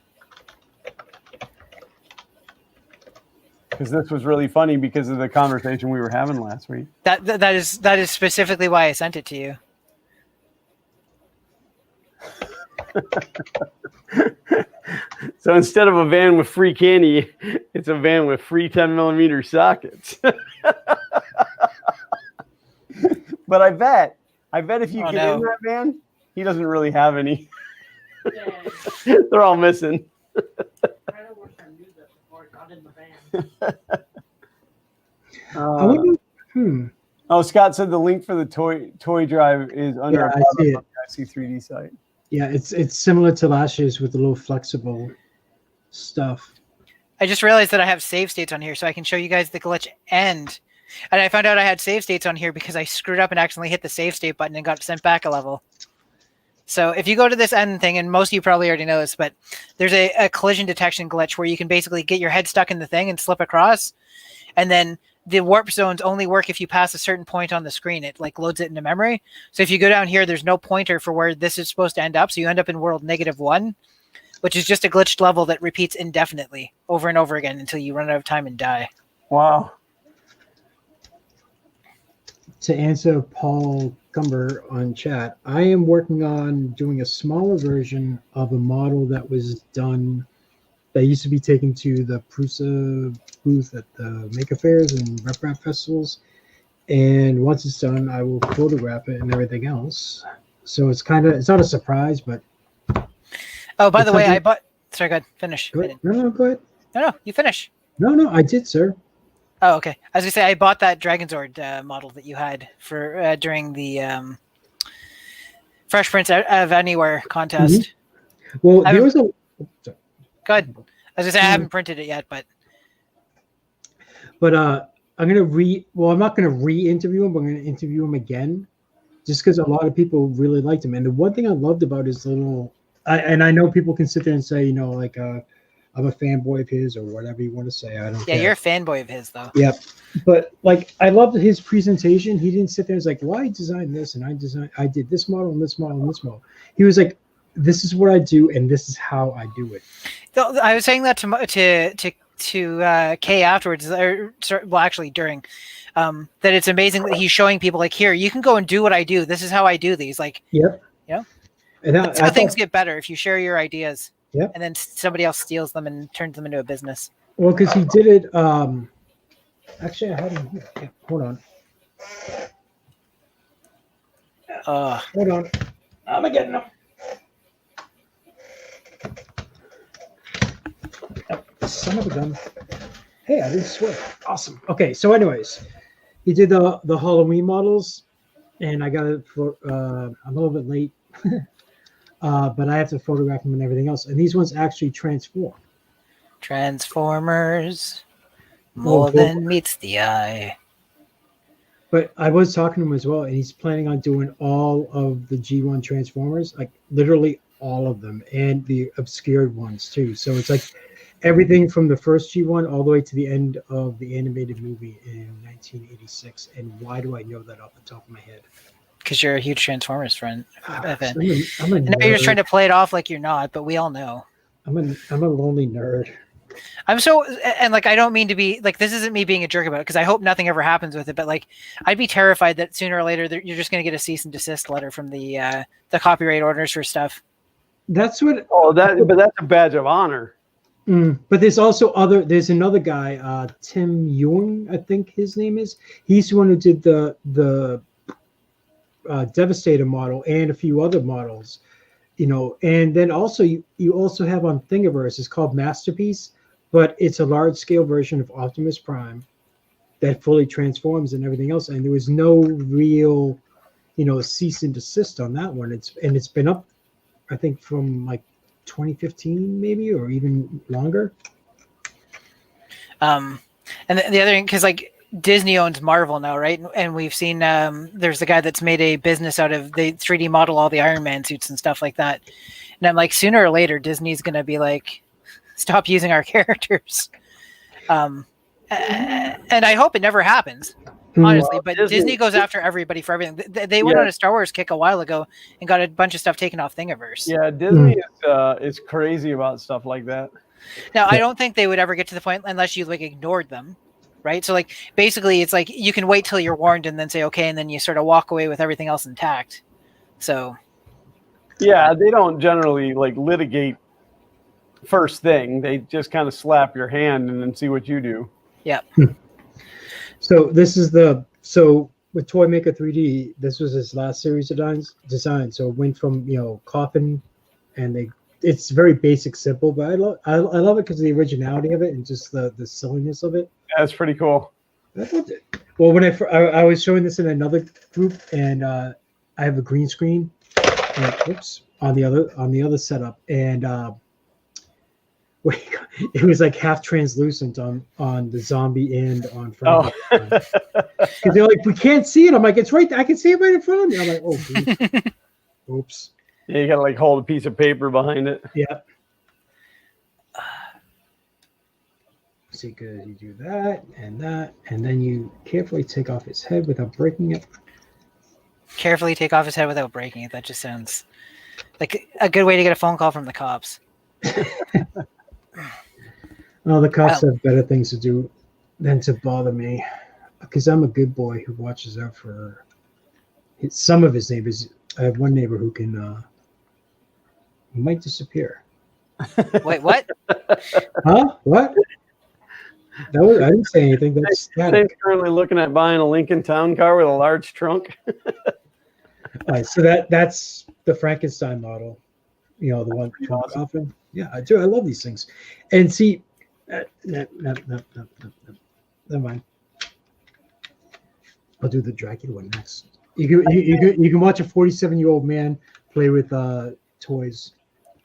[SPEAKER 4] Because this was really funny because of the conversation we were having last week.
[SPEAKER 2] That is specifically why I sent it to you.
[SPEAKER 1] So instead of a van with free candy, it's a van with free 10mm sockets.
[SPEAKER 4] But I bet if you
[SPEAKER 2] Oh,
[SPEAKER 4] get
[SPEAKER 2] no.
[SPEAKER 4] in that van, he doesn't really have any.
[SPEAKER 5] Yeah,
[SPEAKER 1] They're all missing.
[SPEAKER 5] I don't wish I knew that before I got in the van.
[SPEAKER 3] I wonder.
[SPEAKER 4] Oh, Scott said the link for the toy drive is under
[SPEAKER 3] Yeah,
[SPEAKER 4] a
[SPEAKER 3] I see it.
[SPEAKER 4] on the IC3D site.
[SPEAKER 3] Yeah, it's similar to last year's with the little flexible stuff.
[SPEAKER 2] I just realized that I have save states on here, so I can show you guys the glitch end. And I found out I had save states on here because I screwed up and accidentally hit the save state button and got sent back a level. So if you go to this end thing, and most of you probably already know this, but there's a collision detection glitch where you can basically get your head stuck in the thing and slip across, and then the warp zones only work if you pass a certain point on the screen. It like loads it into memory. So if you go down here, there's no pointer for where this is supposed to end up. So you end up in world -1, which is just a glitched level that repeats indefinitely over and over again until you run out of time and die.
[SPEAKER 4] Wow.
[SPEAKER 3] To answer Paul Cumber on chat, I am working on doing a smaller version of a model that was done that used to be taken to the Prusa booth at the Maker Fairs and Rep festivals. And once it's done, I will photograph it and everything else. So it's not a surprise, but.
[SPEAKER 2] Oh, by
[SPEAKER 3] It's
[SPEAKER 2] the way,
[SPEAKER 3] something-
[SPEAKER 2] I bought. Sorry, go ahead. Finish.
[SPEAKER 3] Go ahead. No, go ahead.
[SPEAKER 2] No, you finish.
[SPEAKER 3] No, I did, sir.
[SPEAKER 2] Oh, okay. I was gonna say I bought that Dragonzord model that you had for during the Fresh Prince of Anywhere contest.
[SPEAKER 3] Well,
[SPEAKER 2] I
[SPEAKER 3] there was a.
[SPEAKER 2] Go ahead. I was gonna say I haven't printed it yet, but
[SPEAKER 3] I'm gonna I'm not gonna re-interview him, but I'm gonna interview him again, just because a lot of people really liked him. And the one thing I loved about his little, and I know people can sit there and say, like, I'm a fanboy of his or whatever you want to say. I don't.
[SPEAKER 2] yeah,
[SPEAKER 3] care.
[SPEAKER 2] you're a fanboy of his though.
[SPEAKER 3] Yep. But like, I loved his presentation. He didn't sit there and was like, "Well, I designed this and I did this model and this model and this model." He was like, "This is what I do and this is how I do it."
[SPEAKER 2] I was saying that to Kay afterwards, well, actually during, that it's amazing that he's showing people like, here, you can go and do what I do. This is how I do these. Like,
[SPEAKER 3] Yep.
[SPEAKER 2] Yeah.
[SPEAKER 3] And
[SPEAKER 2] that's how things get better if you share your ideas.
[SPEAKER 3] Yep.
[SPEAKER 2] And then somebody else steals them and turns them into a business.
[SPEAKER 3] Well, because he did it. Actually, I had him here. Okay, hold on. Hold on. I'm getting him. Oh, son of a gun. Hey, I didn't swear. Awesome. Okay, so anyways, he did the Halloween models, and I got it for. I'm a little bit late, but I have to photograph them and everything else. And these ones actually transform.
[SPEAKER 2] Transformers, more than meets the eye.
[SPEAKER 3] But I was talking to him as well, and he's planning on doing all of the G1 Transformers, like literally all of them, and the obscured ones too. So it's like everything from the first G1 all the way to the end of the animated movie in 1986. And why do I know that off the top of my head?
[SPEAKER 2] Because you're a huge Transformers fan.
[SPEAKER 3] I'm a
[SPEAKER 2] And now you're just trying to play it off like you're not, but we all know.
[SPEAKER 3] I'm a lonely nerd.
[SPEAKER 2] I'm so, and like, I don't mean to be like, this isn't me being a jerk about it, because I hope nothing ever happens with it, but like, I'd be terrified that sooner or later you're just going to get a cease and desist letter from the copyright owners for stuff.
[SPEAKER 3] That's what.
[SPEAKER 1] But that's a badge of honor.
[SPEAKER 3] But there's another guy, Tim Ewing, I think his name is. He's the one who did the Devastator model and a few other models, and then also you also have on Thingiverse, it's called Masterpiece, but it's a large scale version of Optimus Prime that fully transforms and everything else. And there was no real, cease and desist on that one. It's been up, I think, from like 2015 maybe, or even longer.
[SPEAKER 2] And the other thing, because like Disney owns Marvel now, right? And we've seen there's a guy that's made a business out of they 3D model all the Iron Man suits and stuff like that. And I'm like, sooner or later, Disney's gonna be like, stop using our characters. And I hope it never happens, honestly. But Disney goes after everybody for everything. They went on a Star Wars kick a while ago and got a bunch of stuff taken off Thingiverse.
[SPEAKER 4] Yeah, Disney is crazy about stuff like that.
[SPEAKER 2] Now, I don't think they would ever get to the point unless you like ignored them, right? So like basically, it's like you can wait till you're warned and then say okay, and then you sort of walk away with everything else intact. So
[SPEAKER 4] yeah, they don't generally like litigate first thing. They just kind of slap your hand and then see what you do.
[SPEAKER 2] Yeah.
[SPEAKER 3] So this is with Toy Maker 3D, this was his last series of design. So it went from coffin, and it's very basic, simple, but I love it because of the originality of it and just the silliness of it.
[SPEAKER 4] That's pretty cool.
[SPEAKER 3] I loved it. Well, when I was showing this in another group, and I have a green screen, on the other setup, and it was like half translucent on the zombie and on front. Because they're like, we can't see it. I'm like, it's right there. I can see it right in front of me. I'm like, oh, oops.
[SPEAKER 4] Yeah, you gotta like hold a piece of paper behind it.
[SPEAKER 3] Yeah. See, good. You do that, and then you carefully take off his head without breaking it.
[SPEAKER 2] Carefully take off his head without breaking it. That just sounds like a good way to get a phone call from the cops.
[SPEAKER 3] Well, the cops have better things to do than to bother me, because I'm a good boy who watches out for some of his neighbors. I have one neighbor who can he might disappear.
[SPEAKER 2] Wait, what?
[SPEAKER 3] Huh? What? I didn't say anything. That's static.
[SPEAKER 4] I'm currently looking at buying a Lincoln Town car with a large trunk.
[SPEAKER 3] All right, so that's the Frankenstein model. The one from the coffin. Yeah, I do. I love these things. And see, no, never mind. I'll do the Dracula one next. You can watch a 47-year-old man play with toys.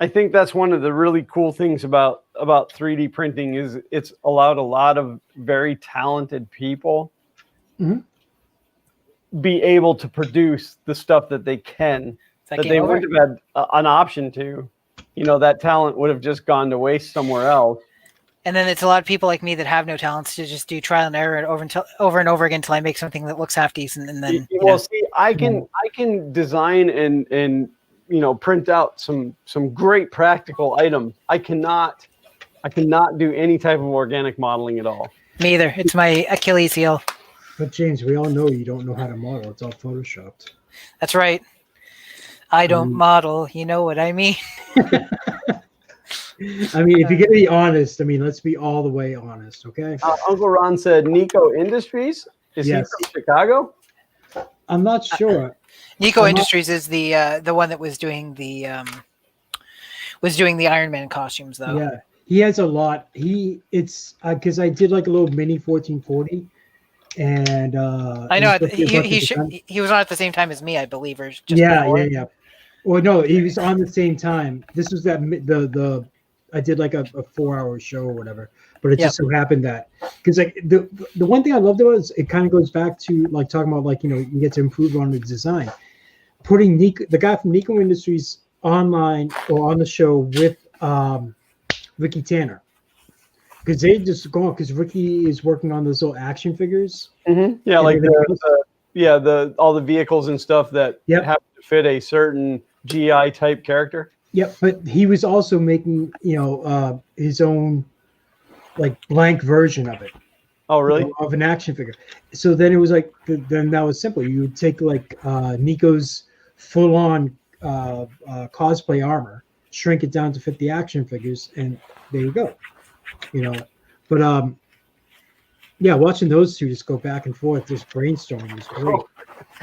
[SPEAKER 4] I think that's one of the really cool things about 3D printing is it's allowed a lot of very talented people be able to produce the stuff that they can, that they wouldn't have had an option to. That talent would have just gone to waste somewhere else.
[SPEAKER 2] And then it's a lot of people like me that have no talents to just do trial and error over and over again until I make something that looks half decent. And then
[SPEAKER 4] see, I can design and print out some great practical items. I cannot do any type of organic modeling at all.
[SPEAKER 2] Me either. It's my Achilles heel.
[SPEAKER 3] But James, we all know you don't know how to model. It's all photoshopped.
[SPEAKER 2] That's right. I don't model. You know what I mean?
[SPEAKER 3] I mean, if you're going to be honest, let's be all the way honest, okay?
[SPEAKER 4] Uncle Ron said Nico Industries. Is he from Chicago?
[SPEAKER 3] I'm not sure.
[SPEAKER 2] Nico Industries is the one that was doing the Iron Man costumes, though.
[SPEAKER 3] Yeah, he has a lot. It's because I did like a little mini 1440, and
[SPEAKER 2] I know he was on at the same time as me, I believe, or just before.
[SPEAKER 3] Yeah. Well, no, he was on the same time. This was the I did like a 4-hour show or whatever, but it just so happened that because like the one thing I loved about it is it kind of goes back to like talking about like you get to improve on the design, putting the guy from Nico Industries online or on the show with Ricky Tanner, because they just go on because Ricky is working on those little action figures.
[SPEAKER 4] Yeah, like all the vehicles and stuff that have to fit a certain GI type character.
[SPEAKER 3] Yeah, but he was also making, his own like blank version of it.
[SPEAKER 4] Oh, really?
[SPEAKER 3] Of an action figure. So then it was like, then that was simple. You would take like Nico's full-on cosplay armor, shrink it down to fit the action figures, and there you go. But watching those two just go back and forth, just brainstorming was great.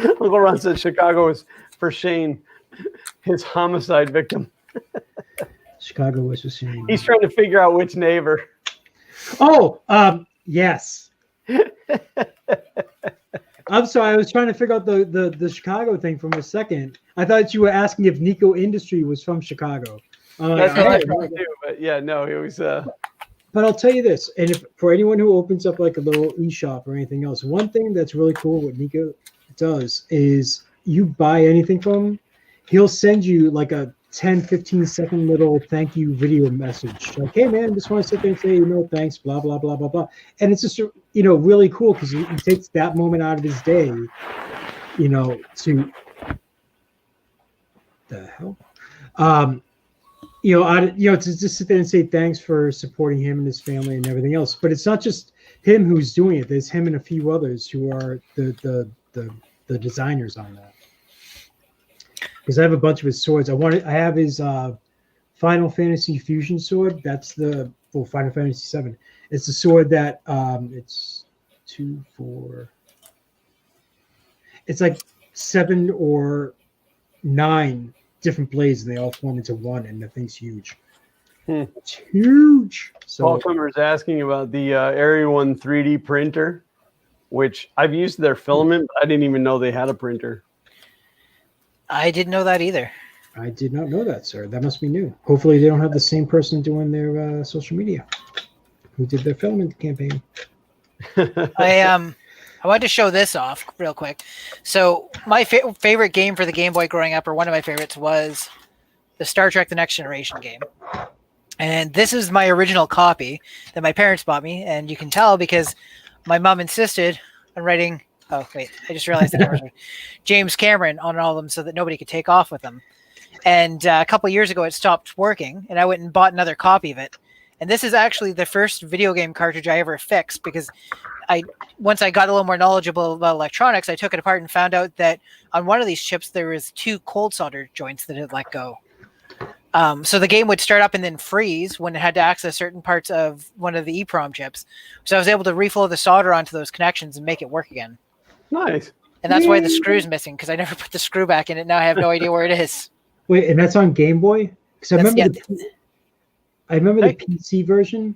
[SPEAKER 4] Uncle Ron said Chicago is for Shane, his homicide victim.
[SPEAKER 3] Chicago was for Shane.
[SPEAKER 4] He's trying to figure out which neighbor.
[SPEAKER 3] Oh, yes. I'm sorry, I was trying to figure out the Chicago thing from a second. I thought you were asking if Nico Industry was from Chicago.
[SPEAKER 4] That's what I thought too, but yeah, no, it was.
[SPEAKER 3] But I'll tell you this, and if for anyone who opens up like a little e-shop or anything else, one thing that's really cool what Nico does is you buy anything from him, he'll send you like a 10, 15-second little thank you video message. Like, hey man, just want to sit there and say, thanks, blah, blah, blah, blah, blah. And it's just, really cool because he takes that moment out of his day, to the hell? To just sit there and say thanks for supporting him and his family and everything else. But it's not just him who's doing it. There's him and a few others who are the designers on that. Because I have a bunch of his swords. I have his Final Fantasy Fusion sword. That's Final Fantasy VII. It's the sword that it's 2, 4. It's like 7 or 9 different blades, and they all form into one, and the thing's huge. It's huge. So
[SPEAKER 1] Paul Cumber's asking about the Area 1 3D printer, which I've used their filament, but I didn't even know they had a printer.
[SPEAKER 2] I didn't know that either.
[SPEAKER 3] I did not know that, sir. That must be new. Hopefully they don't have the same person doing their social media who did their filament campaign.
[SPEAKER 2] I wanted to show this off real quick. So my favorite game for the Game Boy growing up, or one of my favorites, was the Star Trek The Next Generation game. And this is my original copy that my parents bought me. And you can tell because my mom insisted on writing, oh, wait, I just realized the camera's James Cameron on all of them so that nobody could take off with them. And a couple of years ago, it stopped working, and I went and bought another copy of it. And this is actually the first video game cartridge I ever fixed because once I got a little more knowledgeable about electronics, I took it apart and found out that on one of these chips, there was 2 cold solder joints that had let go. So the game would start up and then freeze when it had to access certain parts of one of the EEPROM chips. So I was able to reflow the solder onto those connections and make it work again.
[SPEAKER 1] Nice.
[SPEAKER 2] And that's why the screw's missing, because I never put the screw back in it. Now I have no idea where it is.
[SPEAKER 3] Wait, and that's on Game Boy? Because I remember the PC version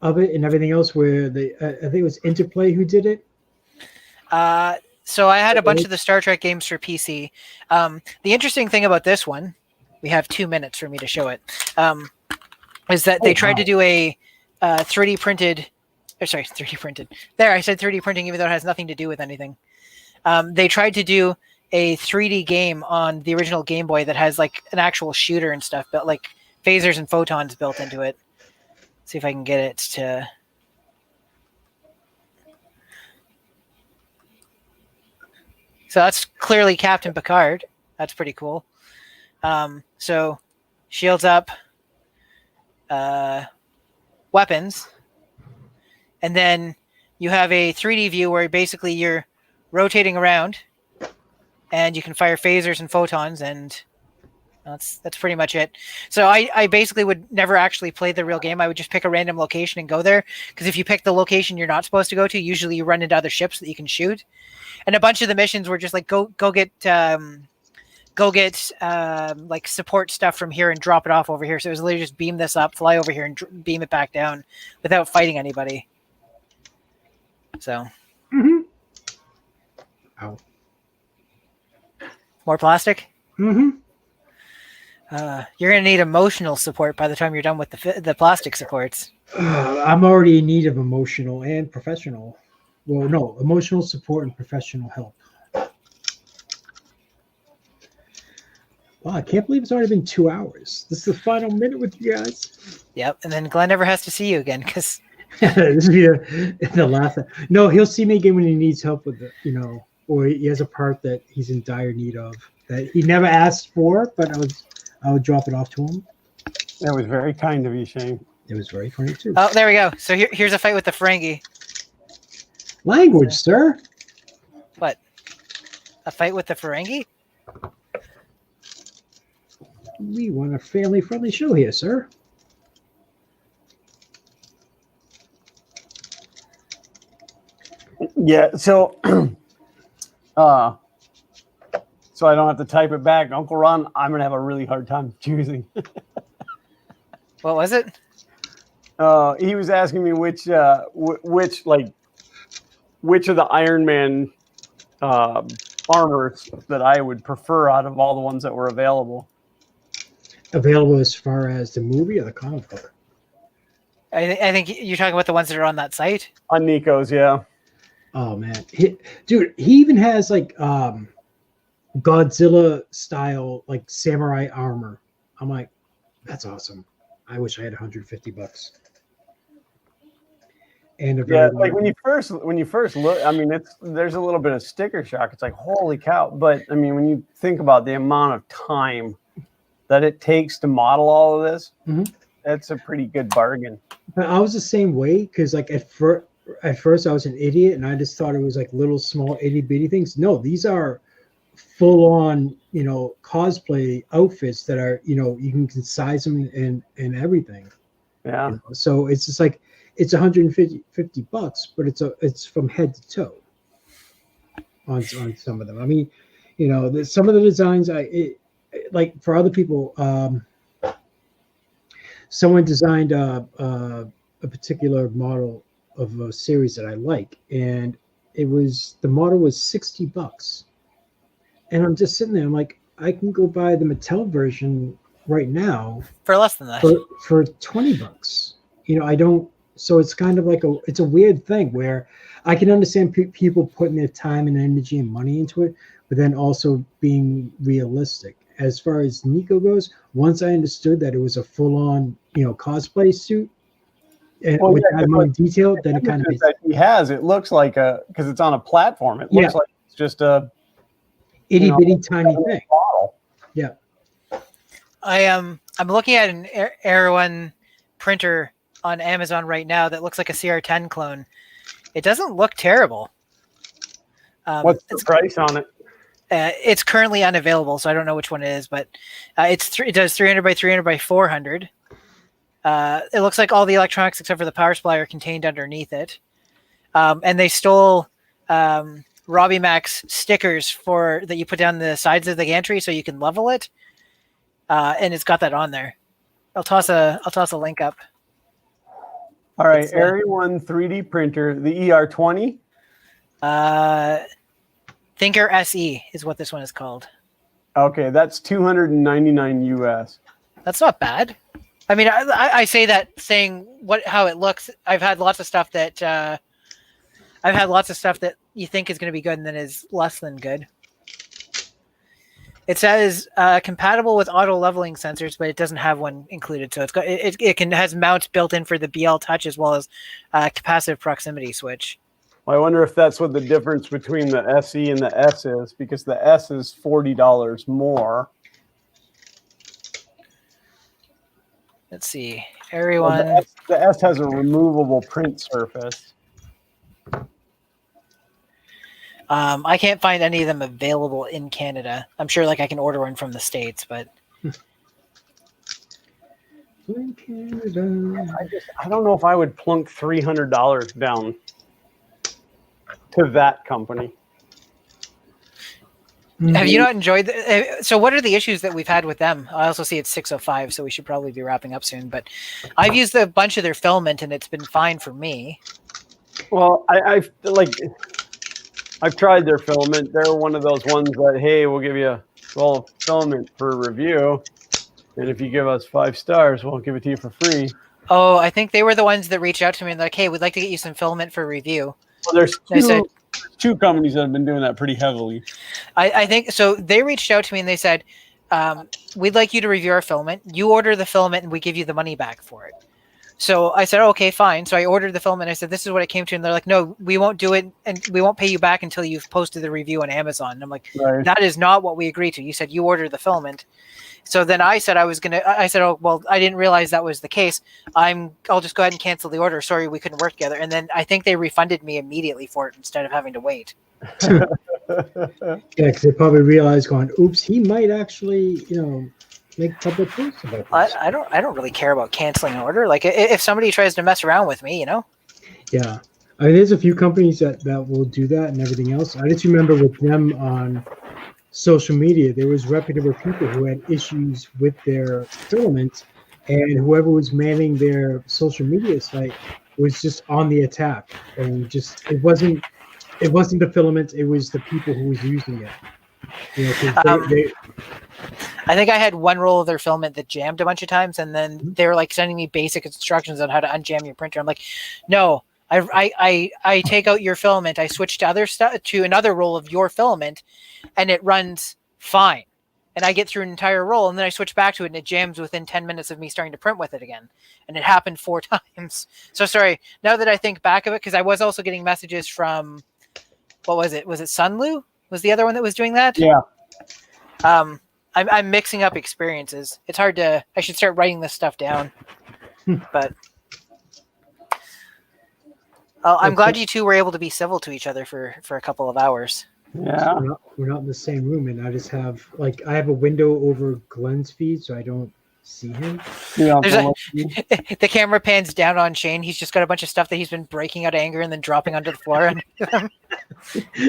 [SPEAKER 3] of it and everything else where I think it was Interplay who did it.
[SPEAKER 2] So I had a bunch of the Star Trek games for PC. The interesting thing about this one, we have 2 minutes for me to show it, is that they tried to do a 3D printed. Sorry, 3D printed. There, I said 3D printing even though it has nothing to do with anything. They tried to do a 3D game on the original Game Boy that has like an actual shooter and stuff, but like phasers and photons built into it. Let's see if I can get it to. So that's clearly Captain Picard. That's pretty cool. So shields up, weapons, and then you have a 3D view where basically you're rotating around and you can fire phasers and photons, and that's pretty much it. So I basically would never actually play the real game. I would just pick a random location and go there, because if you pick the location you're not supposed to go to, usually you run into other ships that you can shoot. And a bunch of the missions were just like go get like support stuff from here and drop it off over here. So it was literally just beam this up, fly over here, and beam it back down without fighting anybody. So.
[SPEAKER 3] Mm-hmm. Ow.
[SPEAKER 2] More plastic?
[SPEAKER 3] Mm-hmm.
[SPEAKER 2] You're going to need emotional support by the time you're done with the plastic supports.
[SPEAKER 3] I'm already in need of emotional and professional. Well, no, emotional support and professional help. Wow, I can't believe it's already been 2 hours. This is the final minute with you guys.
[SPEAKER 2] Yep, and then Glenn never has to see you again because
[SPEAKER 3] this will be the last. No, he'll see me again when he needs help with it, or he has a part that he's in dire need of that he never asked for, but I would drop it off to him.
[SPEAKER 4] That was very kind of you, Shane.
[SPEAKER 3] It was very funny too.
[SPEAKER 2] Oh, there we go. So here's a fight with the Ferengi.
[SPEAKER 3] Language, sir.
[SPEAKER 2] What? A fight with the Ferengi?
[SPEAKER 3] We want a family-friendly show here, sir.
[SPEAKER 4] Yeah, so so I don't have to type it back. Uncle Ron, I'm gonna have a really hard time choosing.
[SPEAKER 2] What was it?
[SPEAKER 4] He was asking me which of the Iron Man armors that I would prefer out of all the ones that were available.
[SPEAKER 3] Available as far as the movie or the comic book?
[SPEAKER 2] I think you're talking about the ones that are on that site.
[SPEAKER 4] On Nico's, yeah.
[SPEAKER 3] Oh man, dude, he even has like Godzilla style like samurai armor. I'm like, that's awesome. I wish I had $150. And
[SPEAKER 4] like when you first look, I mean, there's a little bit of sticker shock. It's like, holy cow! But I mean, when you think about the amount of time that it takes to model all of this, that's a pretty good bargain.
[SPEAKER 3] But I was the same way because like at first I was an idiot and I just thought it was like little small itty bitty things. No, these are full on, cosplay outfits that are, you can size them and everything.
[SPEAKER 4] Yeah.
[SPEAKER 3] So it's just like it's $150, but it's from head to toe on some of them. I mean, some of the designs like for other people, someone designed a particular model of a series that I like, and the model was $60. And I'm just sitting there, I'm like, I can go buy the Mattel version right now
[SPEAKER 2] for less than that.
[SPEAKER 3] For $20. I don't. So it's kind of like it's a weird thing where I can understand people putting their time and energy and money into it, but then also being realistic. As far as Nico goes, once I understood that it was a full-on, cosplay suit, and with that amount of detail, then it kind of makes
[SPEAKER 4] he has. It looks like because it's on a platform. It looks like it's just a
[SPEAKER 3] itty bitty tiny thing.
[SPEAKER 4] Model.
[SPEAKER 3] Yeah.
[SPEAKER 2] I'm looking at an Air1 printer on Amazon right now that looks like a CR10 clone. It doesn't look terrible.
[SPEAKER 4] What's the price on it?
[SPEAKER 2] It's currently unavailable, so I don't know which one it is, but it does 300 by 300 by 400. It looks like all the electronics except for the power supply are contained underneath it. And they stole Robbie Max stickers that you put down the sides of the gantry so you can level it. And it's got that on there. I'll toss a link up.
[SPEAKER 4] All right, Air1 3D printer, the ER20.
[SPEAKER 2] Thinker SE is what this one is called.
[SPEAKER 4] Okay, that's $299 US.
[SPEAKER 2] That's not bad. I mean, I say that saying how it looks. I've had lots of stuff that you think is going to be good and then is less than good. It says compatible with auto leveling sensors, but it doesn't have one included. So it has mounts built in for the BL Touch as well as capacitive proximity switch.
[SPEAKER 4] Well, I wonder if that's what the difference between the SE and the S is, because the S is $40 more.
[SPEAKER 2] Let's see. Everyone.
[SPEAKER 4] Well, the S has a removable print surface.
[SPEAKER 2] I can't find any of them available in Canada. I'm sure I can order one from the States, but
[SPEAKER 3] in Canada.
[SPEAKER 4] I don't know if I would plunk $300 down to that company.
[SPEAKER 2] Have you not enjoyed so what are the issues that we've had with them? I also see it's 6:05, so we should probably be wrapping up soon, but I've used a bunch of their filament and it's been fine for me.
[SPEAKER 1] Well, I've tried their filament. They're one of those ones that, hey, we'll give you filament for review, and if you give us 5 stars, we'll give it to you for free.
[SPEAKER 2] Oh, I think they were the ones that reached out to me and they're like, hey, we'd like to get you some filament for review.
[SPEAKER 4] Well, there's two companies that have been doing that pretty heavily.
[SPEAKER 2] I think so. They reached out to me and they said, we'd like you to review our filament. You order the filament and we give you the money back for it. So I said, okay, fine. So I ordered the filament. I said, this is what it came to. And they're like, no, we won't do it. And we won't pay you back until you've posted the review on Amazon. And I'm like,
[SPEAKER 4] right.
[SPEAKER 2] That is not what we agreed to. You said you ordered the filament. So then I said, oh, well, I didn't realize that was the case. I'll just go ahead and cancel the order. Sorry, we couldn't work together. And then I think they refunded me immediately for it instead of having to wait.
[SPEAKER 3] Yeah, because they probably realized going, oops, he might actually, make a couple of posts about this.
[SPEAKER 2] I don't really care about canceling an order. Like if somebody tries to mess around with me,
[SPEAKER 3] Yeah. I mean, there's a few companies that will do that and everything else. I just remember with them on social media, there was reputable people who had issues with their filament, and whoever was manning their social media site was just on the attack. And just it wasn't the filament, it was the people who was using it.
[SPEAKER 2] I think I had one roll of their filament that jammed a bunch of times, and then they were like sending me basic instructions on how to unjam your printer. I'm like, no, I take out your filament, I switch to other stuff to another roll of your filament, and it runs fine. And I get through an entire roll, and then I switch back to it, and it jams within 10 minutes of me starting to print with it again. And it happened 4 times. So sorry. Now that I think back of it, because I was also getting messages from, what was it? Was it Sunlu? Was the other one that was doing that?
[SPEAKER 4] Yeah.
[SPEAKER 2] I'm mixing up experiences. It's hard to. I should start writing this stuff down. But I'm glad you two were able to be civil to each other for a couple of hours.
[SPEAKER 4] Yeah.
[SPEAKER 3] We're not in the same room, and I just have I have a window over Glenn's feed, so I don't see him.
[SPEAKER 4] Yeah.
[SPEAKER 2] The camera pans down on Shane. He's just got a bunch of stuff that he's been breaking out of anger and then dropping onto the floor.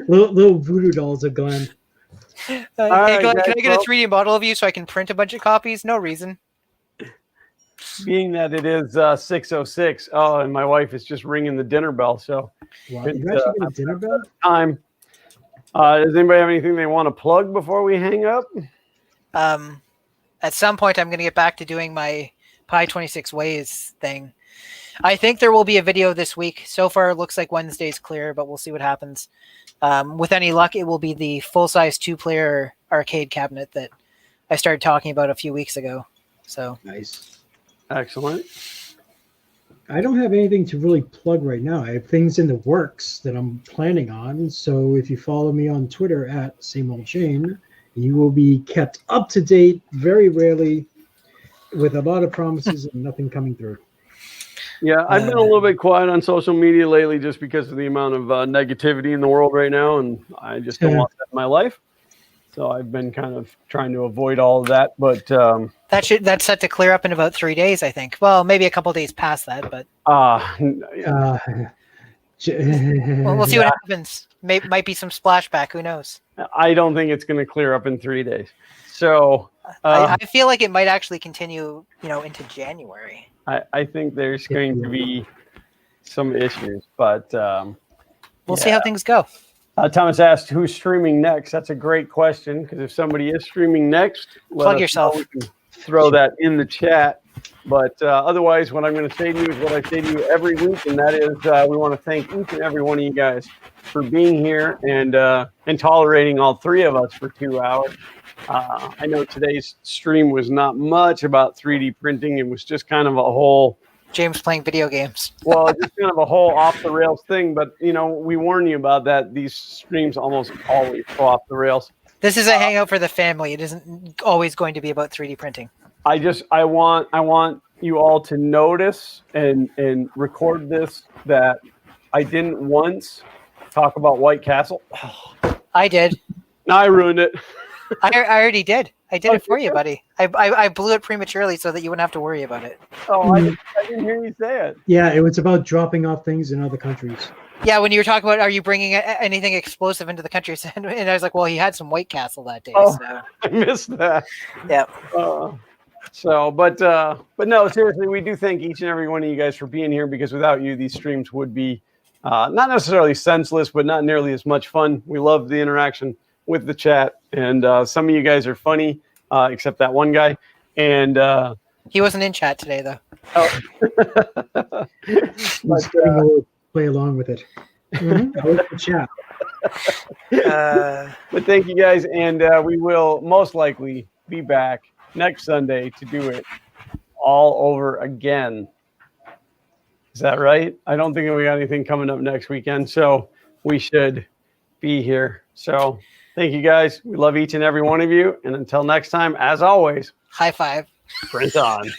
[SPEAKER 3] little voodoo dolls of Glenn.
[SPEAKER 2] Hey,
[SPEAKER 4] right,
[SPEAKER 2] Glenn,
[SPEAKER 4] guys,
[SPEAKER 2] can I get a 3D model of you so I can print a bunch of copies? No reason.
[SPEAKER 4] Being that it is 6:06, oh, and my wife is just ringing the dinner bell, so
[SPEAKER 3] Wow, you actually get a dinner bell?
[SPEAKER 4] time. Does anybody have anything they want to plug before we hang up?
[SPEAKER 2] At some point, I'm going to get back to doing my Pi 26 Ways thing. I think there will be a video this week. So far, it looks like Wednesday's clear, but we'll see what happens. With any luck, it will be the full-size 2-player arcade cabinet that I started talking about a few weeks ago. So
[SPEAKER 3] Nice.
[SPEAKER 4] Excellent.
[SPEAKER 3] I don't have anything to really plug right now. I have things in the works that I'm planning on. So if you follow me on Twitter at Same Old Shane, you will be kept up to date very rarely with a lot of promises and nothing coming through.
[SPEAKER 1] Yeah, I've been a little bit quiet on social media lately just because of the amount of negativity in the world right now, and I just don't want that in my life. So I've been kind of trying to avoid all of that. But
[SPEAKER 2] that's set to clear up in about 3 days, I think. Well, maybe a couple days past that, but we'll see what happens. Might be some splashback. Who knows?
[SPEAKER 1] I don't think it's going to clear up in 3 days. So
[SPEAKER 2] I feel like it might actually continue, into January.
[SPEAKER 1] I think there's going to be some issues, but
[SPEAKER 2] we'll see how things go.
[SPEAKER 1] Thomas asked, who's streaming next? That's a great question, because if somebody is streaming next,
[SPEAKER 2] plug yourself.
[SPEAKER 1] We can throw that in the chat. But otherwise, what I'm going to say to you is what I say to you every week, and that is we want to thank each and every one of you guys for being here and tolerating all 3 of us for 2 hours. I know today's stream was not much about 3D printing. It was just kind of a whole
[SPEAKER 2] James playing video games.
[SPEAKER 1] Well, just kind of a whole off the rails thing, but we warn you about that. These streams almost always go off the rails.
[SPEAKER 2] This is a hangout for the family. It isn't always going to be about 3D printing.
[SPEAKER 1] I want you all to notice and record this, that I didn't once talk about White Castle.
[SPEAKER 2] I did.
[SPEAKER 1] No, I ruined it.
[SPEAKER 2] I already did. I did it for you, buddy. I blew it prematurely so that you wouldn't have to worry about it.
[SPEAKER 1] Oh, I didn't hear you say it.
[SPEAKER 3] Yeah, it was about dropping off things in other countries.
[SPEAKER 2] Yeah, when you were talking about, are you bringing anything explosive into the country? And I was like, well, he had some White Castle that day.
[SPEAKER 1] Oh,
[SPEAKER 2] so.
[SPEAKER 1] I missed that.
[SPEAKER 2] Yeah.
[SPEAKER 1] But no, seriously, we do thank each and every one of you guys for being here, because without you, these streams would be not necessarily senseless, but not nearly as much fun. We love the interaction with the chat, and some of you guys are funny, except that one guy. And
[SPEAKER 2] he wasn't in chat today, though.
[SPEAKER 1] Oh.
[SPEAKER 3] But, play along with it. Mm-hmm. Chat.
[SPEAKER 1] But thank you guys, and we will most likely be back next Sunday to do it all over again. Is that right? I don't think we got anything coming up next weekend, so we should be here. So thank you guys. We love each and every one of you. And until next time, as always,
[SPEAKER 2] high five.
[SPEAKER 1] Print on.